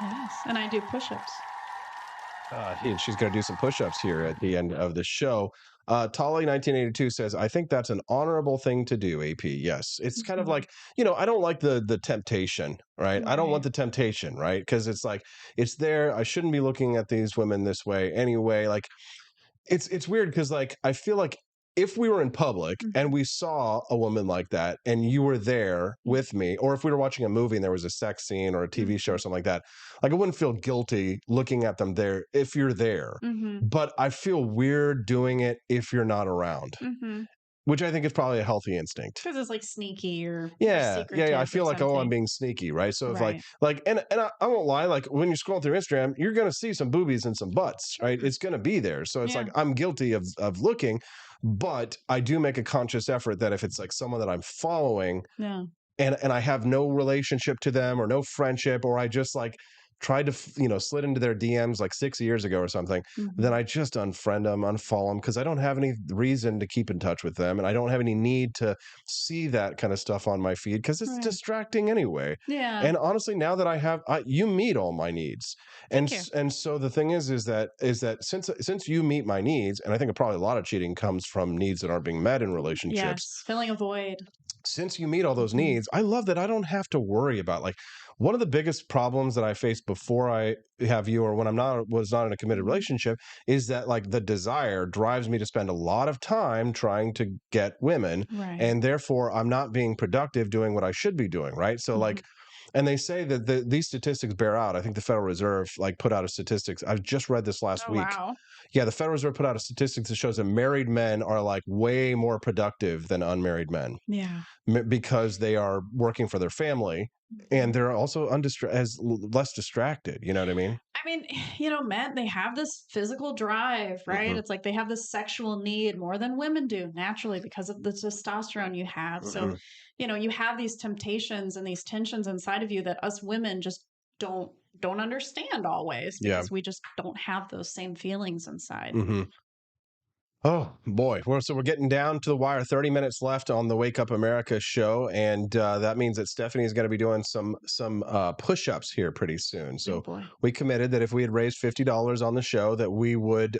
Speaker 2: Yes, and I do push-ups.
Speaker 1: She's going to do some push-ups here at the end of the show. Tolly 1982 says, I think that's an honorable thing to do, AP. Yes. It's kind of like, I don't like the temptation, right? I don't want the temptation, right? Because it's like, it's there. I shouldn't be looking at these women this way anyway. Like, it's weird because like, I feel like if we were in public and we saw a woman like that and you were there with me, or if we were watching a movie and there was a sex scene or a TV show or something like that, like I wouldn't feel guilty looking at them there if you're there. But I feel weird doing it if you're not around, which I think is probably a healthy instinct.
Speaker 2: Because it's like sneaky or
Speaker 1: Yeah.
Speaker 2: secretive
Speaker 1: I feel
Speaker 2: or
Speaker 1: like, oh, I'm
Speaker 2: something.
Speaker 1: being sneaky, right? So if
Speaker 2: Right.
Speaker 1: and I won't lie, like when you're scrolling through Instagram, you're going to see some boobies and some butts, right? It's going to be there. So it's like, I'm guilty of looking, but I do make a conscious effort that if it's like someone that I'm following and I have no relationship to them or no friendship, or I just like tried to, slid into their DMs like 6 years ago or something, then I just unfriend them, unfollow them, because I don't have any reason to keep in touch with them. And I don't have any need to see that kind of stuff on my feed because it's distracting anyway.
Speaker 2: Yeah.
Speaker 1: And honestly, now that you meet all my needs. And so the thing is that since you meet my needs, and I think probably a lot of cheating comes from needs that aren't being met in relationships.
Speaker 2: Yes, filling a void.
Speaker 1: Since you meet all those needs, I love that I don't have to worry about like one of the biggest problems that I faced before I have you or when was not in a committed relationship is that like the desire drives me to spend a lot of time trying to get women.
Speaker 2: Right.
Speaker 1: And therefore I'm not being productive doing what I should be doing. Right. So like, and they say that these statistics bear out. I think the Federal Reserve like put out a statistics. I just read this last week.
Speaker 2: Wow.
Speaker 1: Yeah, the Federal Reserve put out a statistics that shows that married men are like way more productive than unmarried men.
Speaker 2: Yeah.
Speaker 1: Because they are working for their family and they're also less distracted. You know what I mean?
Speaker 2: I mean, men, they have this physical drive, right?
Speaker 1: Mhm.
Speaker 2: It's like they have this sexual need more than women do naturally because of the testosterone you have. So,
Speaker 1: Mhm.
Speaker 2: you have these temptations and these tensions inside of you that us women just don't don't understand always
Speaker 1: Yeah.
Speaker 2: because we just don't have those same feelings inside.
Speaker 1: Hmm. Oh boy, so we're getting down to the wire. 30 minutes left on the Wake Up America show, and that means that Stephanie is going to be doing some push-ups here pretty soon.
Speaker 2: Oh
Speaker 1: So
Speaker 2: boy.
Speaker 1: we committed that if we had raised $50 on the show, that we would,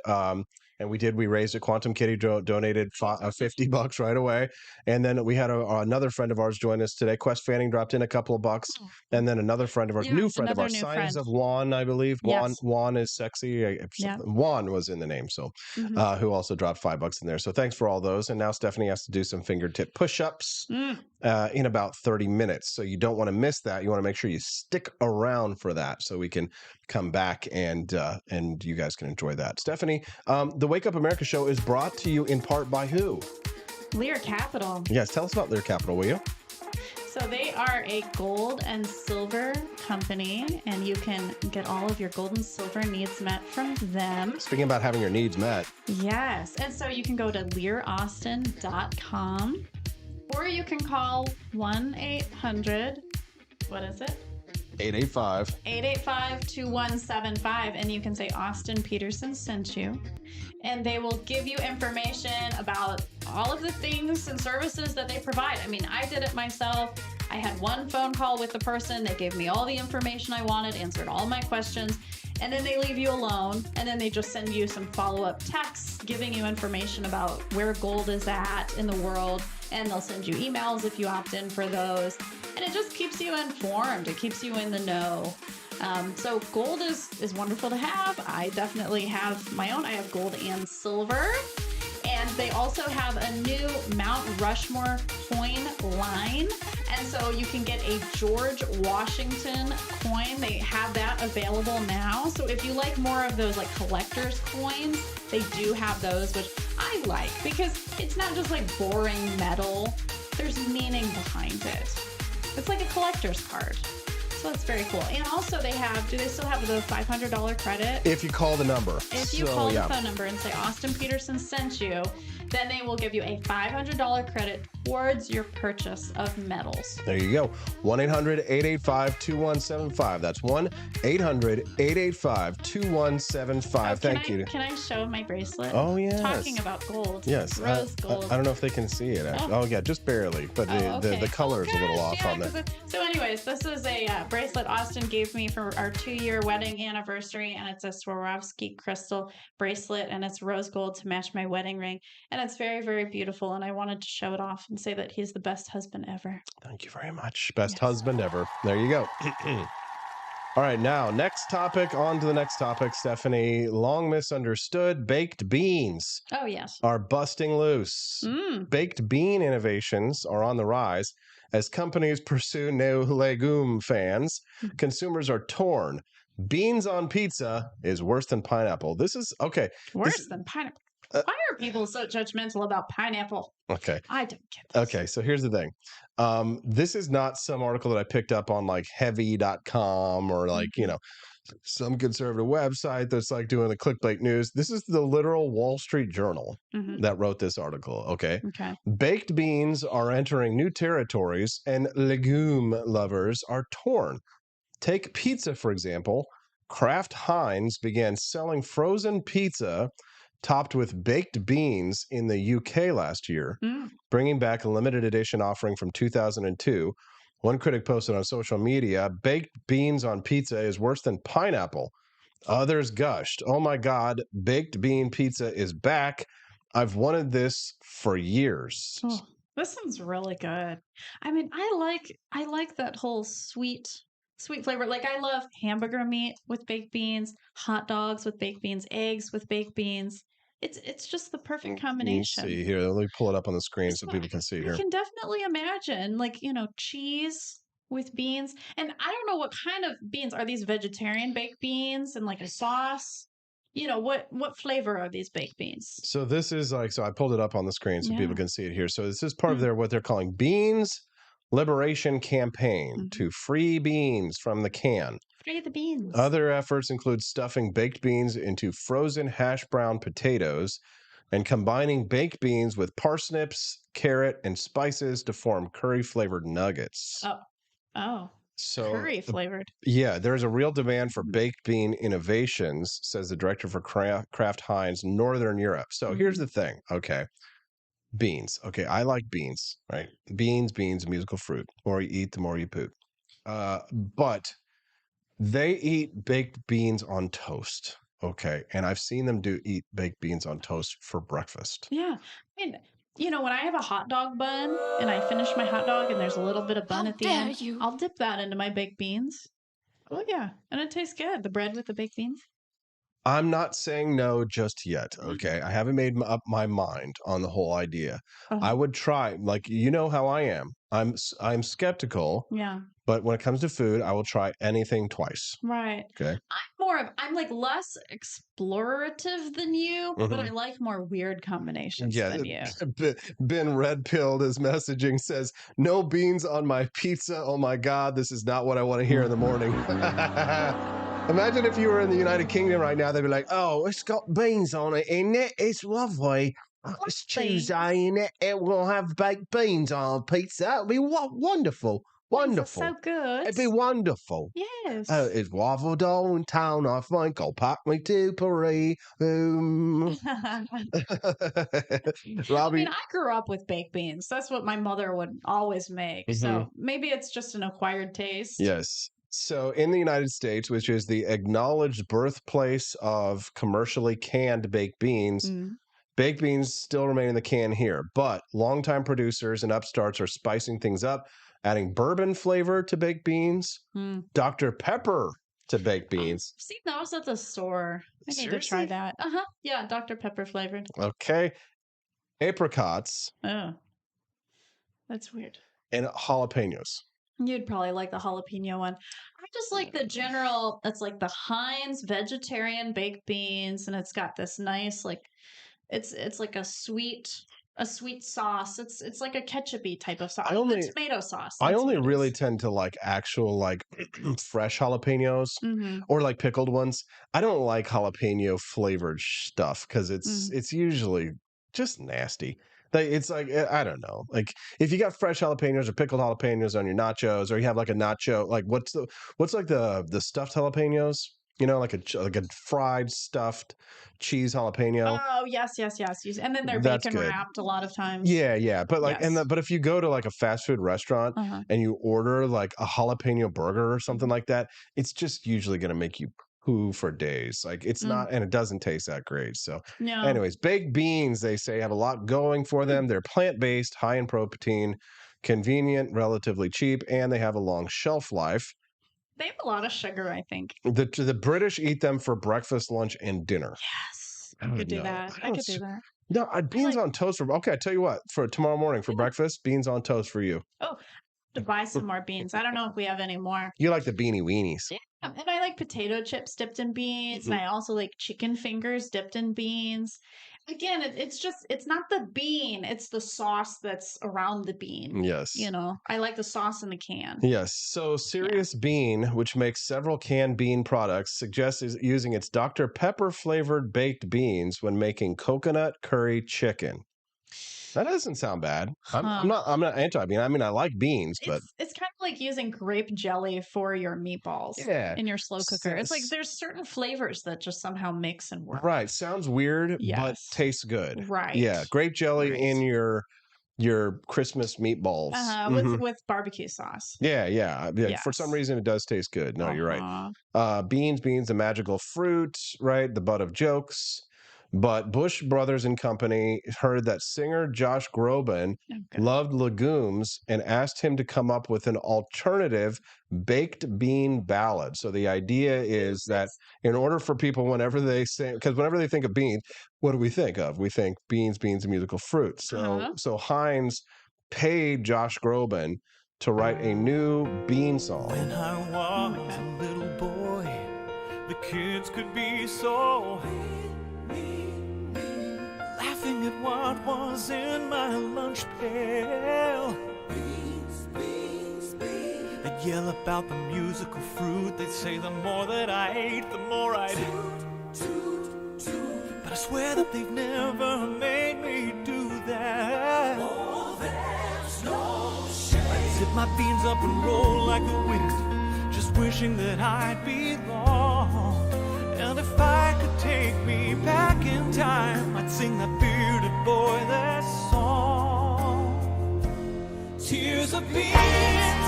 Speaker 1: and we did. We raised it. Quantum Kitty donated $50 right away, and then we had another friend of ours join us today. Quest Fanning dropped in a couple of bucks, and then another friend of ours,
Speaker 2: Yeah,
Speaker 1: new friend of
Speaker 2: another
Speaker 1: ours,
Speaker 2: new
Speaker 1: Signs
Speaker 2: friend.
Speaker 1: of Juan, I believe.
Speaker 2: Yes.
Speaker 1: Juan is sexy.
Speaker 2: Yeah.
Speaker 1: Juan was in the name, so.
Speaker 2: Mhm.
Speaker 1: Who also dropped $5 in there. So thanks for all those. And now Stephanie has to do some fingertip push-ups in about 30 minutes. So you don't want to miss that. You want to make sure you stick around for that so we can come back and you guys can enjoy that. Stephanie, the Wake Up America show is brought to you in part by who?
Speaker 2: Lear Capital.
Speaker 1: Yes, tell us about Lear Capital, will you?
Speaker 2: So they are a gold and silver company, and you can get all of your gold and silver needs met from them.
Speaker 1: Speaking about having your needs met.
Speaker 2: Yes. And so you can go to learaustin.com, or you can call 1-800, what is it?
Speaker 1: 885.
Speaker 2: 885-2175, and you can say Austin Peterson sent you, and they will give you information about all of the things and services that they provide. I mean, I did it myself. I had one phone call with the person. They gave me all the information I wanted, answered all my questions, and then they leave you alone, and then they just send you some follow-up texts giving you information about where gold is at in the world, and they'll send you emails if you opt in for those. And it just keeps you informed. It keeps you in the know. So gold is wonderful to have. I definitely have my own. I have gold and silver. And they also have a new Mount Rushmore coin line. And so you can get a George Washington coin. They have that available now. So if you like more of those like collector's coins, they do have those, which I like because it's not just like boring metal. There's meaning behind it. It's like a collector's card. So that's very cool. And also do they still have the $500 credit?
Speaker 1: If you call the number.
Speaker 2: If you call the phone number and say Austin Peterson sent you, then they will give you a $500 credit towards your purchase of metals.
Speaker 1: There you go. 1-800-885-2175. That's 1-800-885-2175. Thank you.
Speaker 2: Can I show my bracelet?
Speaker 1: Oh, yes.
Speaker 2: Talking about gold.
Speaker 1: Yes.
Speaker 2: Rose gold.
Speaker 1: I don't know if they can see it. Actually. Oh, yeah, just barely. But the color is a little off on there.
Speaker 2: So anyways, this is a bracelet Austin gave me for our 2-year wedding anniversary, and it's a Swarovski crystal bracelet, and it's rose gold to match my wedding ring. And it's very, very beautiful, and I wanted to show it off and say that he's the best husband ever.
Speaker 1: Thank you very much. Best husband ever. There you go. All right, now, next topic. On to the next topic, Stephanie. Long misunderstood baked beans
Speaker 2: Oh, yes.
Speaker 1: are busting loose. Baked bean innovations are on the rise. As companies pursue new legume fans, consumers are torn. Beans on pizza is worse than pineapple. This is, okay.
Speaker 2: Worse than pineapple. Why are people so judgmental about pineapple?
Speaker 1: Okay.
Speaker 2: I don't get this.
Speaker 1: Okay, so here's the thing. This is not some article that I picked up on like heavy.com or like, some conservative website that's like doing the clickbait news. This is the literal Wall Street Journal that wrote this article, okay?
Speaker 2: Okay.
Speaker 1: Baked beans are entering new territories and legume lovers are torn. Take pizza, for example. Kraft Heinz began selling frozen pizza topped with baked beans in the UK last year, bringing back a limited edition offering from 2002. One critic posted on social media, baked beans on pizza is worse than pineapple. Others gushed, oh my God, baked bean pizza is back. I've wanted this for years.
Speaker 2: Oh, this sounds really good. I mean, I like that whole sweet flavor. Like I love hamburger meat with baked beans, hot dogs with baked beans, eggs with baked beans. It's just the perfect combination.
Speaker 1: Let's see here. Let me pull it up on the screen so
Speaker 2: So
Speaker 1: people can see here.
Speaker 2: I can definitely imagine, like, cheese with beans. And I don't know what kind of beans. Are these vegetarian baked beans and like a sauce? What flavor are these baked beans?
Speaker 1: So this is so I pulled it up on the screen so people can see it here. So this is part of what they're calling beans Liberation Campaign to free beans from the can.
Speaker 2: Free the beans.
Speaker 1: Other efforts include stuffing baked beans into frozen hash brown potatoes and combining baked beans with parsnips, carrot, and spices to form curry-flavored nuggets.
Speaker 2: Oh.
Speaker 1: So,
Speaker 2: Curry flavored.
Speaker 1: yeah, there's a real demand for baked bean innovations, says the director for Kraft Heinz Northern Europe. So here's the thing. Okay. Beans. Okay. I like beans, right? Beans, a musical fruit. The more you eat, the more you poop. But they eat baked beans on toast. Okay. And I've seen them eat baked beans on toast for breakfast.
Speaker 2: Yeah. I mean, when I have a hot dog bun and I finish my hot dog and there's a little bit of bun at the end, I'll dip that into my baked beans. Oh, yeah. And it tastes good. The bread with the baked beans.
Speaker 1: I'm not saying no just yet. Okay. I haven't made up my mind on the whole idea. I would try, like, you know how I am. I'm skeptical.
Speaker 2: Yeah.
Speaker 1: But when it comes to food, I will try anything twice.
Speaker 2: Right.
Speaker 1: Okay.
Speaker 2: I'm like less explorative than you, but I like more weird combinations than you.
Speaker 1: Ben Red Pilled is messaging, says, no beans on my pizza. Oh my God, this is not what I want to hear in the morning. Imagine if you were in the United Kingdom right now, they'd be like, oh, it's got beans on it, isn't it? It's lovely. It's Tuesday, isn't it? And we'll have baked beans on our pizza. It'll be wonderful. Wonderful.
Speaker 2: So good.
Speaker 1: It'd be wonderful.
Speaker 2: Yes.
Speaker 1: It's waffle dough in town, I think. I'll pack me to Paris.
Speaker 2: Robbie,
Speaker 1: Robbie,
Speaker 2: I grew up with baked beans. That's what my mother would always make. So maybe it's just an acquired taste.
Speaker 1: yes. So in the United States, which is the acknowledged birthplace of commercially canned baked beans, baked beans still remain in the can here. But longtime producers and upstarts are spicing things up, adding bourbon flavor to baked beans, Dr. Pepper to baked beans.
Speaker 2: I've seen those at the store. I need to try that. Yeah, Dr. Pepper flavored.
Speaker 1: Okay. Apricots.
Speaker 2: Oh, that's weird.
Speaker 1: And jalapenos.
Speaker 2: You'd probably like the jalapeno one. I just like the general, that's like the Heinz vegetarian baked beans, and it's got this nice, like, it's like a sweet sauce. It's like a ketchup-y type of sauce. Tomato sauce.
Speaker 1: I only really tend to like actual like fresh jalapenos or like pickled ones. I don't like jalapeno flavored stuff because it's usually just nasty. It's like, I don't know. Like if you got fresh jalapenos or pickled jalapenos on your nachos, or you have like a nacho, like what's like the stuffed jalapenos? You know, like a fried stuffed cheese jalapeno.
Speaker 2: Oh, yes. And then they're bacon wrapped a lot of times.
Speaker 1: Yeah. But like, but if you go to like a fast food restaurant and you order like a jalapeno burger or something like that, it's just usually going to make you poo for days. Like it's not, and it doesn't taste that great. So anyways, baked beans, they say, have a lot going for them. They're plant-based, high in protein, convenient, relatively cheap, and they have a long shelf life.
Speaker 2: They have a lot of sugar, I think.
Speaker 1: The British eat them for breakfast, lunch, and dinner.
Speaker 2: Yes. I could do that.
Speaker 1: No, beans on toast. Okay, I tell you what, for tomorrow morning for breakfast, beans on toast for you.
Speaker 2: Oh, to buy some more beans. I don't know if we have any more.
Speaker 1: You like the beanie weenies.
Speaker 2: Yeah. And I like potato chips dipped in beans. And I also like chicken fingers dipped in beans. Again, it's not the bean. It's the sauce that's around the bean.
Speaker 1: Yes.
Speaker 2: I like the sauce in the can.
Speaker 1: Yes. So Serious Bean, which makes several canned bean products, suggests using its Dr. Pepper flavored baked beans when making coconut curry chicken. That doesn't sound bad. I'm not anti-bean. I mean, I like beans, but
Speaker 2: it's kind of like using grape jelly for your meatballs in your slow cooker. It's like there's certain flavors that just somehow mix and work.
Speaker 1: Right. Sounds weird, but tastes good.
Speaker 2: Right.
Speaker 1: Yeah. Grape jelly in your Christmas meatballs.
Speaker 2: With barbecue sauce.
Speaker 1: Yeah. Yes. For some reason, it does taste good. No, you're right. Beans, the magical fruit, right? The butt of jokes. But Bush Brothers and Company heard that singer Josh Groban loved legumes and asked him to come up with an alternative baked bean ballad. So the idea is that in order for people, whenever they think of beans, what do we think of? We think beans, a musical fruit. So Heinz paid Josh Groban to write a new bean song.
Speaker 5: When I was a little boy, the kids could be so laughing at what was in my lunch pail. yell about the musical fruit. They'd say the more that I ate, the more I'd but I swear that they've never made me do that. Oh, there's no shame. I'd zip my beans up and roll like the wind, just wishing that I'd belong. And if I could take me back in time, I'd sing that bearded boy that song. Tears of beans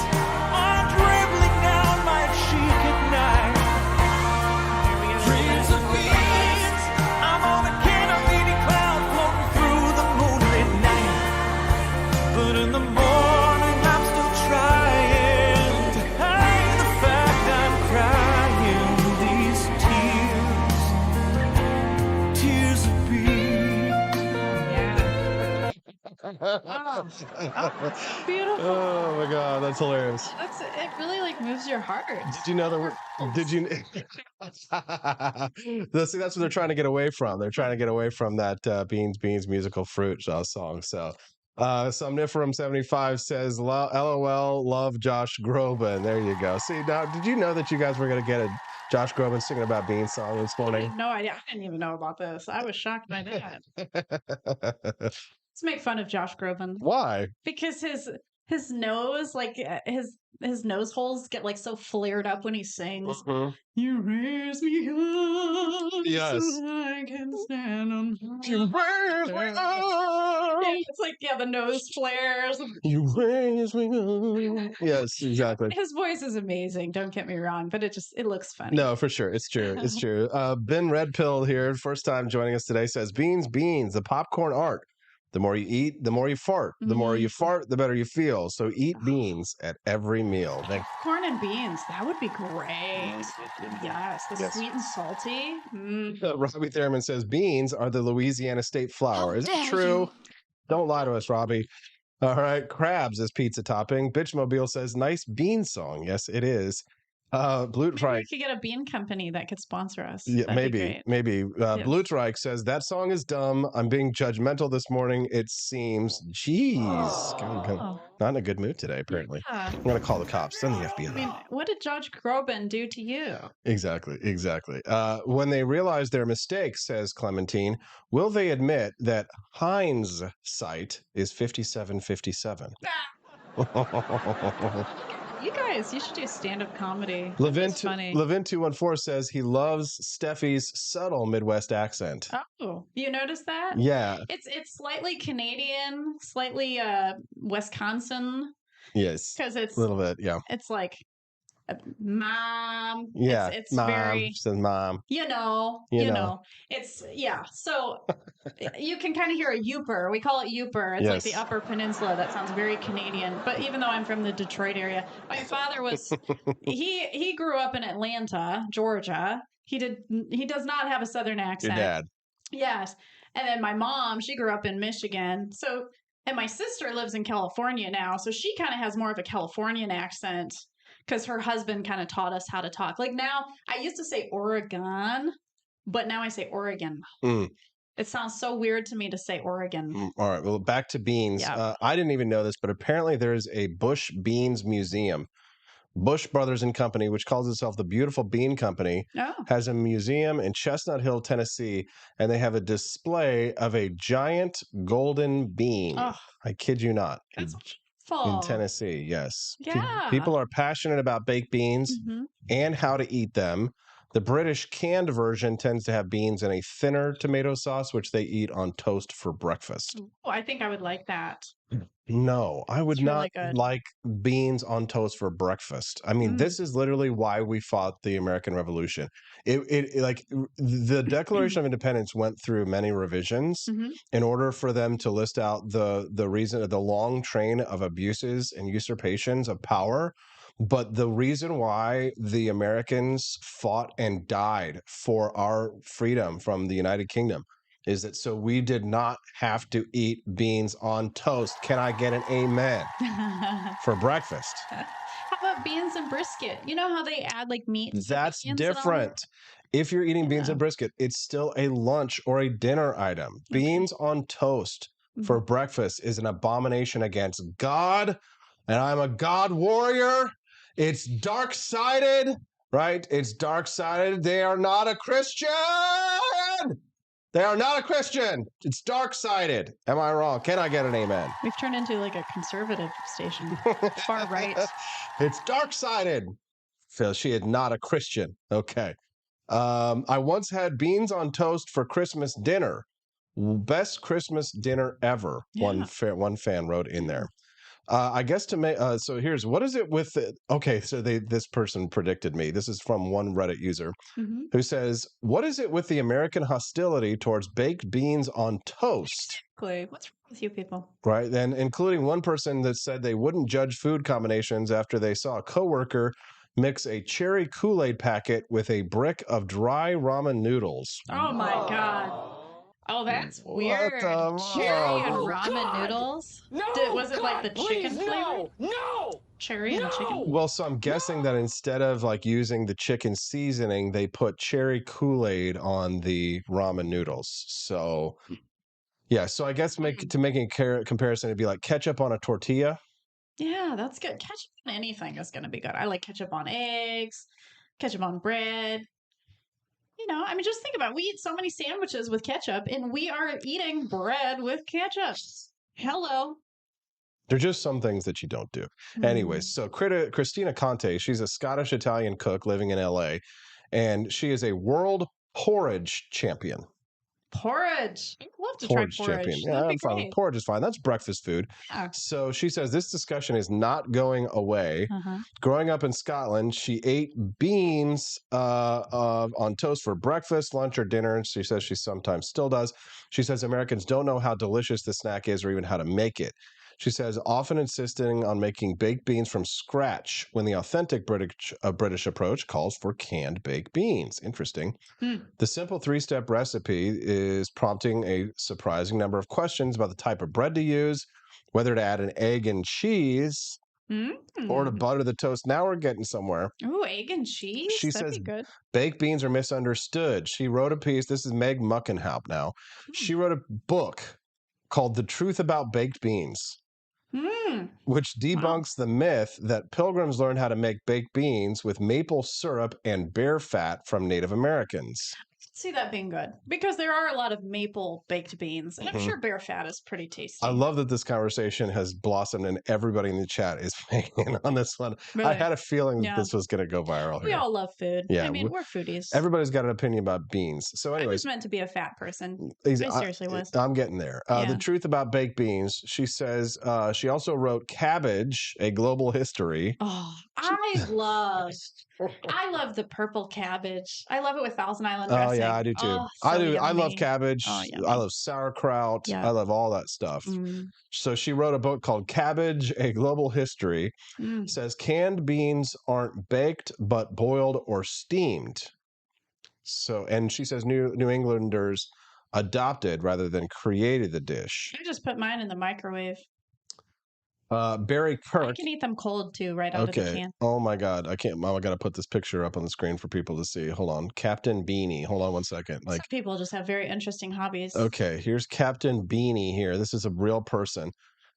Speaker 5: are dribbling down my cheek at night. Dreams of beans, I'm on a canopy cloud floating through the moonlit night. But in the morning I'm still trying to hide the fact I'm crying these tears of beans.
Speaker 2: Beautiful.
Speaker 1: Oh my God, that's hilarious.
Speaker 2: It really like moves your heart.
Speaker 1: Did you know that did you see, that's what they're trying to get away from. They're trying to get away from that beans musical fruit song. So Somniferum 75 says LOL, love Josh Groban. There you go. See, now did you know that you guys were gonna get a Josh Groban singing about beans song this
Speaker 2: I
Speaker 1: morning?
Speaker 2: had no idea. I didn't even know about this. I was shocked by that. Let's make fun of Josh Groban
Speaker 1: Why?
Speaker 2: because his nose, like his nose holes get like so flared up when he sings. You raise me up
Speaker 1: Yes.
Speaker 2: so I can stand on.
Speaker 1: You raise me up.
Speaker 2: Yeah, it's like the nose flares.
Speaker 1: You raise me up. Yes, exactly.
Speaker 2: His voice is amazing. Don't get me wrong, but it looks funny.
Speaker 1: No, for sure. It's true. It's true. Ben Red Pill here, first time joining us today, says beans, the popcorn art. The more you eat, the more you fart. The more you fart, the better you feel. So eat beans at every meal.
Speaker 2: Corn and beans, that would be great. Yes, the
Speaker 1: Yes.
Speaker 2: sweet and salty.
Speaker 1: Robbie Thurman says beans are the Louisiana state flower. Is it true? Don't lie to us, Robbie. All right. Crabs is pizza topping. Bitchmobile says nice bean song. Yes, it is. Blutrike.
Speaker 2: We could get a bean company that could sponsor us.
Speaker 1: Yeah,
Speaker 2: That'd be great.
Speaker 1: maybe.
Speaker 2: Yeah.
Speaker 1: Blutrike says that song is dumb. I'm being judgmental this morning. It seems. Jeez, not in a good mood today. Apparently,
Speaker 2: Yeah.
Speaker 1: I'm gonna call the cops. Send the FBI.
Speaker 2: I mean, what did Josh Groban do to you?
Speaker 1: Exactly. When they realize their mistake, says Clementine, will they admit that Heinz sight is 5757?
Speaker 2: You guys, you should do stand-up comedy.
Speaker 1: Levin
Speaker 2: funny.
Speaker 1: 214 says he loves Steffi's subtle Midwest accent.
Speaker 2: Oh, you noticed that?
Speaker 1: Yeah.
Speaker 2: It's slightly Canadian, slightly Wisconsin,
Speaker 1: Yes.
Speaker 2: because it's
Speaker 1: A little bit. Yeah.
Speaker 2: it's like mom.
Speaker 1: Yeah.
Speaker 2: It's
Speaker 1: mom
Speaker 2: very,
Speaker 1: says mom.
Speaker 2: you know. It's so you can kind of hear a youper. We call it youper. It's like the
Speaker 1: Yes.
Speaker 2: Upper Peninsula. That sounds very Canadian. But even though I'm from the Detroit area, my father was he grew up in Atlanta, Georgia. He does not have a Southern
Speaker 1: Your
Speaker 2: accent.
Speaker 1: dad.
Speaker 2: Yes. And then my mom, she grew up in Michigan. So, and my sister lives in California now. So she kind of has more of a Californian accent because her husband kind of taught us how to talk. Like now, I used to say Oregon, but now I say Oregon.
Speaker 1: Mm.
Speaker 2: It sounds so weird to me to say Oregon.
Speaker 1: All right. Well, back to beans.
Speaker 2: Yeah.
Speaker 1: I didn't even know this, but apparently there is a Bush Beans Museum. Bush Brothers and Company, which calls itself the Beautiful Bean Company,
Speaker 2: Oh.
Speaker 1: has a museum in Chestnut Hill, Tennessee, and they have a display of a giant golden bean.
Speaker 2: Oh,
Speaker 1: I kid you not.
Speaker 2: that's
Speaker 1: In
Speaker 2: full.
Speaker 1: Tennessee, yes.
Speaker 2: Yeah.
Speaker 1: People are passionate about baked beans
Speaker 2: Mhm.
Speaker 1: and how to eat them. The British canned version tends to have beans in a thinner tomato sauce, which they eat on toast for breakfast.
Speaker 2: Oh, I think I would like that.
Speaker 1: No, I would
Speaker 2: It's really
Speaker 1: not
Speaker 2: good.
Speaker 1: like beans on toast for breakfast. I mean, this is literally why we fought the American Revolution. The Declaration of Independence went through many revisions
Speaker 2: Mhm.
Speaker 1: in order for them to list out the reason, the long train of abuses and usurpations of power. But the reason why the Americans fought and died for our freedom from the United Kingdom is that so we did not have to eat beans on toast. Can I get an amen for breakfast?
Speaker 2: How about beans and brisket? You know how they add like meat? to
Speaker 1: That's
Speaker 2: beans and all that?
Speaker 1: different. If you're eating beans
Speaker 2: Yeah.
Speaker 1: and brisket, it's still a lunch or a dinner item.
Speaker 2: Okay.
Speaker 1: Beans on toast for breakfast is an abomination against God, and I'm a God warrior. It's dark-sided, right? It's dark-sided. They are not a Christian. They are not a Christian. It's dark-sided. Am I wrong? Can I get an amen?
Speaker 2: We've turned into like a conservative station. Far right.
Speaker 1: It's dark-sided. Phil, she is not a Christian. Okay. I once had beans on toast for Christmas dinner. Best Christmas dinner ever.
Speaker 2: Yeah.
Speaker 1: One fan wrote in there. I guess to make so here's what is it with the, okay, so this person predicted me. This is from one Reddit user who says, what is it with the American hostility towards baked beans on toast?
Speaker 2: Exactly. What's wrong with you people?
Speaker 1: Right. Then including one person that said they wouldn't judge food combinations after they saw a coworker mix a cherry Kool-Aid packet with a brick of dry ramen noodles.
Speaker 2: Oh my God. Oh, that's weird. Cherry and ramen noodles? Was it like the chicken flavor?
Speaker 3: No!
Speaker 2: Cherry and chicken?
Speaker 1: Well, so I'm guessing that instead of like using the chicken seasoning, they put cherry Kool-Aid on the ramen noodles. So, yeah. So I guess to making a comparison, it'd be like ketchup on a tortilla.
Speaker 2: Yeah, that's good. Ketchup on anything is going to be good. I like ketchup on eggs, ketchup on bread. You know, I mean, just think about it. We eat so many sandwiches with ketchup, and we are eating bread with ketchup. Hello.
Speaker 1: There're just some things that you don't do. Anyways, so Christina Conte, she's a Scottish-Italian cook living in LA, and she is a world porridge champion.
Speaker 2: Porridge. I'd love to
Speaker 1: Porridge
Speaker 2: try porridge.
Speaker 1: champion. Yeah,
Speaker 2: That'd
Speaker 1: I'm
Speaker 2: be
Speaker 1: fine.
Speaker 2: great.
Speaker 1: Porridge is fine. That's breakfast food.
Speaker 2: Yeah.
Speaker 1: So she says this discussion is not going away. Growing up in Scotland, she ate beans on toast for breakfast, lunch, or dinner. And she says she sometimes still does. She says Americans don't know how delicious the snack is or even how to make it. She says, often insisting on making baked beans from scratch when the authentic British approach calls for canned baked beans. Interesting. The simple 3-step recipe is prompting a surprising number of questions about the type of bread to use, whether to add an egg and cheese, or to butter the toast. Now we're getting somewhere.
Speaker 2: Ooh, egg and cheese?
Speaker 1: She
Speaker 2: That'd
Speaker 1: says
Speaker 2: be good.
Speaker 1: baked beans are misunderstood. She wrote a piece. This is Meg Muckenhaupt now. She wrote a book called The Truth About Baked Beans, which debunks the myth that pilgrims learned how to make baked beans with maple syrup and bear fat from Native Americans.
Speaker 2: I can see that being good because there are a lot of maple baked beans, and I'm sure bear fat is pretty tasty.
Speaker 1: I love that this conversation has blossomed and everybody in the chat is weighing in on this one.
Speaker 2: Really?
Speaker 1: I had a feeling that this was going to go viral
Speaker 2: We
Speaker 1: here.
Speaker 2: all love food.
Speaker 1: Yeah,
Speaker 2: I mean, we're foodies.
Speaker 1: Everybody's got an opinion about beans. So
Speaker 2: I
Speaker 1: anyways,
Speaker 2: was meant to be a fat person. I seriously was.
Speaker 1: I'm getting there. The Truth About Baked Beans. She says she also wrote Cabbage, A Global History.
Speaker 2: Oh, I love the purple cabbage. I love it with Thousand Island dressing.
Speaker 1: Oh yeah, I do too.
Speaker 2: Oh, so
Speaker 1: I do.
Speaker 2: yummy.
Speaker 1: I love cabbage.
Speaker 2: Oh,
Speaker 1: I love sauerkraut.
Speaker 2: Yeah.
Speaker 1: I love all that stuff. So she wrote a book called Cabbage, A Global History. Says canned beans aren't baked but boiled or steamed. So, and she says New Englanders adopted rather than created the dish.
Speaker 2: I just put mine in the microwave.
Speaker 1: Barry Kirk.
Speaker 2: I can eat them cold too, right out of the can.
Speaker 1: Oh my God, I can't. Mom, I got to put this picture up on the screen for people to see. Hold on, Captain Beanie. Hold on one second.
Speaker 2: Some people just have very interesting hobbies.
Speaker 1: Okay, here's Captain Beanie here. This is a real person.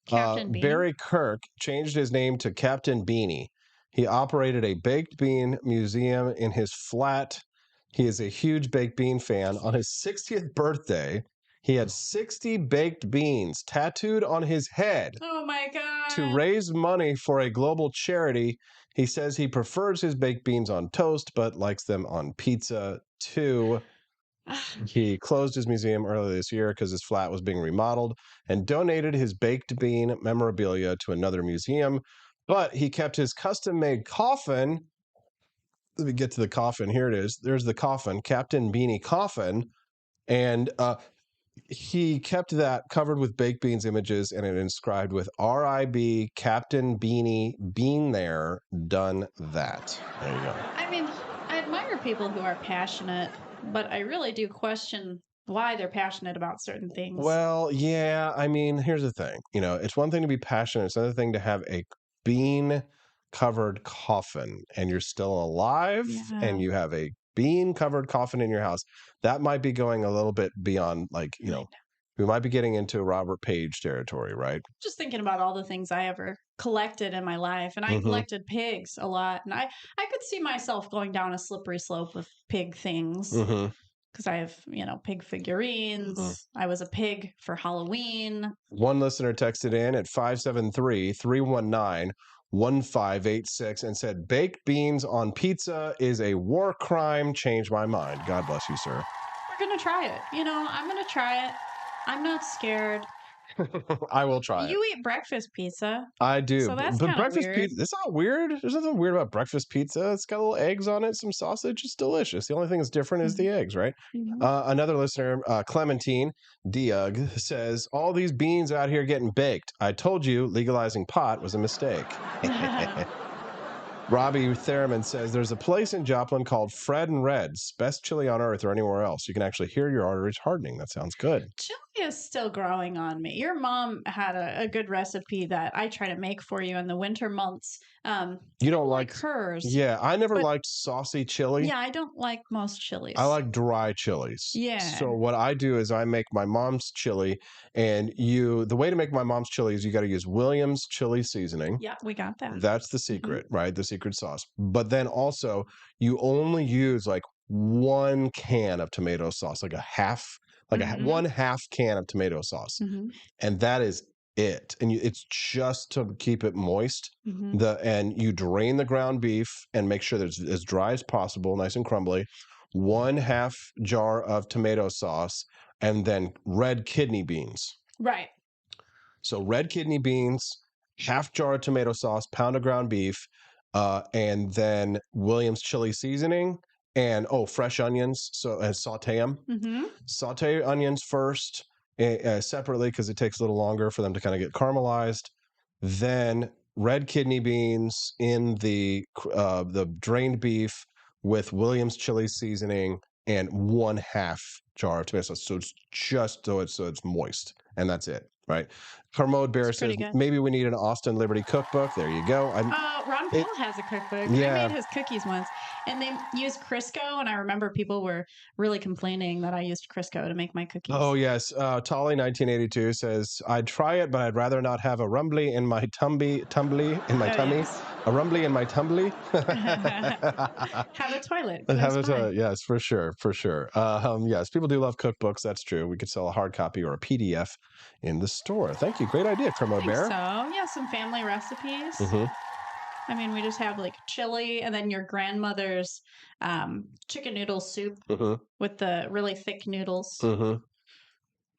Speaker 2: Captain Beanie?
Speaker 1: Barry Kirk changed his name to Captain Beanie. He operated a baked bean museum in his flat. He is a huge baked bean fan. On his 60th birthday, he had 60 baked beans tattooed on his head.
Speaker 2: Oh my God.
Speaker 1: To raise money for a global charity. He says he prefers his baked beans on toast, but likes them on pizza too. He closed his museum earlier this year because his flat was being remodeled and donated his baked bean memorabilia to another museum. But he kept his custom-made coffin. Let me get to the coffin. Here it is. There's the coffin, Captain Beanie coffin. And he kept that covered with baked beans images and it inscribed with R.I.B. Captain Beanie, been there, done that. There you go.
Speaker 2: I mean, I admire people who are passionate, but I really do question why they're passionate about certain things.
Speaker 1: Well, yeah. I mean, here's the thing. You know, it's one thing to be passionate. It's another thing to have a bean covered coffin and you're still alive and you have a bean covered coffin in your house. That might be going a little bit beyond, like, you know, we might be getting into Robert Page territory, right?
Speaker 2: Just thinking about all the things I ever collected in my life, and I
Speaker 1: Mhm.
Speaker 2: collected pigs a lot, and I could see myself going down a slippery slope with pig things
Speaker 1: Mhm.
Speaker 2: because I have, pig figurines. I was a pig for Halloween.
Speaker 1: One listener texted in at 573-319-1586 and said, baked beans on pizza is a war crime. Changed my mind. God bless you, sir.
Speaker 2: We're going to try it. I'm going to try it. I'm not scared.
Speaker 1: I will try it.
Speaker 2: You eat breakfast pizza.
Speaker 1: I do.
Speaker 2: So that's
Speaker 1: but
Speaker 2: kinda
Speaker 1: breakfast
Speaker 2: weird.
Speaker 1: pizza, it's not weird. There's nothing weird about breakfast pizza. It's got little eggs on it, some sausage. It's delicious. The only thing that's different is the eggs, right?
Speaker 2: Mhm.
Speaker 1: Another listener, Clementine Diug, says, all these beans out here getting baked. I told you legalizing pot was a mistake. Robbie Thurman says, there's a place in Joplin called Fred and Red's, best chili on earth or anywhere else. You can actually hear your arteries hardening. That sounds good.
Speaker 2: Chili is still growing on me. Your mom had a good recipe that I try to make for you in the winter months.
Speaker 1: You don't
Speaker 2: like hers.
Speaker 1: Yeah, I never
Speaker 2: but-
Speaker 1: liked saucy chili.
Speaker 2: Yeah, I don't like most chilies.
Speaker 1: I like dry chilies.
Speaker 2: Yeah.
Speaker 1: So what I do is I make my mom's chili, and the way to make my mom's chili is you got to use Williams chili seasoning.
Speaker 2: Yeah, we got that.
Speaker 1: That's the secret, right? The secret sauce. But then also you only use like 1 can of tomato sauce, like a half, like
Speaker 2: Mhm.
Speaker 1: 1/2 can of tomato sauce,
Speaker 2: Mhm.
Speaker 1: and that is it. And it's just to keep it moist.
Speaker 2: Mhm.
Speaker 1: And you drain the ground beef and make sure that it's as dry as possible, nice and crumbly. 1/2 jar of tomato sauce, and then red kidney beans.
Speaker 2: Right.
Speaker 1: So red kidney beans, 1/2 jar of tomato sauce, pound of ground beef, and then Williams chili seasoning, and fresh onions. So saute them.
Speaker 2: Mm-hmm.
Speaker 1: Saute onions first, separately, because it takes a little longer for them to kind of get caramelized. Then red kidney beans in the drained beef with Williams chili seasoning and 1/2 jar of tomato sauce. So it's just so it's moist, and that's it, right? Kermode Bear says
Speaker 2: pretty good.
Speaker 1: maybe we need an Austin Liberty cookbook. There you go.
Speaker 2: Ron Paul has a cookbook.
Speaker 1: Yeah.
Speaker 2: I made his cookies once, and they used Crisco, and I remember people were really complaining that I used Crisco to make my cookies.
Speaker 1: Oh yes, Tolly 1982 says I'd try it, but I'd rather not have a rumbly in my tummy.
Speaker 2: Yes.
Speaker 1: A rumbly in my tumbly.
Speaker 2: Have a toilet.
Speaker 1: Yes, for sure. Yes, people do love cookbooks. That's true. We could sell a hard copy or a PDF in the store. Thank you. Great idea, Kermode Bear.
Speaker 2: So yeah, some family recipes.
Speaker 1: Mm-hmm.
Speaker 2: I mean, we just have like chili, and then your grandmother's chicken noodle soup with the really thick noodles.
Speaker 1: Mm-hmm.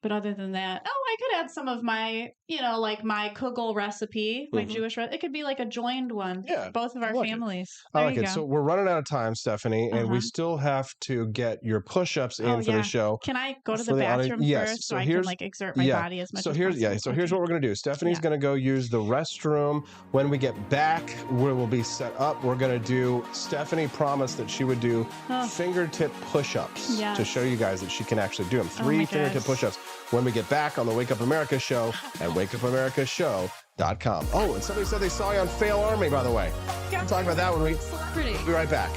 Speaker 2: But other than that, I could add some of my, like my kugel recipe, my Jewish recipe. It could be like a joined one.
Speaker 1: Yeah,
Speaker 2: Both of our families.
Speaker 1: I
Speaker 2: There
Speaker 1: like
Speaker 2: you
Speaker 1: it.
Speaker 2: go.
Speaker 1: So we're running out of time, Stephanie, and we still have to get your push-ups in for the show.
Speaker 2: Can I go to
Speaker 1: For
Speaker 2: the
Speaker 1: the audience-
Speaker 2: bathroom
Speaker 1: yes,
Speaker 2: first
Speaker 1: so
Speaker 2: so I
Speaker 1: here's-
Speaker 2: can like exert my body as much as possible?
Speaker 1: So here's what we're gonna do. Stephanie's gonna go use the restroom. When we get back, we will be set up. We're gonna do. Stephanie promised that she would do fingertip push-ups
Speaker 2: Yes.
Speaker 1: to show you guys that she can actually do them.
Speaker 2: Oh
Speaker 1: 3
Speaker 2: my
Speaker 1: fingertip
Speaker 2: gosh.
Speaker 1: push-ups. When we get back on the Wake Up America show at wakeupamericashow.com. Oh, and somebody said they saw you on Fail Army, by the way. We'll talk about that when we
Speaker 2: Celebrity.
Speaker 1: be right back.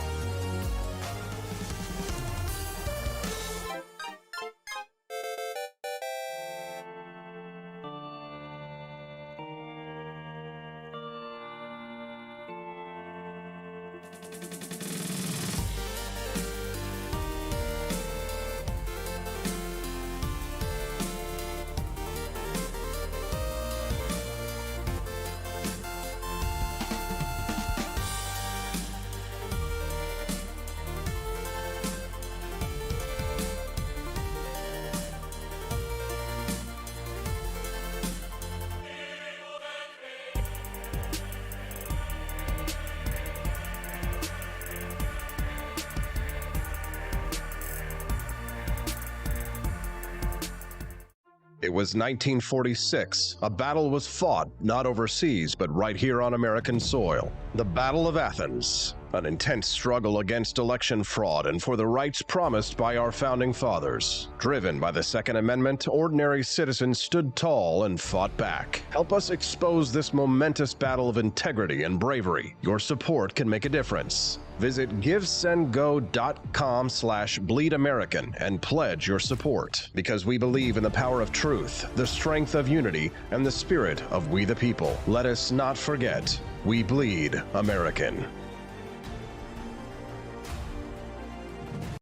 Speaker 1: It was 1946. A battle was fought, not overseas, but right here on American soil. The Battle of Athens. An intense struggle against election fraud and for the rights promised by our founding fathers. Driven by the Second Amendment, ordinary citizens stood tall and fought back. Help us expose this momentous battle of integrity and bravery. Your support can make a difference. Visit givesendgo.com/bleedamerican and pledge your support, because we believe in the power of truth, the strength of unity, and the spirit of we the people. Let us not forget, we bleed American.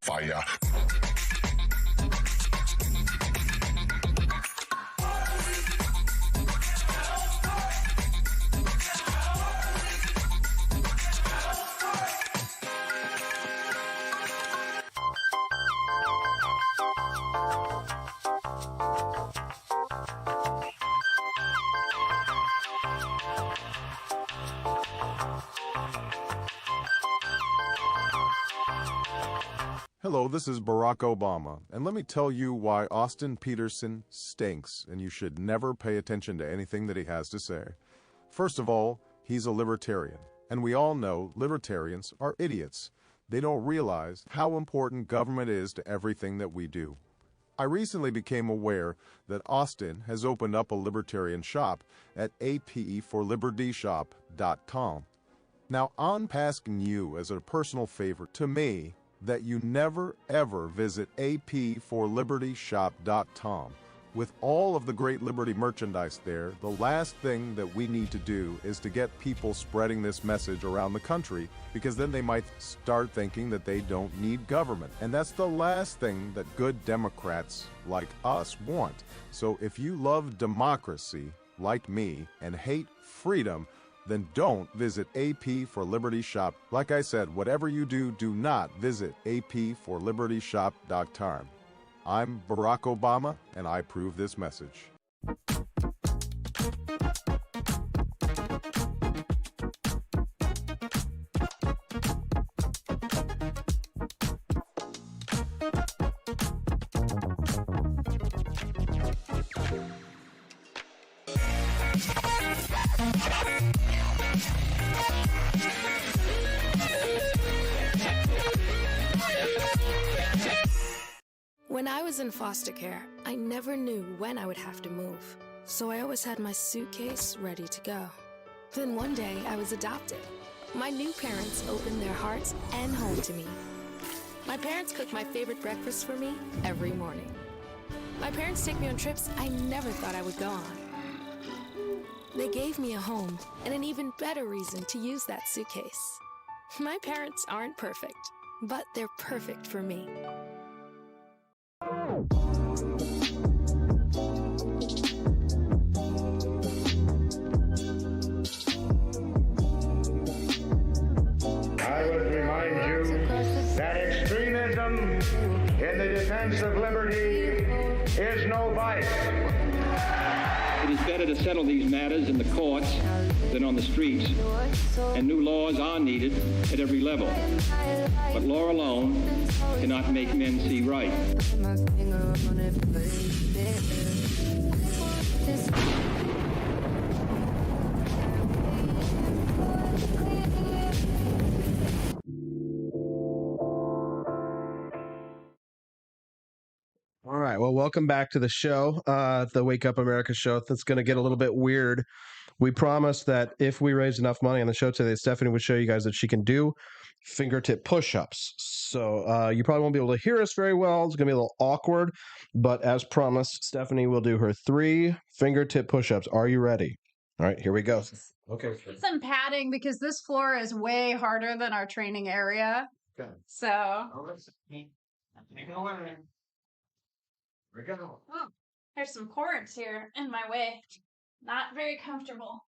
Speaker 6: Fire.
Speaker 7: Hello, this is Barack Obama, and let me tell you why Austin Peterson stinks, and you should never pay attention to anything that he has to say. First of all, he's a libertarian, and we all know libertarians are idiots. They don't realize how important government is to everything that we do. I recently became aware that Austin has opened up a libertarian shop at apforlibertyshop.com. Now, I'm asking you as a personal favor to me that you never ever visit apforlibertyshop.com. With all of the great Liberty merchandise there, the last thing that we need to do is to get people spreading this message around the country, because then they might start thinking that they don't need government. And that's the last thing that good Democrats like us want. So if you love democracy, like me, and hate freedom, then don't visit AP for Liberty Shop. Like I said, whatever you do, do not visit apforlibertyshop.com. I'm Barack Obama, and I approve this message.
Speaker 8: When I was in foster care, I never knew when I would have to move, so I always had my suitcase ready to go. Then one day, I was adopted. My new parents opened their hearts and home to me. My parents cook my favorite breakfast for me every morning. My parents take me on trips I never thought I would go on. They gave me a home and an even better reason to use that suitcase. My parents aren't perfect, but they're perfect for me.
Speaker 9: I would remind you that extremism in the defense of liberty is no vice.
Speaker 10: It is better to settle these matters in the courts than on the streets, and new laws are needed at every level. But law alone cannot make men see right.
Speaker 1: All right. Well, welcome back to the show, the Wake Up America show. That's going to get a little bit weird. We promised that if we raised enough money on the show today, Stephanie would show you guys that she can do fingertip push-ups. So you probably won't be able to hear us very well. It's going to be a little awkward. But as promised, Stephanie will do her 3 fingertip push-ups. Are you ready? All right, here we go. Okay.
Speaker 2: Some padding because this floor is way harder than our training area.
Speaker 1: Okay.
Speaker 2: So. Oh, there's some cords here in my way. Not very comfortable.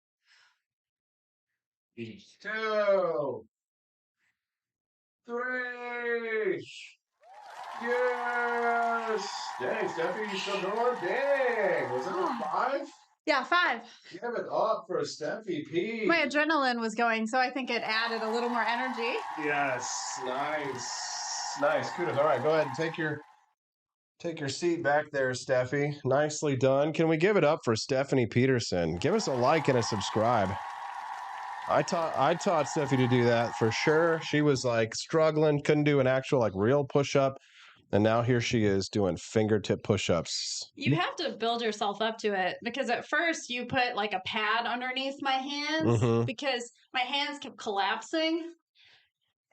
Speaker 1: 2, 3. Yes. Dang, Stephanie, you still going? Dang. Was it a 5?
Speaker 2: Yeah, 5.
Speaker 1: Give it up for Steffi P.
Speaker 2: My adrenaline was going, so I think it added a little more energy.
Speaker 1: Yes. Nice. Nice. Kudos. All right, go ahead and take your seat back there, Steffi. Nicely done. Can we give it up for Stephanie Peterson? Give us a like and a subscribe. I taught Steffi to do that for sure. She was like struggling, couldn't do an actual like real push up, and now here she is doing fingertip push ups.
Speaker 2: You have to build yourself up to it because at first you put like a pad underneath my hands because my hands kept collapsing.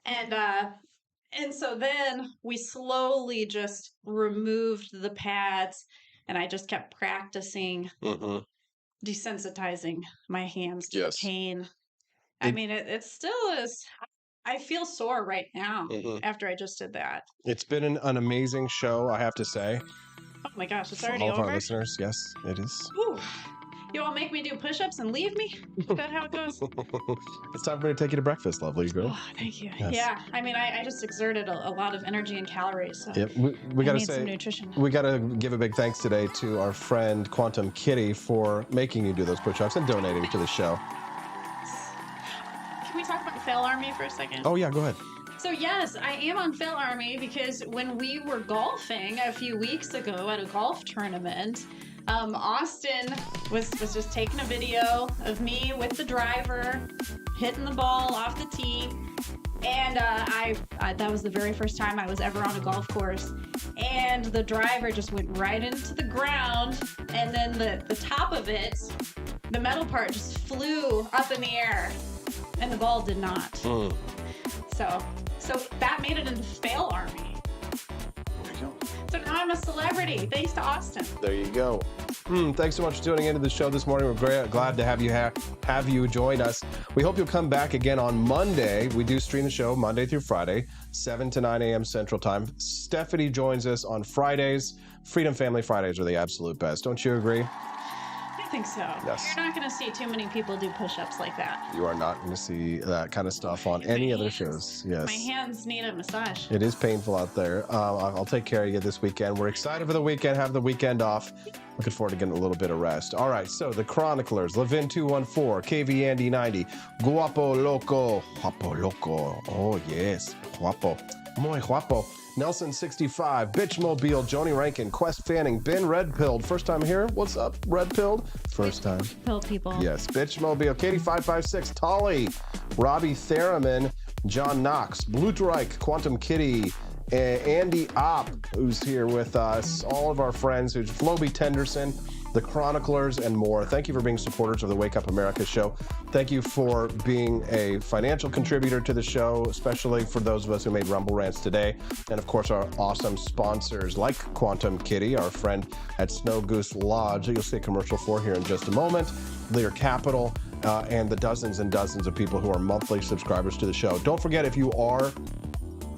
Speaker 2: And so then we slowly just removed the pads and I just kept practicing desensitizing my hands to the pain. I mean, it still is. I feel sore right now after I just did that.
Speaker 1: It's been an amazing show, I have to say.
Speaker 2: Oh my gosh, it's
Speaker 1: For
Speaker 2: already
Speaker 1: all of
Speaker 2: over?
Speaker 1: our listeners, yes, it is.
Speaker 2: Whew. You all make me do push-ups and leave me? Is that how it goes?
Speaker 1: It's time for me to take you to breakfast, lovely girl.
Speaker 2: Oh, thank you.
Speaker 1: Yes.
Speaker 2: Yeah, I mean, I just exerted a lot of energy and calories. So
Speaker 1: Yep, we got to
Speaker 2: need some
Speaker 1: say,
Speaker 2: nutrition.
Speaker 1: we got to give a big thanks today to our friend Quantum Kitty for making you do those push-ups and donating to the show.
Speaker 2: Can we talk about Fail Army for a second?
Speaker 1: Oh yeah, go ahead.
Speaker 2: So yes, I am on Fail Army because when we were golfing a few weeks ago at a golf tournament, Austin was just taking a video of me with the driver hitting the ball off the tee, and I that was the very first time I was ever on a golf course, and the driver just went right into the ground, and then the top of it, the metal part, just flew up in the air, and the ball did not. So that made it into Fail Army. So now I'm a celebrity, thanks to Austin.
Speaker 1: There you go. Thanks so much for tuning into the show this morning. We're very glad to have you join us. We hope you'll come back again on Monday. We do stream the show Monday through Friday, 7 to 9 a.m. Central Time. Stephanie joins us on Fridays. Freedom Family Fridays are the absolute best. Don't you agree?
Speaker 2: I think so.
Speaker 1: Yes.
Speaker 2: You're not going to see too many people do push-ups like that.
Speaker 1: You are not going to see that kind of stuff on any other shows. Yes.
Speaker 2: My hands need a massage.
Speaker 1: It is painful out there. I'll take care of you this weekend. We're excited for the weekend, have the weekend off. Looking forward to getting a little bit of rest. All right, so the Chroniclers, Levin214, KV Andy 90, Guapo Loco, oh yes, Guapo, muy guapo. Nelson 65, Bitchmobile, Joni Rankin, Quest Fanning, Ben Red Pilled. First time here? What's up, Red Pilled? First time.
Speaker 2: Pill people.
Speaker 1: Yes, Bitchmobile, Katie 556, Tolly, Robbie Theraman, John Knox, Blutrike, Quantum Kitty, Andy Opp, who's here with us, all of our friends, who's Floby Tenderson, the Chroniclers, and more. Thank you for being supporters of the Wake Up America show. Thank you for being a financial contributor to the show, especially for those of us who made Rumble Rants today. And of course, our awesome sponsors like Quantum Kitty, our friend at Snow Goose Lodge, that you'll see a commercial for here in just a moment, Lear Capital, and the dozens and dozens of people who are monthly subscribers to the show. Don't forget, if you are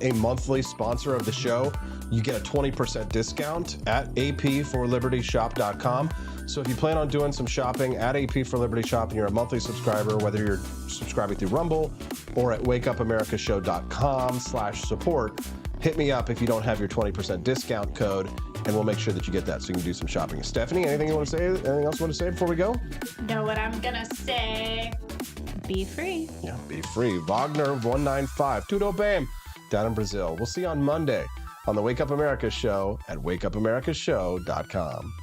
Speaker 1: a monthly sponsor of the show, you get a 20% discount at apforlibertyshop.com. So if you plan on doing some shopping at AP for Liberty Shop and you're a monthly subscriber, whether you're subscribing through Rumble or at wakeupamericashow.com/support, hit me up if you don't have your 20% discount code, and we'll make sure that you get that so you can do some shopping. Stephanie, anything you want to say? Anything else you want to say before we go?
Speaker 2: Know what I'm gonna say? Be free.
Speaker 1: Yeah, be free. Wagner 195, Tudo Bam, down in Brazil. We'll see you on Monday on the Wake Up America show at wakeupamericashow.com.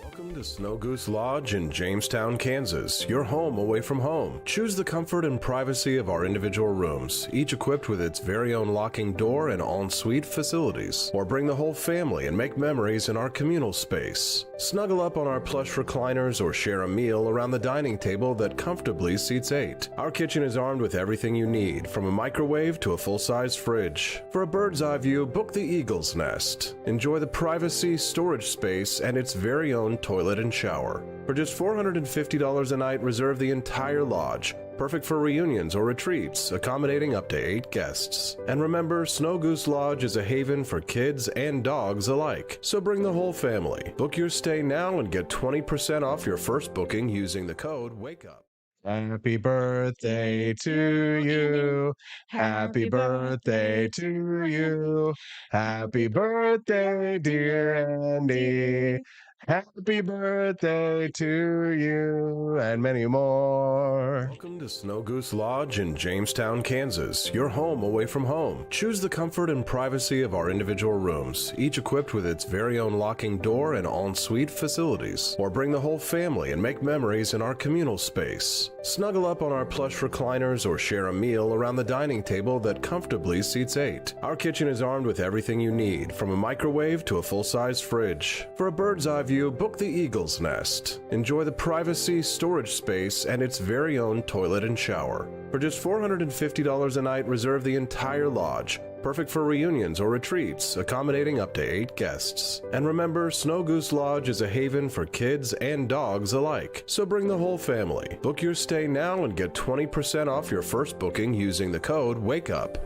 Speaker 1: Welcome to Snow Goose Lodge in Jamestown, Kansas, your home away from home. Choose the comfort and privacy of our individual rooms, each equipped with its very own locking door and en-suite facilities. Or bring the whole family and make memories in our communal space. Snuggle up on our plush recliners or share a meal around the dining table that comfortably seats 8. Our kitchen is armed with everything you need, from a microwave to a full-size fridge. For a bird's eye view, book the Eagle's Nest. Enjoy the privacy, storage space, and its very own toilet and shower. For just $450 a night, reserve the entire lodge. Perfect for reunions or retreats, accommodating up to 8 guests. And remember, Snow Goose Lodge is a haven for kids and dogs alike. So bring the whole family. Book your stay now and get 20% off your first booking using the code WAKEUP. Happy birthday to you. Happy birthday to you. Happy birthday, dear Andy. Happy birthday to you, and many more.
Speaker 6: Welcome to Snow Goose Lodge in Jamestown, Kansas, your home away from home. Choose the comfort and privacy of our individual rooms, each equipped with its very own locking door and en-suite facilities. Or bring the whole family and make memories in our communal space. Snuggle up on our plush recliners or share a meal around the dining table that comfortably seats 8. Our kitchen is armed with everything you need, from a microwave to a full-size fridge. For a bird's eye view, book the Eagle's Nest. Enjoy the privacy, storage space, and its very own toilet and shower. For just $450 a night, reserve the entire lodge. Perfect for reunions or retreats, accommodating up to 8 guests. And remember, Snow Goose Lodge is a haven for kids and dogs alike. So bring the whole family. Book your stay now and get 20% off your first booking using the code WAKEUP.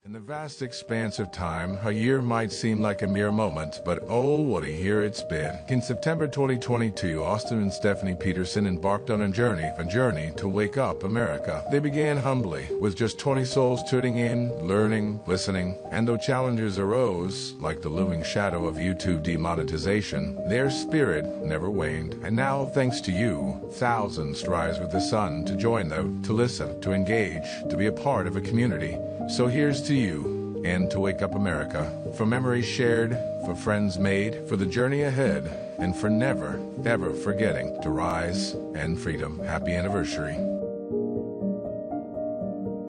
Speaker 11: In the vast expanse of time, a year might seem like a mere moment, but oh, what a year it's been. In September 2022, Austin and Stephanie Peterson embarked on a journey to wake up America. They began humbly, with just 20 souls tuning in, learning, listening, and though challenges arose, like the looming shadow of YouTube demonetization, their spirit never waned. And now, thanks to you, thousands rise with the sun to join them, to listen, to engage, to be a part of a community. So here's to you, and to Wake Up America, for memories shared, for friends made, for the journey ahead, and for never, ever forgetting to rise and freedom. Happy anniversary.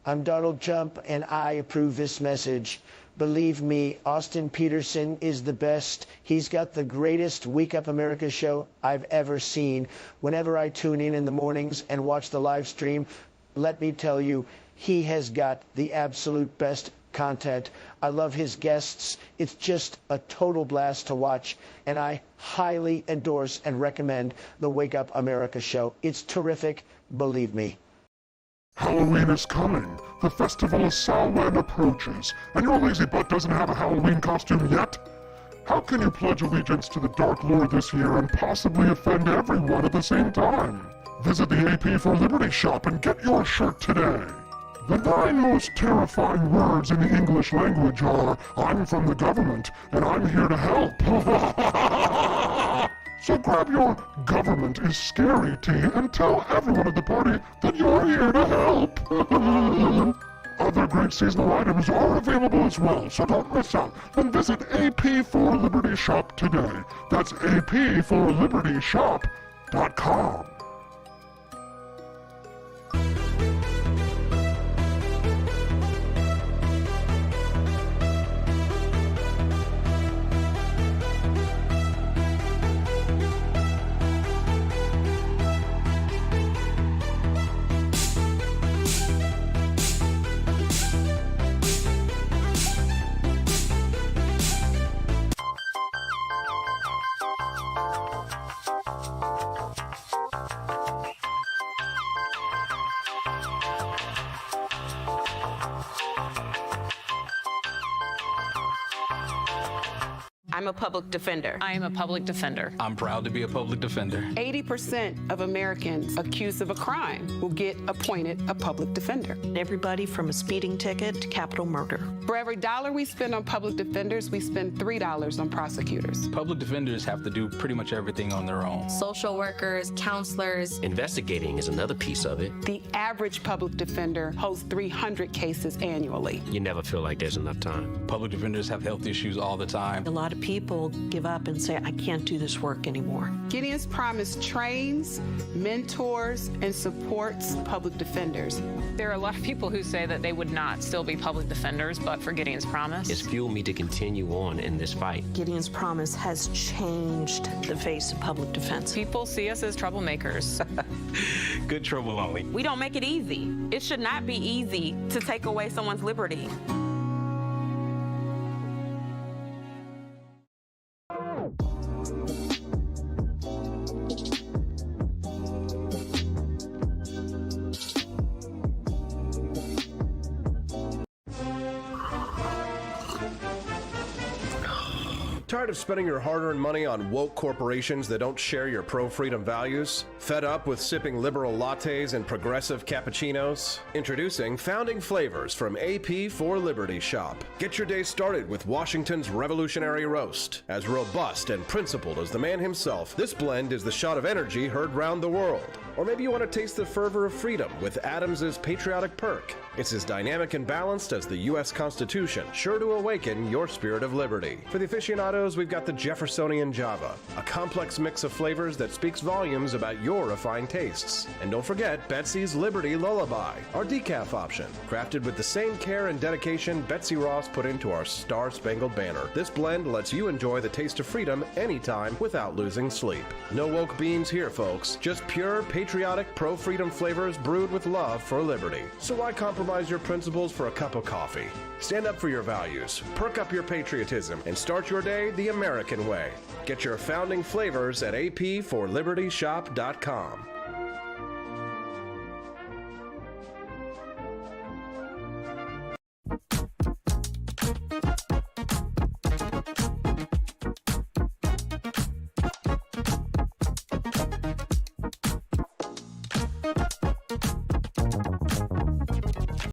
Speaker 12: I'm Donald Trump, and I approve this message. Believe me, Austin Peterson is the best. He's got the greatest Wake Up America show I've ever seen. Whenever I tune in the mornings and watch the live stream, let me tell you, he has got the absolute best content. I love his guests. It's just a total blast to watch, and I highly endorse and recommend the Wake Up America show. It's terrific, believe me.
Speaker 13: Halloween is coming. The festival of Samhain approaches, and your lazy butt doesn't have a Halloween costume yet? How can you pledge allegiance to the Dark Lord this year and possibly offend everyone at the same time? Visit the AP for Liberty shop and get your shirt today. The 9 most terrifying words in the English language are, I'm from the government, and I'm here to help. So grab your government is scary tee and tell everyone at the party that you're here to help. Other great seasonal items are available as well, so don't miss out. Then visit AP for Liberty shop today. That's apforlibertyshop.com.
Speaker 14: I'm a public defender.
Speaker 15: I am a public defender.
Speaker 16: I'm proud to be a public defender.
Speaker 14: 80% of Americans accused of a crime will get appointed a public defender.
Speaker 17: Everybody from a speeding ticket to capital murder.
Speaker 14: For every dollar we spend on public defenders, we spend $3 on prosecutors.
Speaker 16: Public defenders have to do pretty much everything on their own.
Speaker 8: Social workers, counselors.
Speaker 18: Investigating is another piece of it.
Speaker 14: The average public defender holds 300 cases annually.
Speaker 18: You never feel like there's enough time.
Speaker 16: Public defenders have health issues all the time.
Speaker 17: A lot of people give up and say, I can't do this work anymore.
Speaker 14: Gideon's Promise trains, mentors, and supports public defenders.
Speaker 15: There are a lot of people who say that they would not still be public defenders, but for Gideon's Promise.
Speaker 18: It's fueled me to continue on in this fight.
Speaker 17: Gideon's Promise has changed the face of public defense.
Speaker 15: People see us as troublemakers.
Speaker 16: Good trouble only.
Speaker 19: We don't make it easy. It should not be easy to take away someone's liberty.
Speaker 6: Tired of spending your hard-earned money on woke corporations that don't share your pro-freedom values? Fed up with sipping liberal lattes and progressive cappuccinos? Introducing Founding Flavors from AP for Liberty Shop. Get your day started with Washington's Revolutionary Roast. As robust and principled as the man himself, this blend is the shot of energy heard round the world. Or maybe you want to taste the fervor of freedom with Adams's Patriotic Perk. It's as dynamic and balanced as the U.S. Constitution, sure to awaken your spirit of liberty. For the aficionados, we've got the Jeffersonian Java, a complex mix of flavors that speaks volumes about your refined tastes. And don't forget Betsy's Liberty Lullaby, our decaf option, crafted with the same care and dedication Betsy Ross put into our Star-Spangled Banner. This blend lets you enjoy the taste of freedom anytime without losing sleep. No woke beans here, folks. Just pure, patriotic, pro-freedom flavors brewed with love for liberty. So why compromise your principles for a cup of coffee? Stand up for your values, perk up your patriotism, and start your day the American way. Get your Founding Flavors at apforlibertyshop.com.